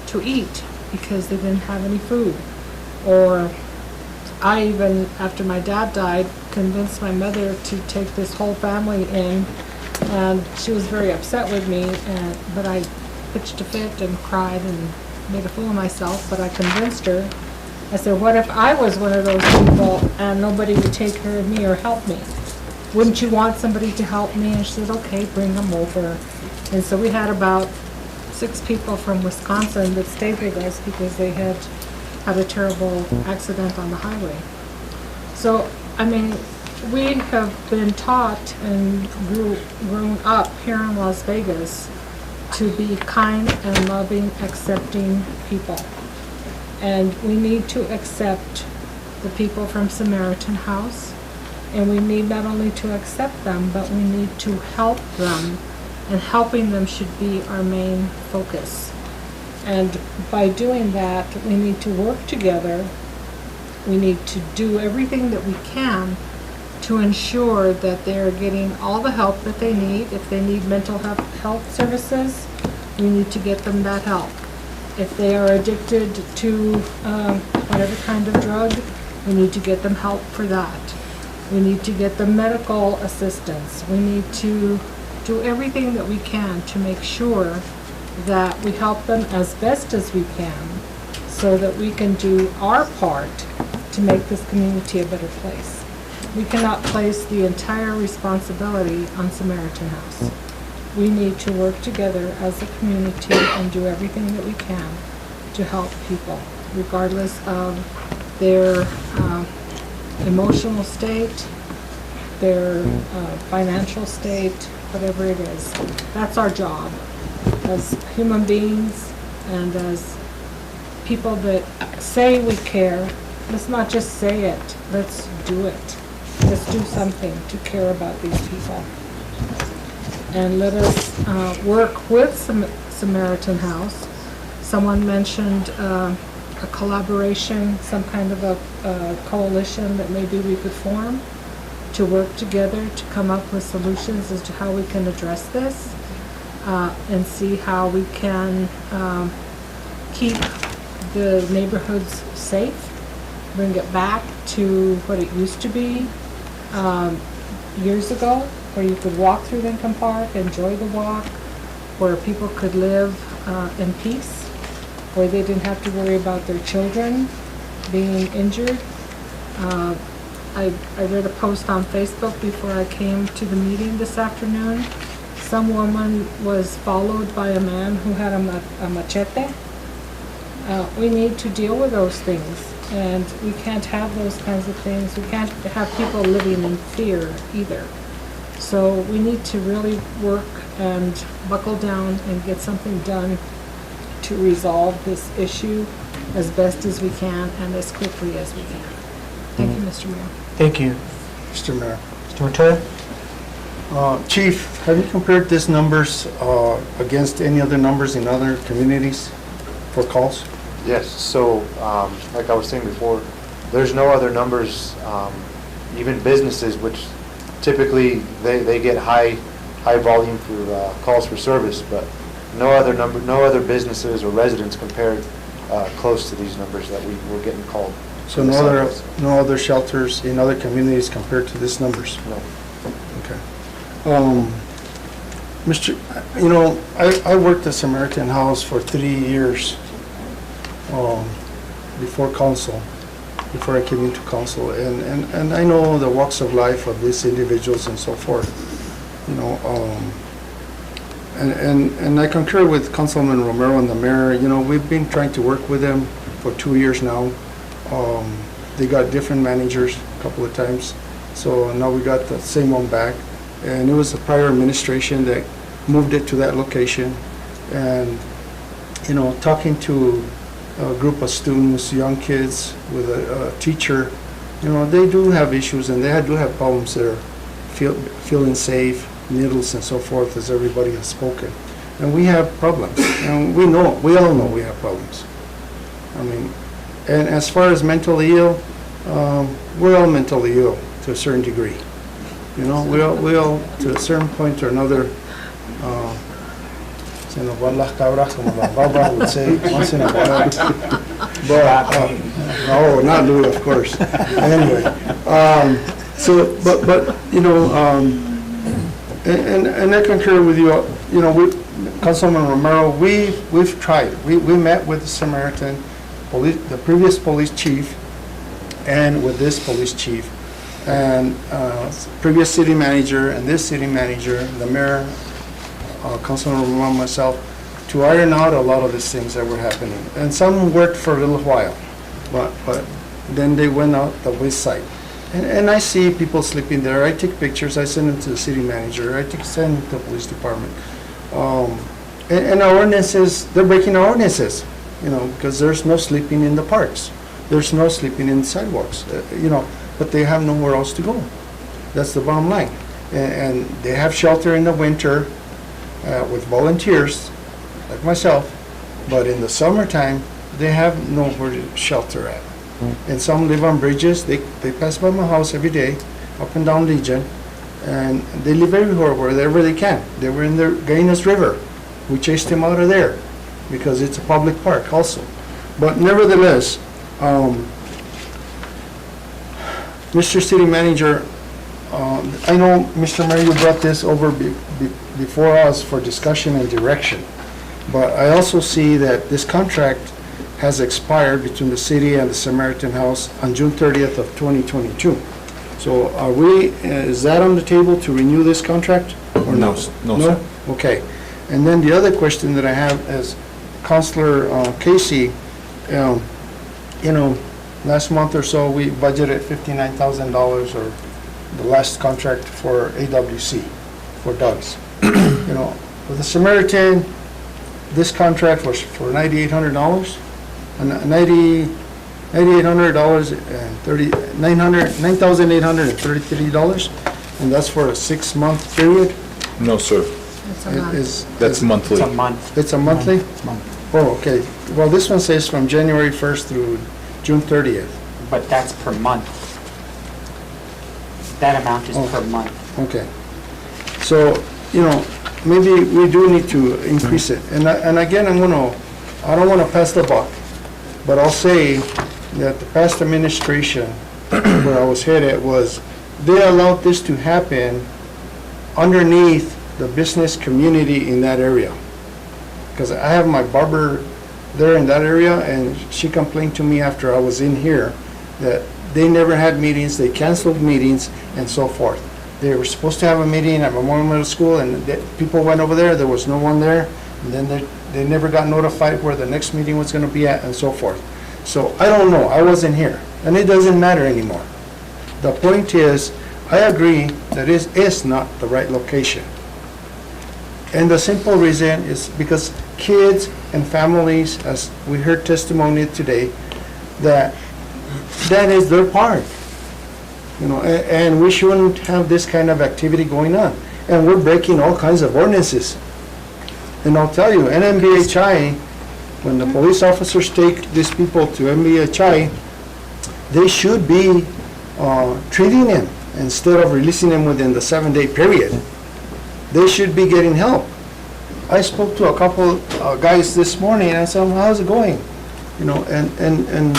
to eat because they didn't have any food. Or I even, after my dad died, convinced my mother to take this whole family in, and she was very upset with me, but I pitched a fit and cried and made a fool of myself, but I convinced her. I said, what if I was one of those people and nobody would take care of me or help me? Wouldn't you want somebody to help me? And she said, okay, bring them over. And so we had about 6 people from Wisconsin that stayed with us because they had a terrible accident on the highway. So, we have been taught and grown up here in Las Vegas to be kind and loving, accepting people. And we need to accept the people from Samaritan House, and we need not only to accept them, but we need to help them, and helping them should be our main focus. And by doing that, we need to work together. We need to do everything that we can to ensure that they're getting all the help that they need. If they need mental health services, we need to get them that help. If they are addicted to whatever kind of drug, we need to get them help for that. We need to get them medical assistance. We need to do everything that we can to make sure that we help them as best as we can, so that we can do our part to make this community a better place. We cannot place the entire responsibility on Samaritan House. We need to work together as a community and do everything that we can to help people, regardless of their emotional state, their financial state, whatever it is. That's our job as human beings and as people that say we care, let's not just say it, let's do it. Let's do something to care about these people. And let us work with Samaritan House. Someone mentioned a collaboration, some kind of a coalition that maybe we could form to work together to come up with solutions as to how we can address this and see how we can keep the neighborhoods safe, bring it back to what it used to be years ago, where you could walk through Lincoln Park, enjoy the walk, where people could live in peace, where they didn't have to worry about their children being injured. I read a post on Facebook before I came to the meeting this afternoon. Some woman was followed by a man who had a machete. We need to deal with those things, and we can't have those kinds of things. We can't have people living in fear either. So we need to really work and buckle down and get something done to resolve this issue as best as we can and as quickly as we can. Thank you, Mr. Mayor. Thank you. Mr. Mayor. Mr. Montoya? Chief, have you compared these numbers against any other numbers in other communities for calls? Yes, so, like I was saying before, there's no other numbers, even businesses, which typically they get high volume for calls for service, but no other businesses or residents compared close to these numbers that we were getting called. So no other shelters in other communities compared to these numbers? No. Okay. I worked at Samaritan House for 3 years before council, before I came into council, and I know the walks of life of these individuals and so forth. And I concur with Councilman Romero and the mayor. We've been trying to work with them for 2 years now. They got different managers a couple of times, so now we got the same one back. And it was the prior administration that moved it to that location. And, talking to a group of students, young kids, with a teacher, they do have issues and they do have problems there, feeling safe, needles and so forth, as everybody has spoken. And we have problems, and we all know we have problems. And as far as mentally ill, we're all mentally ill to a certain degree. We all, to a certain point or another, se nos van las cabras, como la Barbara would say, once in a while. But, no, not Louis, of course. Anyway, and I concur with you. Councilman Romero, we've tried. We met with the Samaritan police, the previous police chief, and with this police chief, and previous city manager, and this city manager, the mayor, Councilman Romero, myself, to iron out a lot of these things that were happening. And some worked for a little while, but then they went out the wayside. And I see people sleeping there. I take pictures. I send them to the city manager. I send them to the police department. And our ordinances, they're breaking our ordinances, because there's no sleeping in the parks. There's no sleeping in sidewalks, but they have nowhere else to go. That's the bottom line. And they have shelter in the winter with volunteers, like myself, but in the summertime, they have nowhere to shelter at. And some live on bridges. They pass by my house every day, up and down Legion, and they live everywhere, wherever they can. They were in the Gainas River. We chased them out of there because it's a public park also. But nevertheless, Mr. City Manager, I know, Mr. Mayor, you brought this over before us for discussion and direction, but I also see that this contract has expired between the city and the Samaritan House on June 30th of 2022. So is that on the table to renew this contract or no? No, sir. Okay. And then the other question that I have is, Councilor Casey, last month or so, we budgeted $59,000 or the last contract for AWC, for dogs. With the Samaritan, this contract was for $9,800. $9,800 and $9,833, and that's for a 6-month period. No, sir. It's a month. That's monthly. It's a month. It's a monthly? Oh, okay. Well, this one says from January 1st through June 30th. But that's per month. That amount is Oh. per month. Okay. So, maybe we do need to increase it. And again, I don't want to pass the buck, but I'll say that the past administration, where I was headed, was they allowed this to happen underneath the business community in that area. Because I have my barber there in that area, and she complained to me after I was in here that they never had meetings, they canceled meetings, and so forth. They were supposed to have a meeting at Memorial Middle School, and people went over there was no one there, and then they never got notified where the next meeting was gonna be at, and so forth. So, I don't know, I wasn't here, and it doesn't matter anymore. The point is, I agree that it is not the right location. And the simple reason is because kids and families, as we heard testimony today, that is their park. And we shouldn't have this kind of activity going on. And we're breaking all kinds of ordinances. And I'll tell you, NMBHI, when the police officers take these people to MBHI, they should be treating them instead of releasing them within the 7-day period. They should be getting help. I spoke to a couple guys this morning, and I said, well, how's it going? And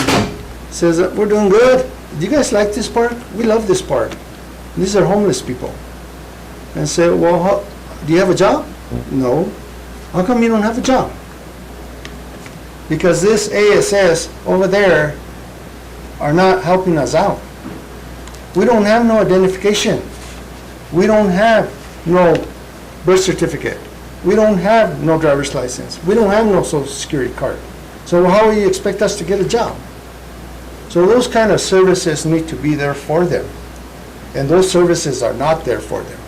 says, we're doing good. Do you guys like this park? We love this park. These are homeless people. And I said, well, do you have a job? No. How come you don't have a job? Because this ASS over there are not helping us out. We don't have no identification. We don't have no birth certificate. We don't have no driver's license. We don't have no social security card. So how do you expect us to get a job? So those kind of services need to be there for them. And those services are not there for them.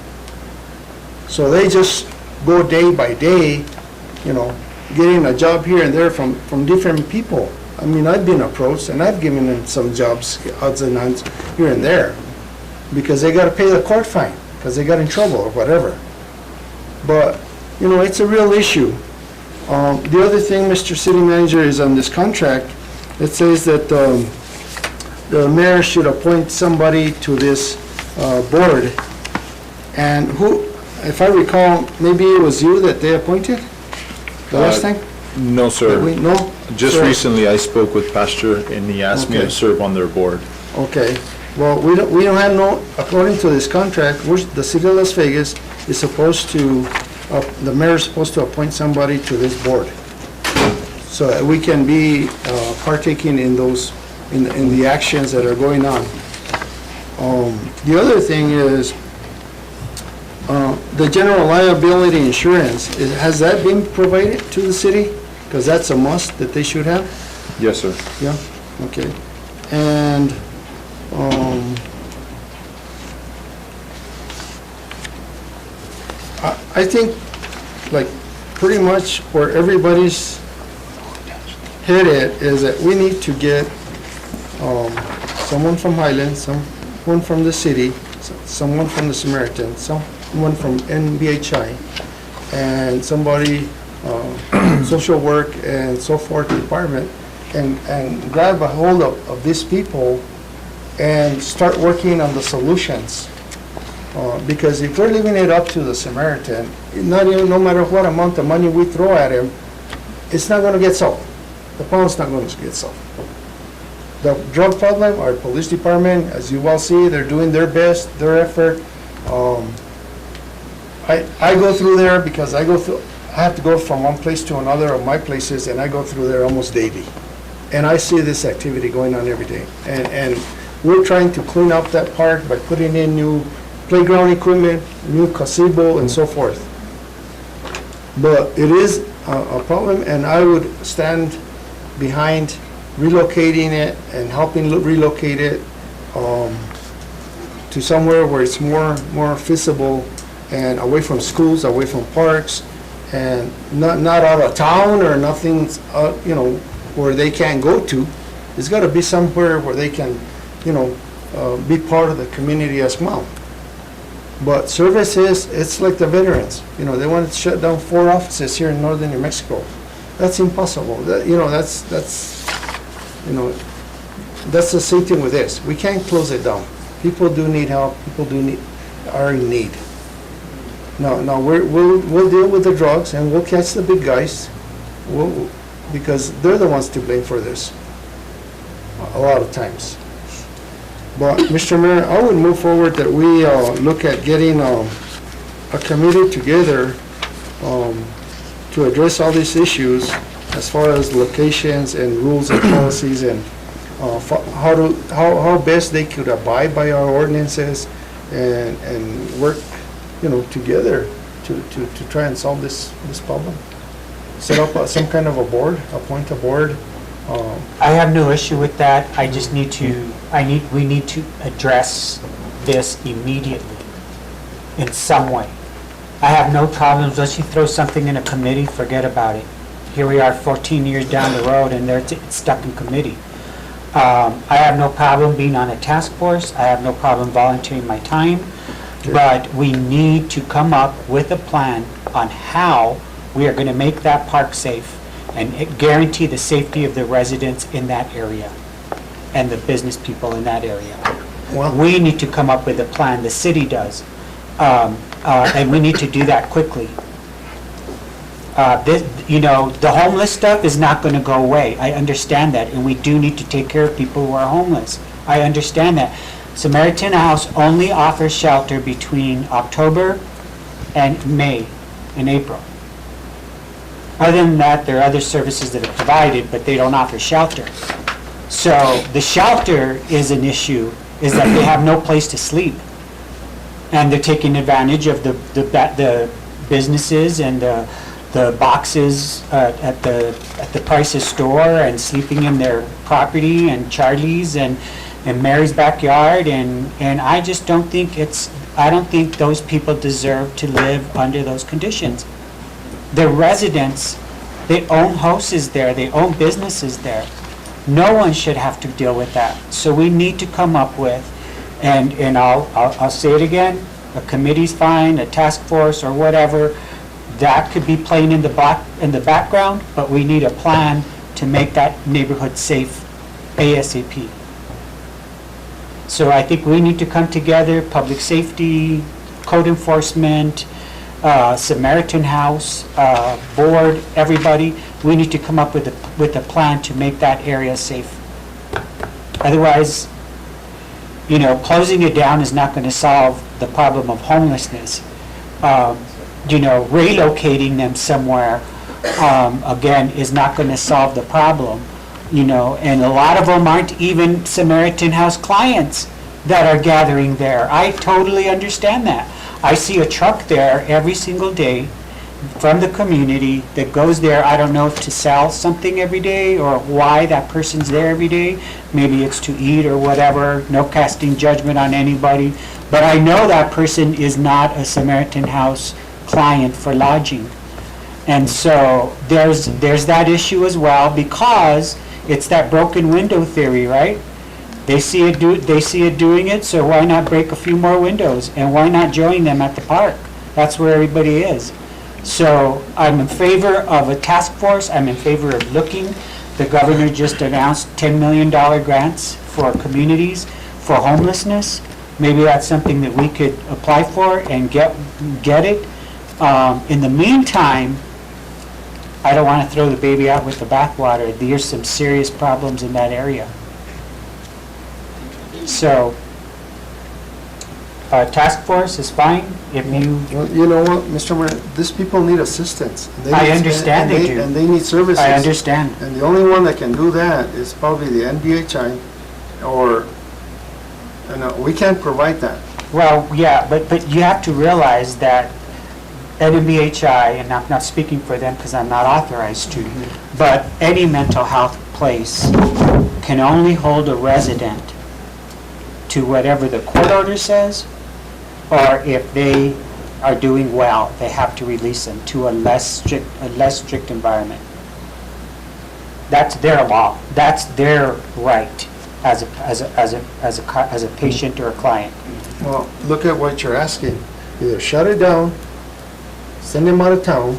So they just go day by day, getting a job here and there from different people. I mean, I've been approached and I've given them some jobs, odds and ends, here and there, because they got to pay the court fine, because they got in trouble or whatever. But, it's a real issue. The other thing, Mr. City Manager, is on this contract, it says that the mayor should appoint somebody to this board. And who, if I recall, maybe it was you that they appointed the last time? No, sir. No? Just Sir. recently, I spoke with Pastor, and he asked me Okay. to serve on their board. Okay. Well, we don't have no, according to this contract, the city of Las Vegas is supposed to, the mayor is supposed to appoint somebody to this board, so that we can be partaking in those, in the actions that are going on. The other thing is, the general liability insurance, has that been provided to the city? Because that's a must that they should have? Yes, sir. Yeah, okay. And, I think, like, pretty much where everybody's headed is that we need to get, someone from Highland, someone from the city, someone from the Samaritan, someone from NBHI, and somebody, social work and so forth department, and grab a hold of these people and start working on the solutions. Because if we're leaving it up to the Samaritan, no matter what amount of money we throw at him, it's not going to get solved. The problem's not going to get solved. The drug problem, our police department, as you well see, they're doing their best, their effort. I go through there because I have to go from one place to another of my places, and I go through there almost daily. And I see this activity going on every day. And we're trying to clean up that park by putting in new playground equipment, new gazebo, and so forth. But it is a problem, and I would stand behind relocating it and helping relocate it to somewhere where it's more feasible and away from schools, away from parks, and not out of town or nothing, where they can't go to. It's got to be somewhere where they can, be part of the community as well. But services, it's like the veterans. They want to shut down 4 offices here in northern New Mexico. That's impossible. That's the same thing with this. We can't close it down. People do need help. People are in need. No, we'll deal with the drugs and we'll catch the big guys, because they're the ones to blame for this a lot of times. But Mr. Mayor, I would move forward that we look at getting a committee together to address all these issues as far as locations and rules and policies and how best they could abide by our ordinances and work, together to try and solve this problem. Set up some kind of a board, appoint a board. I have no issue with that. I just need to, we need to address this immediately in some way. I have no problems. Once you throw something in a committee, forget about it. Here we are 14 years down the road and it's stuck in committee. I have no problem being on a task force. I have no problem volunteering my time. But we need to come up with a plan on how we are going to make that park safe and guarantee the safety of the residents in that area and the business people in that area. Well, we need to come up with a plan, the city does, and we need to do that quickly. The homeless stuff is not going to go away. I understand that, and we do need to take care of people who are homeless. I understand that. Samaritan House only offers shelter between October and May and April. Other than that, there are other services that are provided, but they don't offer shelter. So the shelter is an issue, is that they have no place to sleep. And they're taking advantage of the businesses and the boxes at the Price's store and sleeping in their property and Charlie's and Mary's backyard, and I just don't think I don't think those people deserve to live under those conditions. The residents, they own houses there, they own businesses there. No one should have to deal with that. So we need to come up with, and I'll say it again, a committee's fine, a task force or whatever, that could be playing in the background, but we need a plan to make that neighborhood safe ASAP. So I think we need to come together, public safety, code enforcement, Samaritan House, board, everybody. We need to come up with a plan to make that area safe. Otherwise, closing it down is not going to solve the problem of homelessness. Relocating them somewhere, again, is not going to solve the problem. And a lot of them aren't even Samaritan House clients that are gathering there. I totally understand that. I see a truck there every single day from the community that goes there. I don't know if to sell something every day or why that person's there every day. Maybe it's to eat or whatever. No casting judgment on anybody. But I know that person is not a Samaritan House client for lodging. And so there's that issue as well, because it's that broken window theory, right? They see it doing it, so why not break a few more windows? And why not join them at the park? That's where everybody is. So I'm in favor of a task force. I'm in favor of looking. The governor just announced $10 million grants for communities for homelessness. Maybe that's something that we could apply for and get it. In the meantime, I don't want to throw the baby out with the bathwater. There's some serious problems in that area. So, task force is fine if you... You know what, Mr. Mayor, these people need assistance. I understand they do. And they need services. I understand. And the only one that can do that is probably the NBHI, or, we can't provide that. Well, yeah, but you have to realize that NBHI, and I'm not speaking for them because I'm not authorized to, but any mental health place can only hold a resident to whatever the court order says, or if they are doing well, they have to release them to a less strict environment. That's their law. That's their right as a patient or a client. Well, look at what you're asking. Either shut it down, send them out of town.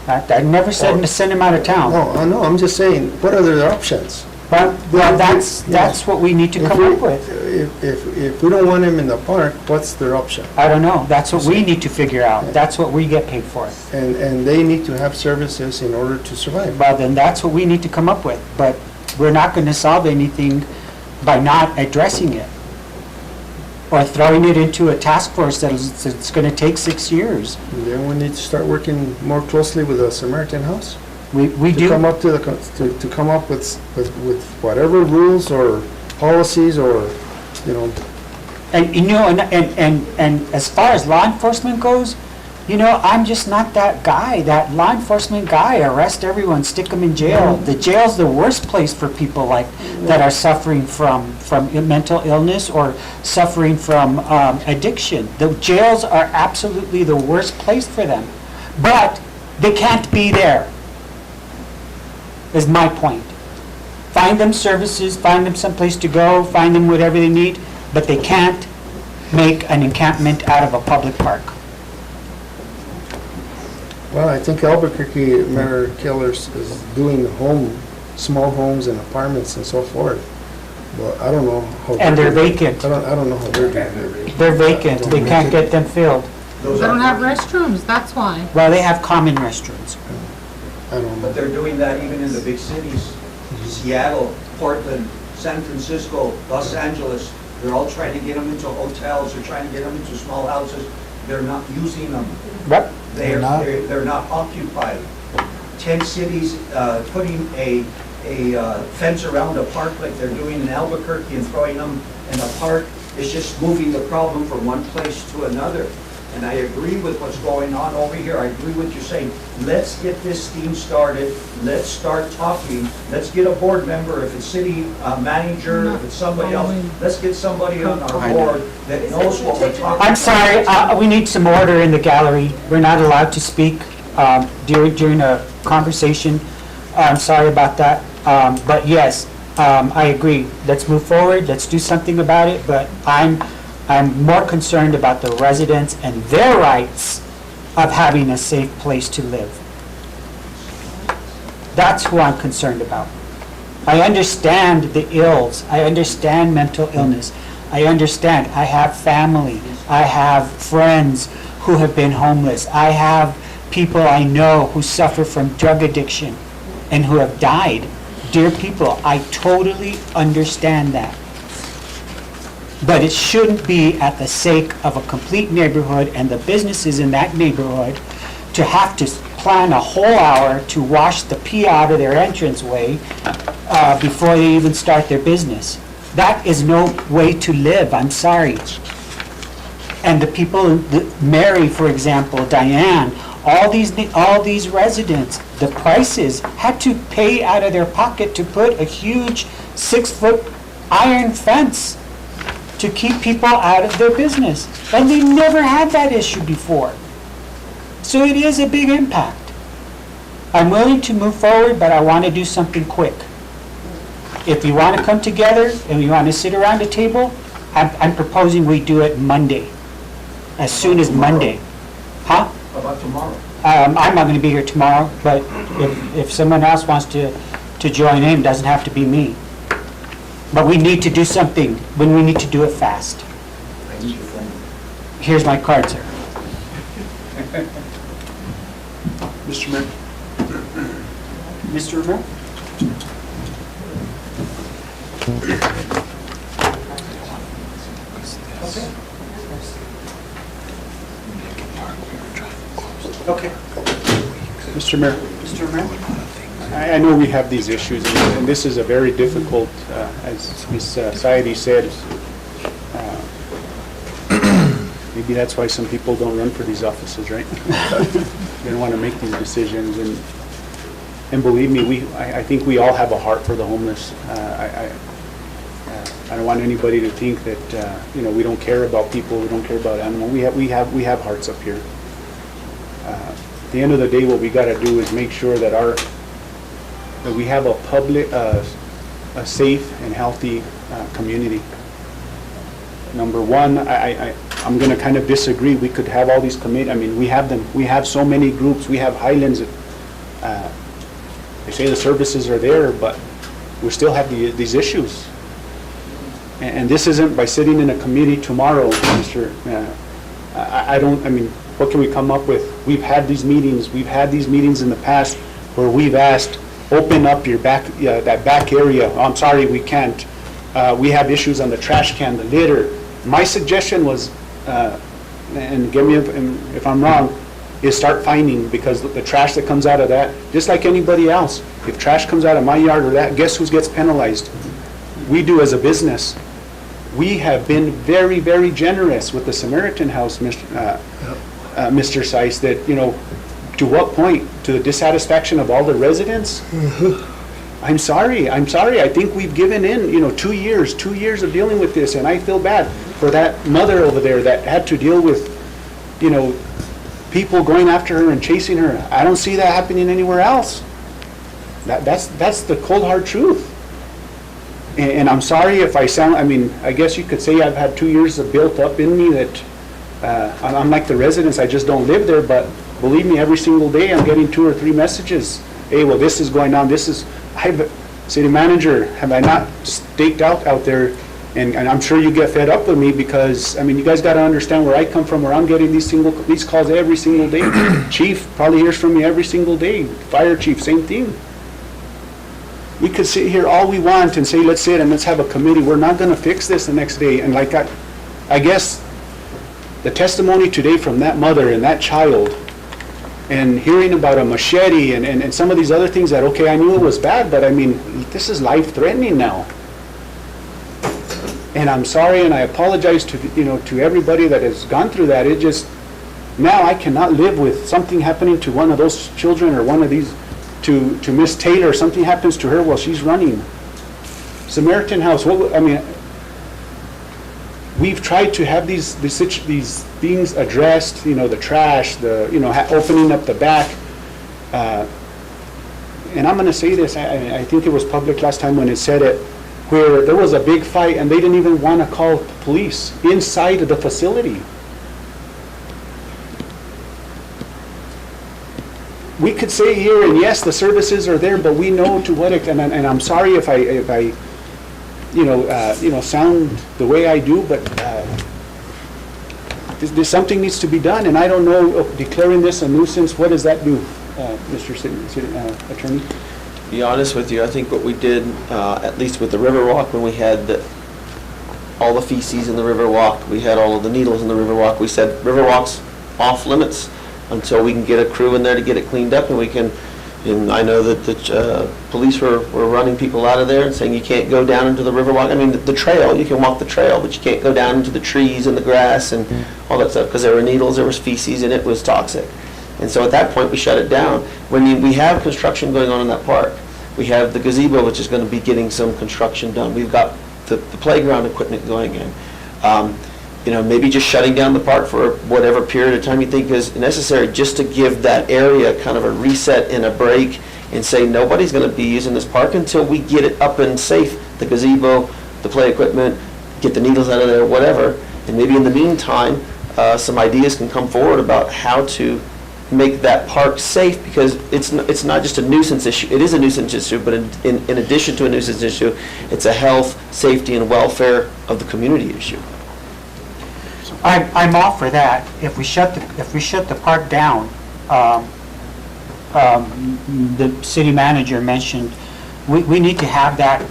I never said to send them out of town. No, I know, I'm just saying, what are their options? Well, that's what we need to come up with. If we don't want them in the park, what's their option? I don't know. That's what we need to figure out. That's what we get paid for. And they need to have services in order to survive. Well, then that's what we need to come up with. But we're not going to solve anything by not addressing it or throwing it into a task force that's going to take 6 years. And then we need to start working more closely with the Samaritan House. We do. To come up to come up with whatever rules or policies or, you know. And, you know, and as far as law enforcement goes, you know, I'm just not that guy, that law enforcement guy. Arrest everyone, stick them in jail. The jail's the worst place for people like that are suffering from mental illness or suffering from addiction. The jails are absolutely the worst place for them. But they can't be there, is my point. Find them services, find them someplace to go, find them whatever they need, but they can't make an encampment out of a public park. Well, I think Albuquerque, Mayor Killers is doing small homes and apartments and so forth. But I don't know how. And they're vacant. I don't know how they're doing it. They're vacant, they can't get them filled. They don't have restrooms, that's why. Well, they have common restrooms. I don't know. But they're doing that even in the big cities. Seattle, Portland, San Francisco, Los Angeles. They're all trying to get them into hotels, they're trying to get them into small houses. They're not using them. Yep. They're not occupied. 10 cities putting a fence around a park like they're doing in Albuquerque and throwing them in a park. It's just moving the problem from one place to another. And I agree with what's going on over here. I agree with you saying, let's get this thing started. Let's start talking. Let's get a board member, if it's city manager, if it's somebody else. Let's get somebody on our board that knows what we're talking about. I'm sorry, we need some order in the gallery. We're not allowed to speak during a conversation. I'm sorry about that. But yes, I agree. Let's move forward. Let's do something about it. But I'm more concerned about the residents and their rights of having a safe place to live. That's who I'm concerned about. I understand the ills. I understand mental illness. I understand. I have family. I have friends who have been homeless. I have people I know who suffer from drug addiction and who have died. Dear people, I totally understand that. But it shouldn't be at the sake of a complete neighborhood and the businesses in that neighborhood to have to plan a whole hour to wash the pee out of their entranceway before they even start their business. That is no way to live, I'm sorry. And the people, Mary, for example, Diane, all these residents, the Prices had to pay out of their pocket to put a huge 6-foot iron fence to keep people out of their business. And they never had that issue before. So it is a big impact. I'm willing to move forward, but I want to do something quick. If you want to come together and you want to sit around a table, I'm proposing we do it Monday, as soon as Monday. Huh? How about tomorrow? I'm not going to be here tomorrow, but if someone else wants to join in, it doesn't have to be me. But we need to do something, when we need to do it fast. I need your phone. Here's my card, sir. Mr. Mayor? Mr. Romero? Okay. Mr. Mayor? Mr. Romero? I know we have these issues, and this is a very difficult, as Ms. Saidi said, maybe that's why some people don't run for these offices, right? They don't want to make these decisions, and believe me, I think we all have a heart for the homeless. I don't want anybody to think that, we don't care about people, we don't care about animals. We have hearts up here. At the end of the day, what we got to do is make sure that that we have a public, a safe and healthy community. Number one, I'm going to kind of disagree. We could have all these I mean, we have them. We have so many groups. We have Highlands. They say the services are there, but we still have these issues. And this isn't by sitting in a committee tomorrow, Mr. I mean, what can we come up with? We've had these meetings. We've had these meetings in the past where we've asked, open up your back, that back area. Oh, I'm sorry, we can't. We have issues on the trash can, the litter. My suggestion was, and get me if I'm wrong, is start fining, because the trash that comes out of that, just like anybody else, if trash comes out of my yard or that, guess who gets penalized? We do as a business. We have been very, very generous with the Samaritan House, Mr. Seiss, that, you know, to what point? To the dissatisfaction of all the residents? I'm sorry. I think we've given in, you know, 2 years of dealing with this, and I feel bad for that mother over there that had to deal with, you know, people going after her and chasing her. I don't see that happening anywhere else. That's the cold hard truth. And I'm sorry if I sound, I mean, I guess you could say I've had 2 years of built up in me that I'm like the residents, I just don't live there, but believe me, every single day I'm getting 2 or 3 messages. Hey, well, this is going on, city manager, have I not staked out there? And I'm sure you get fed up with me because, I mean, you guys got to understand where I come from, where I'm getting these calls every single day. Chief probably hears from me every single day. Fire chief, same thing. We could sit here all we want and say, let's sit and let's have a committee. We're not going to fix this the next day. And like I guess the testimony today from that mother and that child, and hearing about a machete and some of these other things that, okay, I knew it was bad, but I mean, this is life-threatening now. And I'm sorry, and I apologize to, you know, to everybody that has gone through that. It just, now I cannot live with something happening to one of those children or one of these, to Miss Taylor, something happens to her while she's running. Samaritan House, I mean, we've tried to have these things addressed, you know, the trash, you know, opening up the back. And I'm going to say this, I think it was public last time when it said it, where there was a big fight and they didn't even want to call police inside of the facility. We could say here, and yes, the services are there, but we know to what extent, and I'm sorry if I sound the way I do, but something needs to be done, and I don't know, declaring this a nuisance, what does that do, Mr. Attorney? To be honest with you, I think what we did, at least with the Riverwalk, when we had all the feces in the Riverwalk, we had all of the needles in the Riverwalk, we said Riverwalk's off limits until we can get a crew in there to get it cleaned up, and we can. And I know that the police were running people out of there and saying you can't go down into the Riverwalk. I mean, the trail, you can walk the trail, but you can't go down into the trees and the grass and all that stuff because there were needles, there was feces, and it was toxic. And so at that point, we shut it down. When we have construction going on in that park, we have the gazebo, which is going to be getting some construction done. We've got the playground equipment going in. You know, maybe just shutting down the park for whatever period of time you think is necessary, just to give that area kind of a reset and a break, and say nobody's going to be using this park until we get it up and safe. The gazebo, the play equipment, get the needles out of there, whatever. And maybe in the meantime, some ideas can come forward about how to make that park safe, because it's not just a nuisance issue. It is a nuisance issue, but in addition to a nuisance issue, it's a health, safety, and welfare of the community issue. I'm all for that. If we shut the park down, the city manager mentioned, we need to have that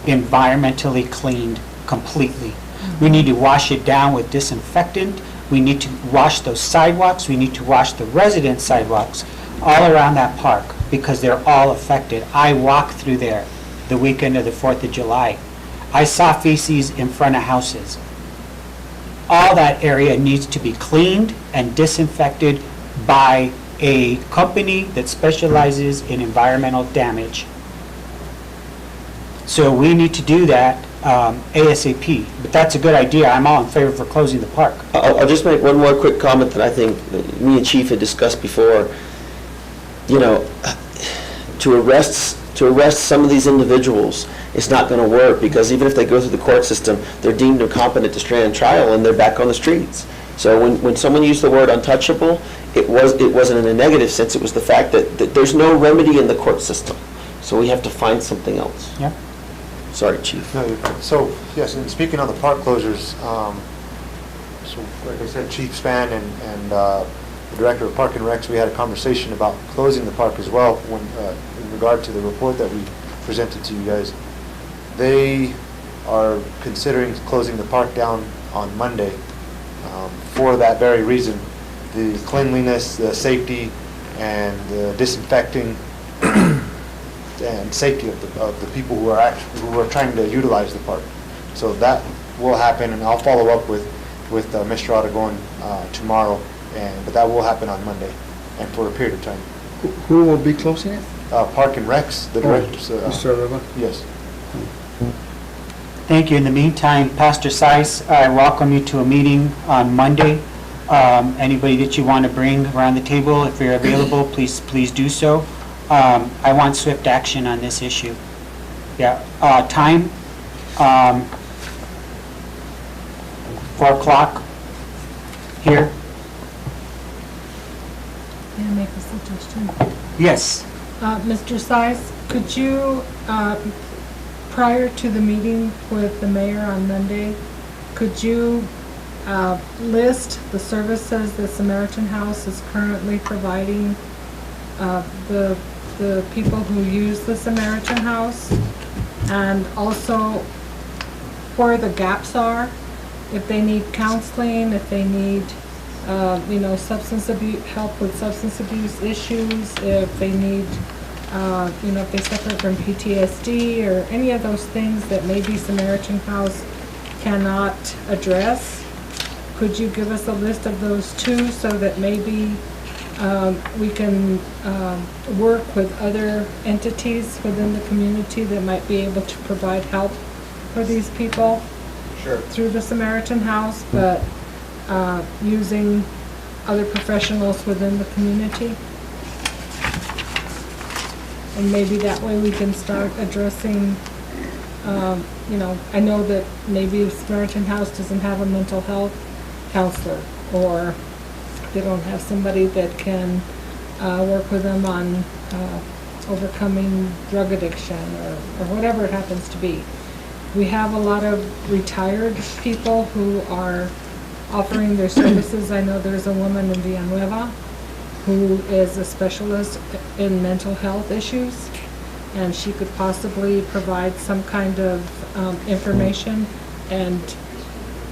environmentally cleaned completely. We need to wash it down with disinfectant. We need to wash those sidewalks. We need to wash the resident sidewalks all around that park because they're all affected. I walked through there the weekend of the 4th of July. I saw feces in front of houses. All that area needs to be cleaned and disinfected by a company that specializes in environmental damage. So we need to do that ASAP. But that's a good idea. I'm all in favor for closing the park. I'll just make one more quick comment that I think me and Chief had discussed before. You know, to arrest some of these individuals, it's not going to work, because even if they go through the court system, they're deemed incompetent to stand trial, and they're back on the streets. So when someone used the word untouchable, it wasn't in a negative sense, it was the fact that there's no remedy in the court system. So we have to find something else. Yep. Sorry, Chief. No, you're fine. So, yes, and speaking on the park closures, so like I said, Chief Span and the Director of Park and Recs, we had a conversation about closing the park as well when, in regard to the report that we presented to you guys. They are considering closing the park down on Monday for that very reason. The cleanliness, the safety, and the disinfecting and safety of the people who are trying to utilize the park. So that will happen, and I'll follow up with Mr. Aragon tomorrow, but that will happen on Monday and for a period of time. Who will be closing it? Park and Recs, the directors. Mr. Aragon? Yes. Thank you. In the meantime, Pastor Seiss, I welcome you to a meeting on Monday. Anybody that you want to bring around the table, if you're available, please do so. I want swift action on this issue. Yeah, time, 4 o'clock here. May I make a suggestion? Yes. Mr. Seiss, could you, prior to the meeting with the mayor on Monday, could you list the services that Samaritan House is currently providing the people who use the Samaritan House, and also where the gaps are, if they need counseling, if they need substance abuse, help with substance abuse issues, if they need, if they suffer from PTSD or any of those things that maybe Samaritan House cannot address. Could you give us a list of those too, so that maybe we can work with other entities within the community that might be able to provide help for these people? Sure. Through the Samaritan House, but using other professionals within the community. And maybe that way we can start addressing, I know that maybe Samaritan House doesn't have a mental health counselor, or they don't have somebody that can work with them on overcoming drug addiction or whatever it happens to be. We have a lot of retired people who are offering their services. I know there's a woman in Villanueva who is a specialist in mental health issues, and she could possibly provide some kind of information and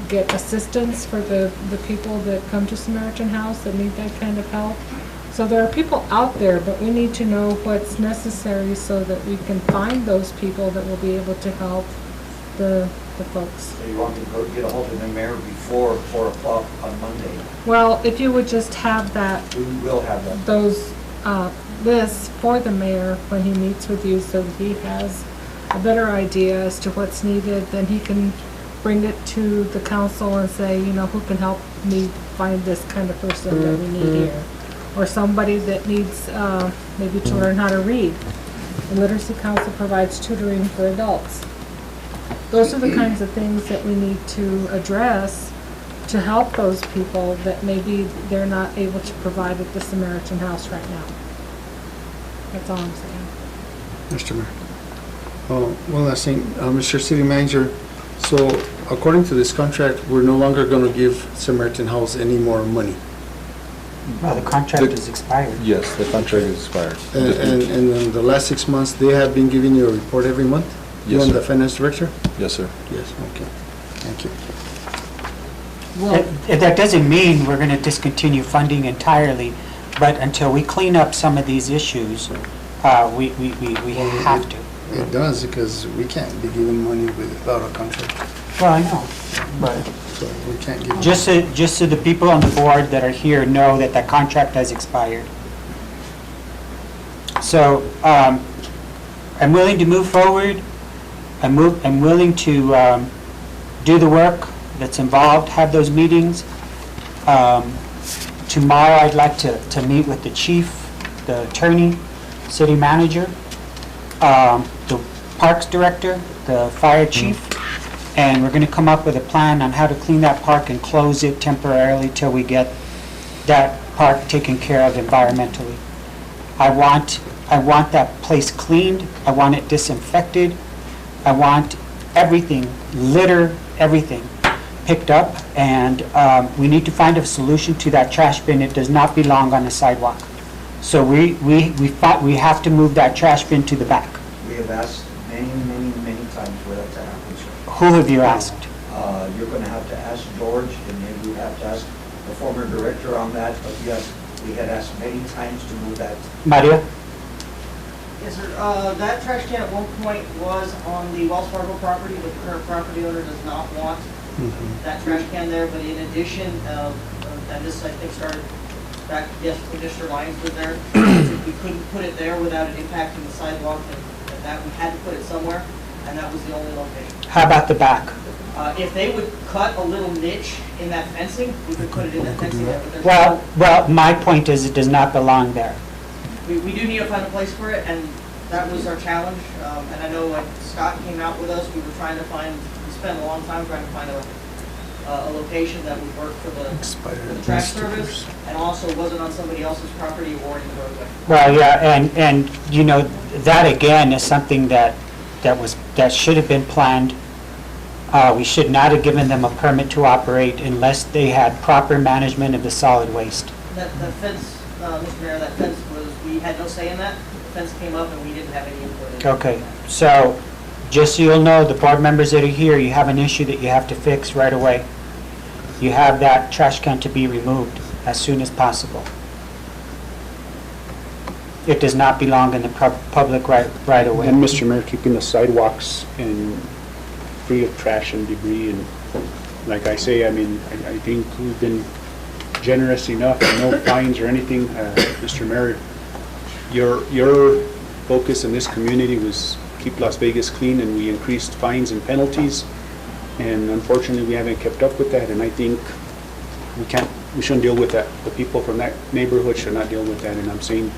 get assistance for the people that come to Samaritan House that need that kind of help. So there are people out there, but we need to know what's necessary so that we can find those people that will be able to help the folks. So you want to go get a hold of the mayor before 4 o'clock on Monday? Well, if you would just have that, We will have that. those lists for the mayor when he meets with you, so that he has a better idea as to what's needed, then he can bring it to the council and say, who can help me find this kind of person that we need here? Or somebody that needs maybe to learn how to read. The Literacy Council provides tutoring for adults. Those are the kinds of things that we need to address to help those people that maybe they're not able to provide at the Samaritan House right now. That's all I'm saying. Mr. Mayor. One last thing, Mr. City Manager, so according to this contract, we're no longer going to give Samaritan House any more money. Well, the contract is expired. Yes, the contract is expired. And in the last 6 months, they have been giving you a report every month? You Yes, and sir. the finance director? Yes, sir. Yes, okay. Thank you. That doesn't mean we're going to discontinue funding entirely, but until we clean up some of these issues, we have to. It does, because we can't be giving money without a contract. Well, I know, but So we can't give. just so the people on the board that are here know that that contract has expired. So, I'm willing to move forward. I'm willing to do the work that's involved, have those meetings. Tomorrow, I'd like to meet with the chief, the attorney, city manager, the parks director, the fire chief, and we're gonna come up with a plan on how to clean that park and close it temporarily till we get that park taken care of environmentally. I want that place cleaned, I want it disinfected, I want everything, litter, everything picked up, and we need to find a solution to that trash bin. It does not belong on the sidewalk. So we have to move that trash bin to the back. We have asked many times for that to happen, sir. Who have you asked? You're going to have to ask George, and then you have to ask the former director on that, but yes, we had asked many times to move that. Maria? Yes, sir. That trash can at one point was on the Wells Fargo property, but the current property owner does not want that trash can there. But in addition, and this I think started back, yes, when Mr. Lyons was there, we couldn't put it there without it impacting the sidewalk, and that we had to put it somewhere, and that was the only location. How about the back? If they would cut a little niche in that fencing, we could put it in that fencing there. But there's Well, my point is it does not belong there. We do need to find a place for it, and that was our challenge. And I know, like, Scott came out with us, we were trying to find, we spent a long time trying to find a location that would work for the trash service, and also wasn't on somebody else's property or in the roadway. Well, yeah, and you know, that again is something that should have been planned. We should not have given them a permit to operate unless they had proper management of the solid waste. That fence, Mr. Mayor, that fence was, we had no say in that. The fence came up and we didn't have any input in it. Okay, so just so you'll know, the board members that are here, you have an issue that you have to fix right away. You have that trash can to be removed as soon as possible. It does not belong in the public right away. And Mr. Mayor, keeping the sidewalks and free of trash and debris, and like I say, I mean, I think we've been generous enough, no fines or anything. Mr. Mayor, your focus in this community was keep Las Vegas clean, and we increased fines and penalties, and unfortunately we haven't kept up with that, and I think we shouldn't deal with that. The people from that neighborhood should not deal with that, and I'm saying,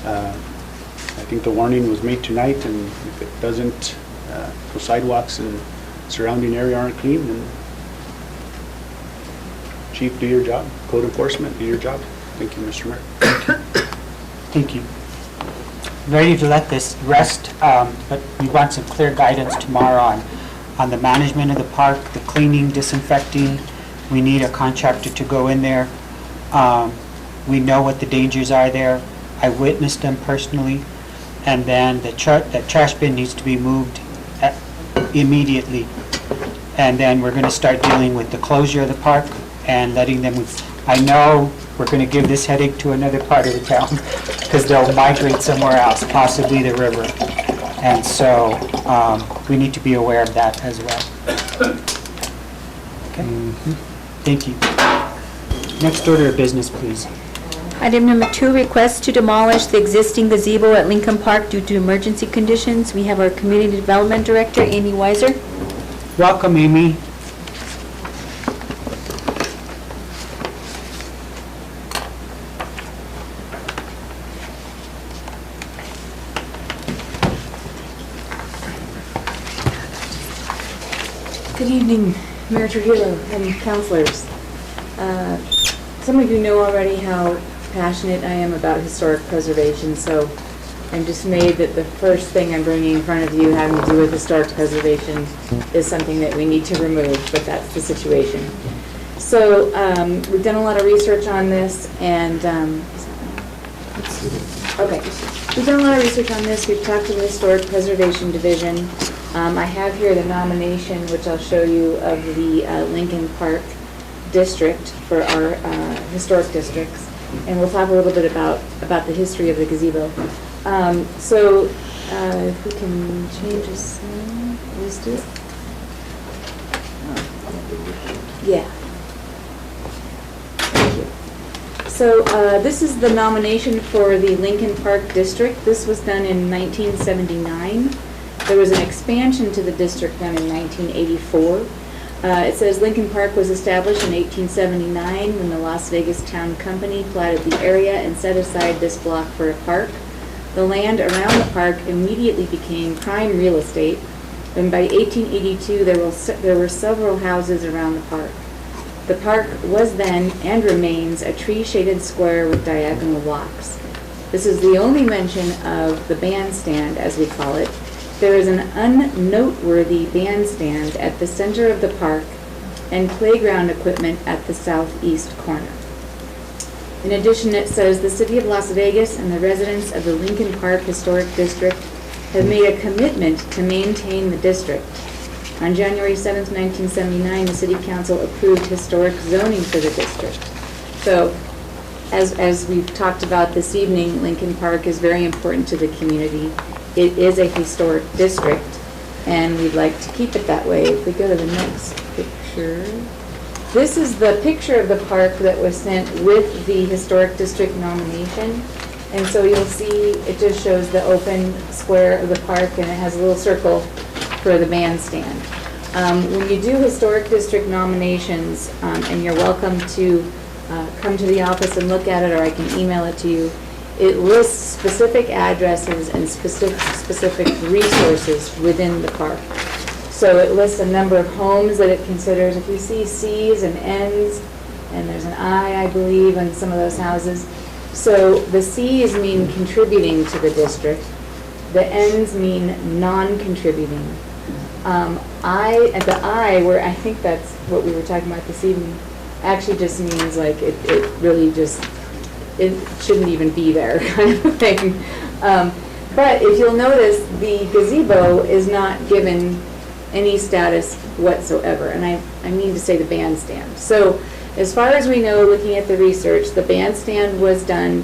I think the warning was made tonight, and if it doesn't, the sidewalks and surrounding area aren't clean, then Chief, do your job. Code enforcement, do your job. Thank you, Mr. Mayor. Thank you. Ready to let this rest, but we want some clear guidance tomorrow on the management of the park, the cleaning, disinfecting. We need a contractor to go in there. We know what the dangers are there. I witnessed them personally. And then the trash bin needs to be moved immediately. And then we're going to start dealing with the closure of the park and letting them, I know we're going to give this headache to another part of the town because they'll migrate somewhere else, possibly the river. And so we need to be aware of that as well. Okay. Thank you. Next order of business, please. Item number 2, request to demolish the existing gazebo at Lincoln Park due to emergency conditions. We have our Community Development Director, Amy Weiser. Welcome, Amy. Good evening, Mayor Trujillo and councilors. Some of you know already how passionate I am about historic preservation, so I'm dismayed that the first thing I'm bringing in front of you having to do with historic preservation is something that we need to remove, but that's the situation. So we've done a lot of research on this, and we've done a lot of research on this. We've talked to the Historic Preservation Division. I have here the nomination, which I'll show you, of the Lincoln Park District for our historic districts, and we'll talk a little bit about the history of the gazebo. If we can change this, let's do it. Yeah. Thank you. So this is the nomination for the Lincoln Park District. This was done in 1979. There was an expansion to the district done in 1984. It says Lincoln Park was established in 1879 when the Las Vegas Town Company platted the area and set aside this block for a park. The land around the park immediately became prime real estate, and by 1882, there were several houses around the park. The park was then, and remains, a tree-shaded square with diagonal walks. This is the only mention of the bandstand, as we call it. There is an unnoteworthy bandstand at the center of the park and playground equipment at the southeast corner. In addition, it says the City of Las Vegas and the residents of the Lincoln Park Historic District have made a commitment to maintain the district. On January 7, 1979, the City Council approved historic zoning for the district. So, as we've talked about this evening, Lincoln Park is very important to the community. It is a historic district, and we'd like to keep it that way. If we go to the next picture. This is the picture of the park that was sent with the historic district nomination. And so you'll see it just shows the open square of the park, and it has a little circle for the bandstand. When you do historic district nominations, and you're welcome to come to the office and look at it, or I can email it to you, it lists specific addresses and specific resources within the park. So it lists a number of homes that it considers. If you see C's and N's, and there's an I believe, on some of those houses. So the C's mean contributing to the district. The N's mean non-contributing. The I, where I think that's what we were talking about this evening, actually just means like it really just, it shouldn't even be there kind of thing. But if you'll notice, the gazebo is not given any status whatsoever, and I mean to say the bandstand. So as far as we know, looking at the research, the bandstand was done.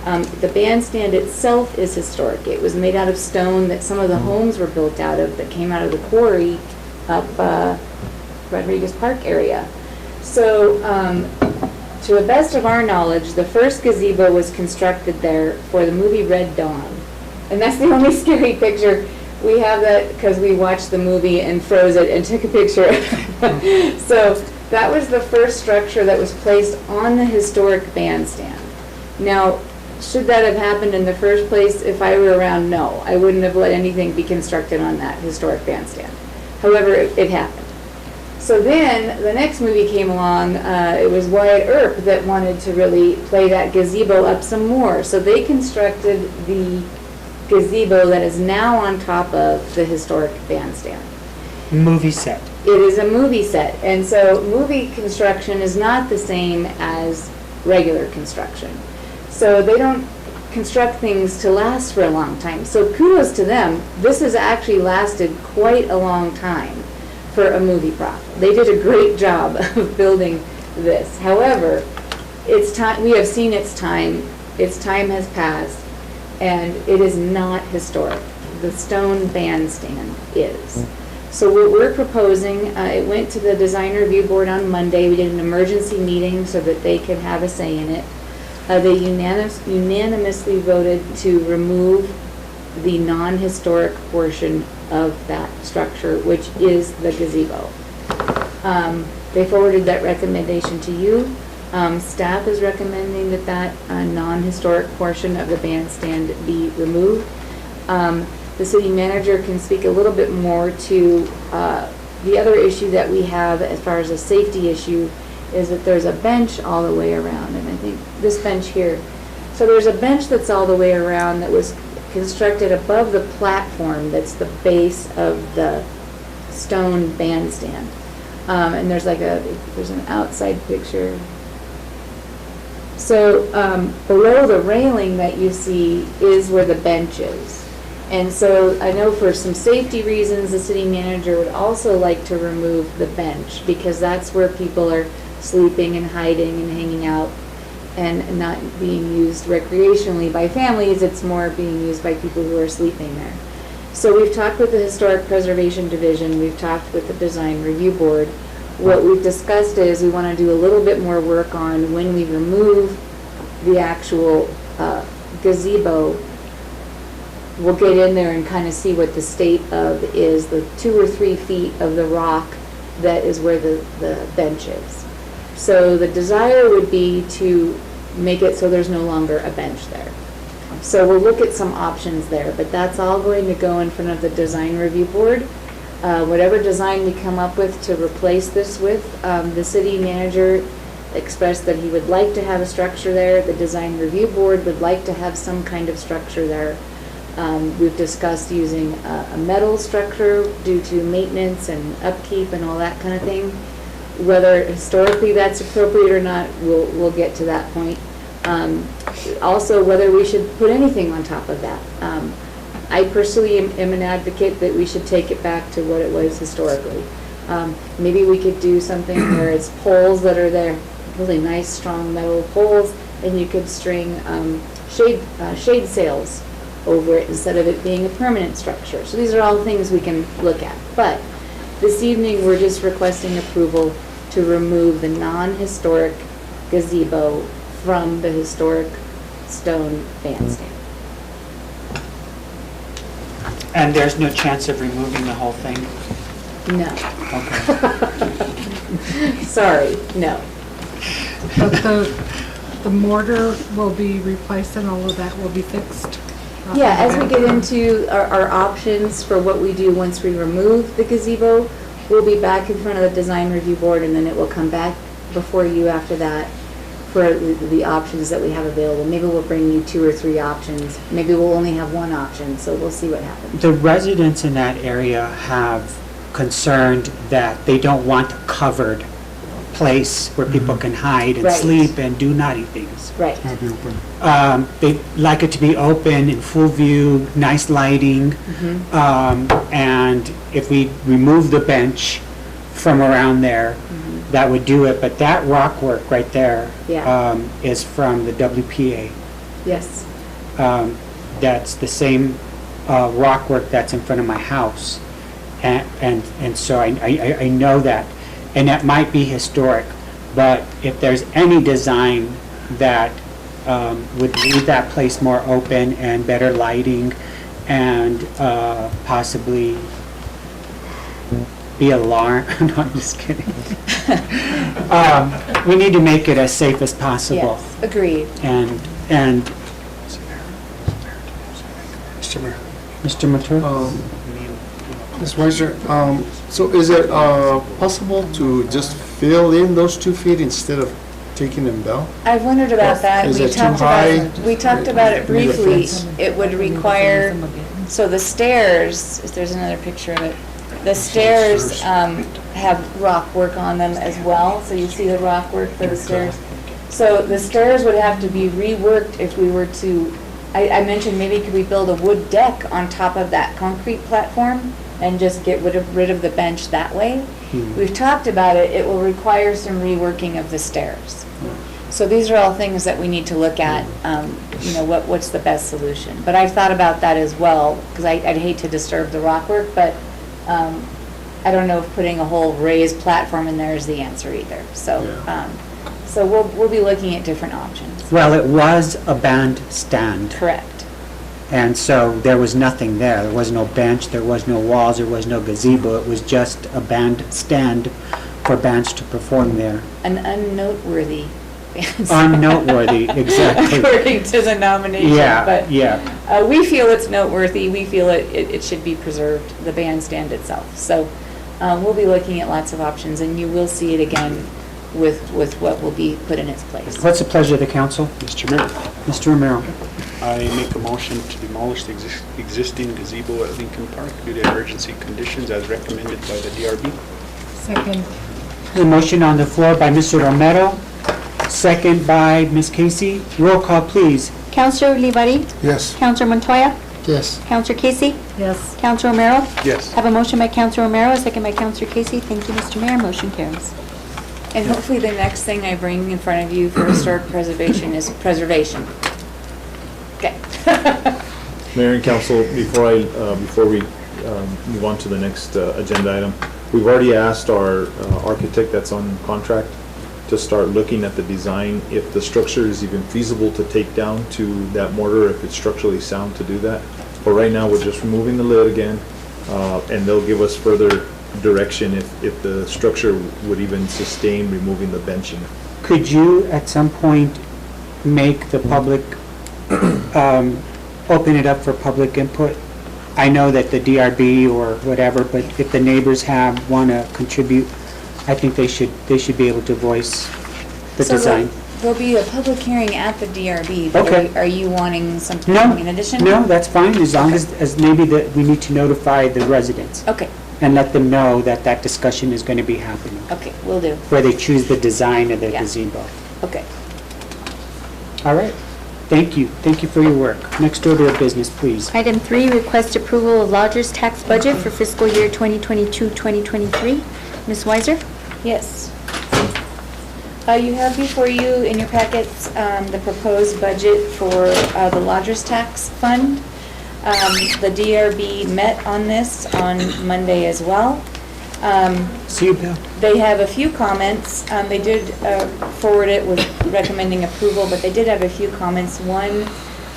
The bandstand itself is historic. It was made out of stone that some of the homes were built out of that came out of the quarry up Rodriguez Park area. So to the best of our knowledge, the first gazebo was constructed there for the movie Red Dawn. And that's the only scary picture. We have that because we watched the movie and froze it and took a picture. So that was the first structure that was placed on the historic bandstand. Now, should that have happened in the first place if I were around? No, I wouldn't have let anything be constructed on that historic bandstand. However, it happened. So then the next movie came along. It was Wyatt Earp that wanted to really play that gazebo up some more. So they constructed the gazebo that is now on top of the historic bandstand. Movie set. It is a movie set, and so movie construction is not the same as regular construction. So they don't construct things to last for a long time. So kudos to them. This has actually lasted quite a long time for a movie prop. They did a great job of building this. However, it's time. We have seen its time. Its time has passed, and it is not historic. The stone bandstand is. So what we're proposing, it went to the design review board on Monday. We did an emergency meeting so that they could have a say in it. They unanimously voted to remove the non-historic portion of that structure, which is the gazebo. They forwarded that recommendation to you. Staff is recommending that that non-historic portion of the bandstand be removed. The city manager can speak a little bit more to the other issue that we have as far as a safety issue is that there's a bench all the way around, and I think this bench here. So there's a bench that's all the way around that was constructed above the platform that's the base of the stone bandstand. And there's like there's an outside picture. So below the railing that you see is where the bench is. And so I know for some safety reasons, the city manager would also like to remove the bench because that's where people are sleeping and hiding and hanging out and not being used recreationally by families. It's more being used by people who are sleeping there. So we've talked with the Historic Preservation Division, we've talked with the Design Review Board. What we've discussed is we want to do a little bit more work on when we remove the actual gazebo. We'll get in there and kind of see what the state of is, the 2 or 3 feet of the rock that is where the bench is. So the desire would be to make it so there's no longer a bench there. So we'll look at some options there, but that's all going to go in front of the design review board. Whatever design we come up with to replace this with, the city manager expressed that he would like to have a structure there. The design review board would like to have some kind of structure there. We've discussed using a metal structure due to maintenance and upkeep and all that kind of thing. Whether historically that's appropriate or not, we'll get to that point. Also, whether we should put anything on top of that. I personally am an advocate that we should take it back to what it was historically. Maybe we could do something where it's poles that are there, really nice, strong metal poles, and you could string shade sails over it instead of it being a permanent structure. So these are all things we can look at. But this evening, we're just requesting approval to remove the non-historic gazebo from the historic stone bandstand. And there's no chance of removing the whole thing? No. Okay. Sorry, no. But the mortar will be replaced and all of that will be fixed? Yeah, as we get into our options for what we do once we remove the gazebo, we'll be back in front of the design review board, and then it will come back before you after that for the options that we have available. Maybe we'll bring you 2 or 3 options. Maybe we'll only have 1 option, so we'll see what happens. The residents in that area have concerned that they don't want a covered place where people can hide and Right. sleep and do naughty things. Right. They like it to be open, in full view, nice lighting. And if we remove the bench from around there, that would do it. But that rock work right there Yeah. is from the WPA. Yes. That's the same rock work that's in front of my house. And so I know that. And that might be historic, but if there's any design that would leave that place more open and better lighting and possibly be alarm, no, I'm just kidding. We need to make it as safe as possible. Yes, agreed. And Mr. Mayor. Mr. Matur? Ms. Weiser, so is it possible to just fill in those 2 feet instead of taking them down? I've wondered about that. Is We it too talked high? We talked about it Need a briefly. fence? It would require, so the stairs, if there's another picture of it, the stairs have rock work on them as well, so you see the rock work for the stairs. So the stairs would have to be reworked if we were to, I mentioned maybe could we build a wood deck on top of that concrete platform and just get rid of the bench that way? We've talked about it. It will require some reworking of the stairs. So these are all things that we need to look at, you know, what's the best solution. But I've thought about that as well, because I'd hate to disturb the rock work, but I don't know if putting a whole raised platform in there is the answer either. So, so we'll be looking at different options. Well, it was a bandstand. Correct. And so there was nothing there. There was no bench, there was no walls, there was no gazebo. It was just a bandstand for bands to perform there. An unnoteworthy bandstand. Unnoteworthy, exactly. According to the nomination. Yeah, but yeah. We feel it's noteworthy. We feel it should be preserved, the bandstand itself. So we'll be looking at lots of options, and you will see it again with what will be put in its place. What's the pleasure of the council? Mr. Mayor, Mr. Romero. I make a motion to demolish the existing gazebo at Lincoln Park due to emergency conditions as recommended by the DRB. Second. The motion on the floor by Mr. Romero, second by Ms. Casey. Roll call, please. Counselor Olivari? Yes. Counselor Montoya? Yes. Counselor Casey? Yes. Counselor Romero? Yes. Have a motion by Counselor Romero, a second by Counselor Casey. Thank you, Mr. Mayor. Motion carries. And hopefully the next thing I bring in front of you for historic preservation is preservation. Okay. Mayor and council, before we move on to the next agenda item, we've already asked our architect that's on contract to start looking at the design, if the structure is even feasible to take down to that mortar, if it's structurally sound to do that. But right now, we're just removing the lid again, and they'll give us further direction if the structure would even sustain removing the benching. Could you, at some point, make the public open it up for public input. I know that the DRB or whatever, but if the neighbors want to contribute, I think they should be able to voice the So design. There'll be a public hearing at the DRB, but Okay. are you wanting something No, in addition? no, that's fine, as long as maybe that we need to notify the residents Okay, and let them know that that discussion is going to be happening, okay, will do. where they choose the design of the Yeah. gazebo. Okay. All right, thank you for your work. Next order of business, please. Item 3, request approval of lodger's tax budget for fiscal year 2022-2023. Ms. Weiser? Yes. You have before you in your packets the proposed budget for the lodger's tax fund. The DRB met on this on Monday as well. See you, Bill. They have a few comments. They did forward it with recommending approval, but they did have a few comments. One,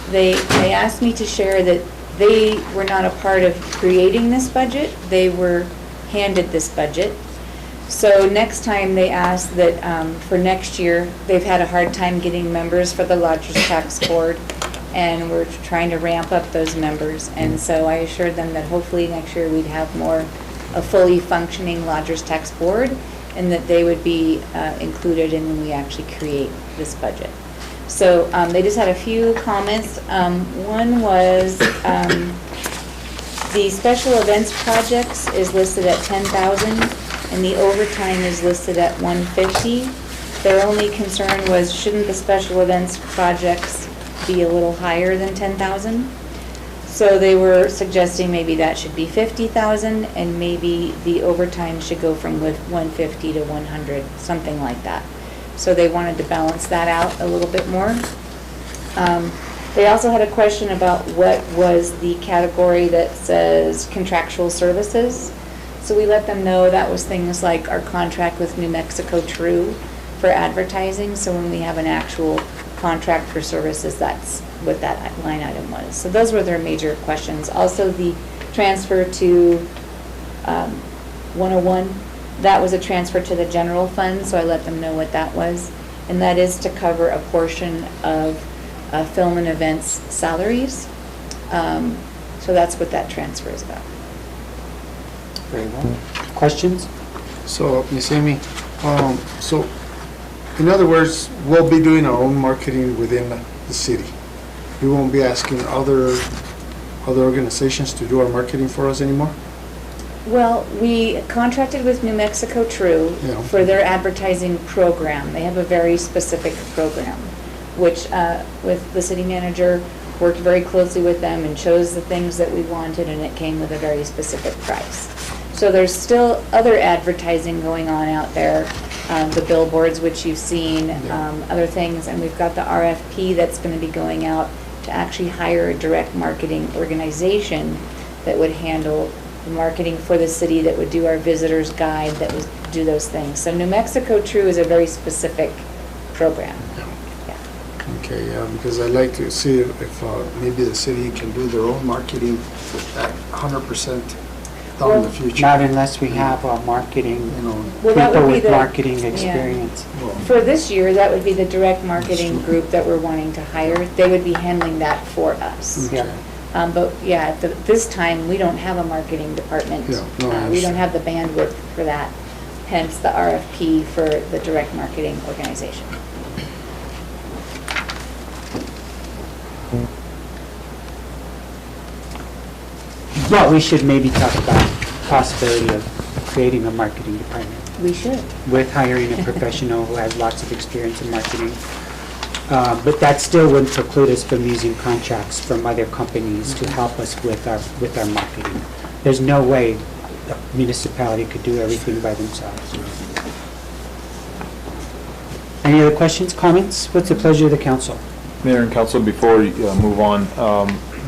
they asked me to share that they were not a part of creating this budget. They were handed this budget. So next time they asked that for next year, they've had a hard time getting members for the Lodgers Tax Board, and we're trying to ramp up those members. And so I assured them that hopefully next year we'd have a fully functioning Lodgers Tax Board, and that they would be included in when we actually create this budget. So they just had a few comments. One was the special events projects is listed at 10,000, and the overtime is listed at 150. Their only concern was, shouldn't the special events projects be a little higher than 10,000? So they were suggesting maybe that should be 50,000, and maybe the overtime should go from 150 to 100, something like that. So they wanted to balance that out a little bit more. They also had a question about what was the category that says contractual services. So we let them know that was things like our contract with New Mexico True for advertising. So when we have an actual contract for services, that's what that line item was. So those were their major questions. Also, the transfer to 101, that was a transfer to the general fund, so I let them know what that was. And that is to cover a portion of film and events salaries. So that's what that transfer is about. Very well. Questions? So, Ms. Amy, so in other words, we'll be doing our own marketing within the city. We won't be asking other organizations to do our marketing for us anymore? Well, we contracted with New Mexico True Yeah. for their advertising program. They have a very specific program, which with the city manager worked very closely with them and chose the things that we wanted, and it came with a very specific price. So there's still other advertising going on out there, the billboards, which you've seen, other things, and we've got the RFP that's going to be going out to actually hire a direct marketing organization that would handle the marketing for the city, that would do our visitors guide, that would do those things. So New Mexico True is a very specific program. Okay, yeah, because I'd like to see if maybe the city can do their own marketing at 100% down in the future. Not unless we have marketing, Well, that people would be with the- marketing yeah. experience. For this year, that would be the direct marketing group that we're wanting to hire. They would be handling that for us. Yeah. But yeah, this time, we don't have a marketing department. Yeah, no, I We don't understand. have the bandwidth for that, hence the RFP for the direct marketing organization. Well, we should maybe talk about possibility of creating a marketing department We should. with hiring a professional who has lots of experience in marketing. But that still wouldn't preclude us from using contracts from other companies to help us with our marketing. There's no way a municipality could do everything by themselves. Any other questions, comments? What's the pleasure of the council? Mayor and council, before we move on,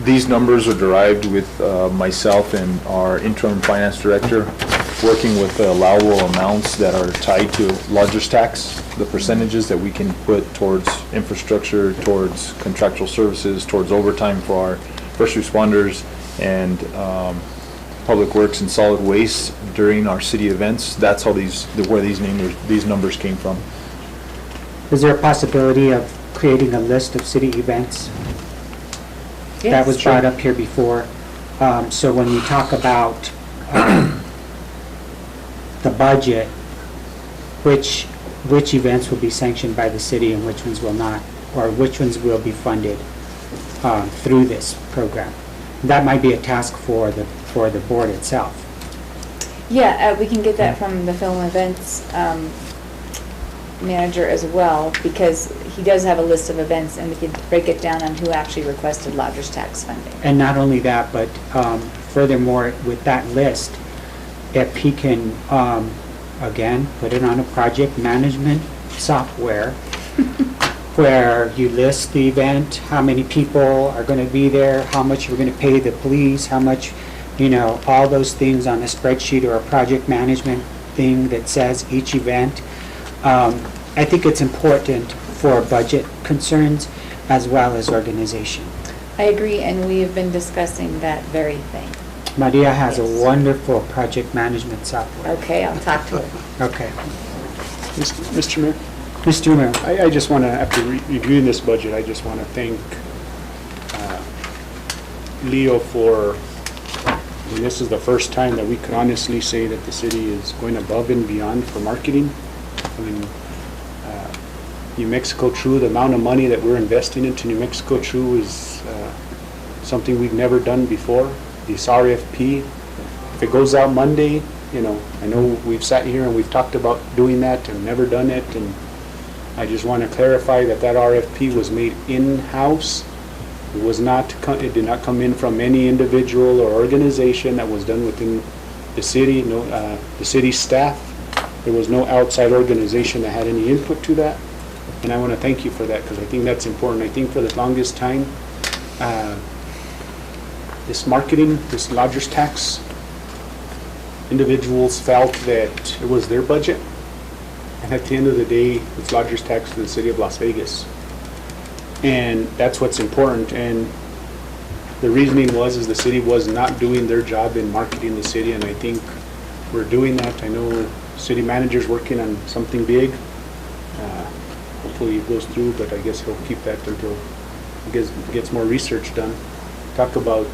these numbers are derived with myself and our interim finance director, working with allowable amounts that are tied to lodger's tax, the percentages that we can put towards infrastructure, towards contractual services, towards overtime for our first responders, and public works and solid waste during our city events. That's how where these numbers came from. Is there a possibility of creating a list of city events That was Yes. brought up here before. So when we talk about the budget, which events will be sanctioned by the city and which ones will not, or which ones will be funded through this program. That might be a task for the board itself. Yeah, we can get that from the film events manager as well, because he does have a list of events, and we can break it down on who actually requested lodger's tax funding. And not only that, but furthermore, with that list, if he can, again, put it on a project management software where you list the event, how many people are going to be there, how much you're going to pay the police, how much, all those things on a spreadsheet or a project management thing that says each event. I think it's important for budget concerns as well as organization. I agree, and we have been discussing that very thing. Maria has a wonderful project management software. Okay, I'll talk to her. Okay. Mr. Mayor? Mr. Mayor? I just want to, after reviewing this budget, I just want to thank Leo for, this is the first time that we can honestly say that the city is going above and beyond for marketing. I mean, New Mexico True, the amount of money that we're investing into New Mexico True is something we've never done before. This RFP, if it goes out Monday, I know we've sat here and we've talked about doing that and never done it, and I just want to clarify that RFP was made in-house. It did not come in from any individual or organization. That was done within the city, the city staff. There was no outside organization that had any input to that. And I want to thank you for that, because I think that's important. I think for the longest time, this marketing, this lodger's tax, individuals felt that it was their budget. And at the end of the day, it's lodger's tax to the city of Las Vegas. And that's what's important. And the reasoning was the city was not doing their job in marketing the city, and I think we're doing that. I know city manager's working on something big. Hopefully it goes through, but I guess he'll keep that until he gets more research done. Talk about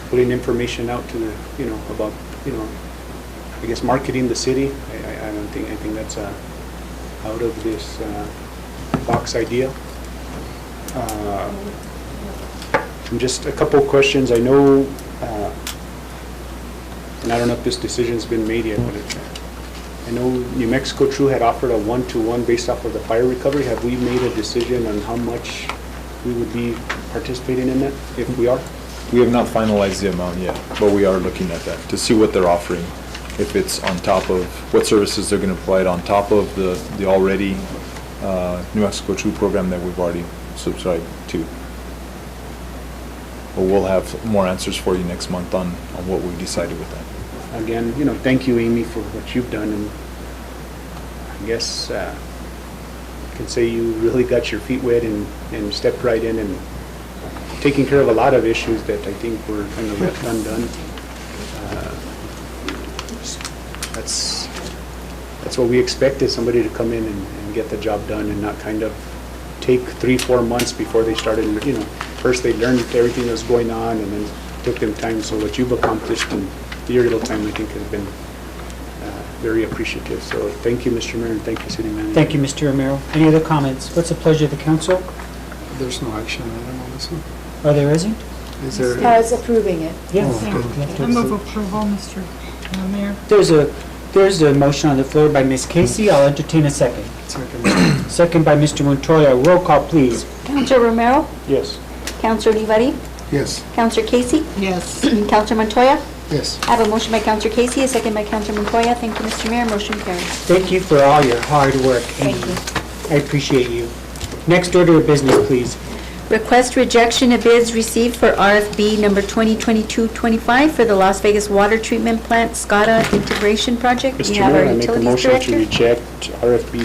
putting information out to the, about, I guess marketing the city. I think that's out of this box idea. And just a couple of questions. I know, and I don't know if this decision's been made yet, but I know New Mexico True had offered a 1-to-1 based off of the fire recovery. Have we made a decision on how much we would be participating in that, if we are? We have not finalized the amount yet, but we are looking at that to see what they're offering. If it's on top of, what services they're going to provide on top of the already New Mexico True program that we've already subscribed to. But we'll have more answers for you next month on what we decided with that. Again, thank you, Amy, for what you've done, and I guess I can say you really got your feet wet and stepped right in and taking care of a lot of issues that I think were kind of left undone. That's what we expected, somebody to come in and get the job done and not kind of take 3-4 months before they started, first they learned everything that was going on and then took them time. So what you've accomplished in your little time, I think, has been very appreciative. So thank you, Mr. Mayor, and thank you, City Manager. Thank you, Mr. Romero. Any other comments? What's the pleasure of the council? There's no action item on this one. Oh, there isn't? Is there? I was approving it. Yes. I move approval, Mr. Mayor. There's a motion on the floor by Ms. Casey. I'll entertain a second. Second by Mr. Montoya. Roll call, please. Councilor Romero? Yes. Councilor Olivari? Yes. Councilor Casey? Yes. Councilor Montoya? Yes. I have a motion by Councilor Casey, a second by Councilor Montoya. Thank you, Mr. Mayor. Motion carries. Thank you for all your hard work. Thank you. I appreciate you. Next order of business, please. Request rejection of bids received for RFB number 2022-25 for the Las Vegas Water Treatment Plant SCADA Integration Project. Mr. We have our Mayor, I make a Utilities motion to Director. reject RFP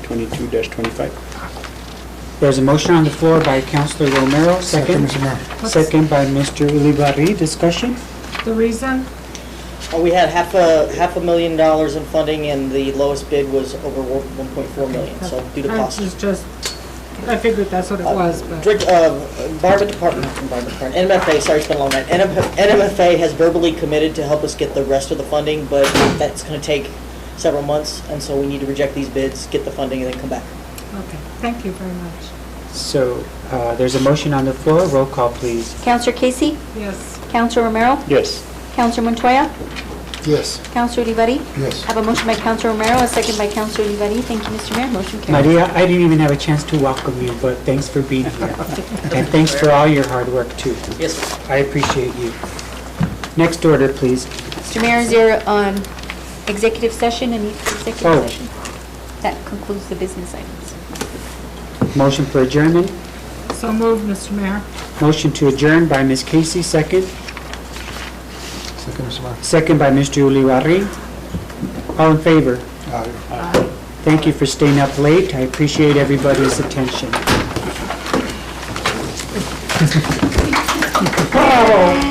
2022-25. There's a motion on the floor by Councilor Romero. Second. Second by Mr. Ulibarri. Discussion? The reason? We had half a $1,000,000 in funding, and the lowest bid was over 1.4 million, so due to cost. This is just I figured that's what it was, but. NMFA, sorry, it's been a long night. NMFA has verbally committed to help us get the rest of the funding, but that's going to take several months, and so we need to reject these bids, get the funding, and then come back. Okay, thank you very much. So there's a motion on the floor. Roll call, please. Counselor Casey? Yes. Counselor Romero? Yes. Counselor Montoya? Yes. Counselor Olivari? Yes. I have a motion by Counselor Romero, a second by Counselor Olivari. Thank you, Mr. Mayor. Motion carries. Maria, I didn't even have a chance to welcome you, but thanks for being here. And thanks for all your hard work, too. Yes, sir. I appreciate you. Next order, please. Mr. Mayor, is there executive session, any executive Oh. session? That concludes the business items. Motion for adjournment. So moved, Mr. Mayor. Motion to adjourn by Ms. Casey, second. Second, Mr. Mayor. Second by Mr. Ulibarri. All in favor? Aye. Thank you for staying up late. I appreciate everybody's attention. Oh.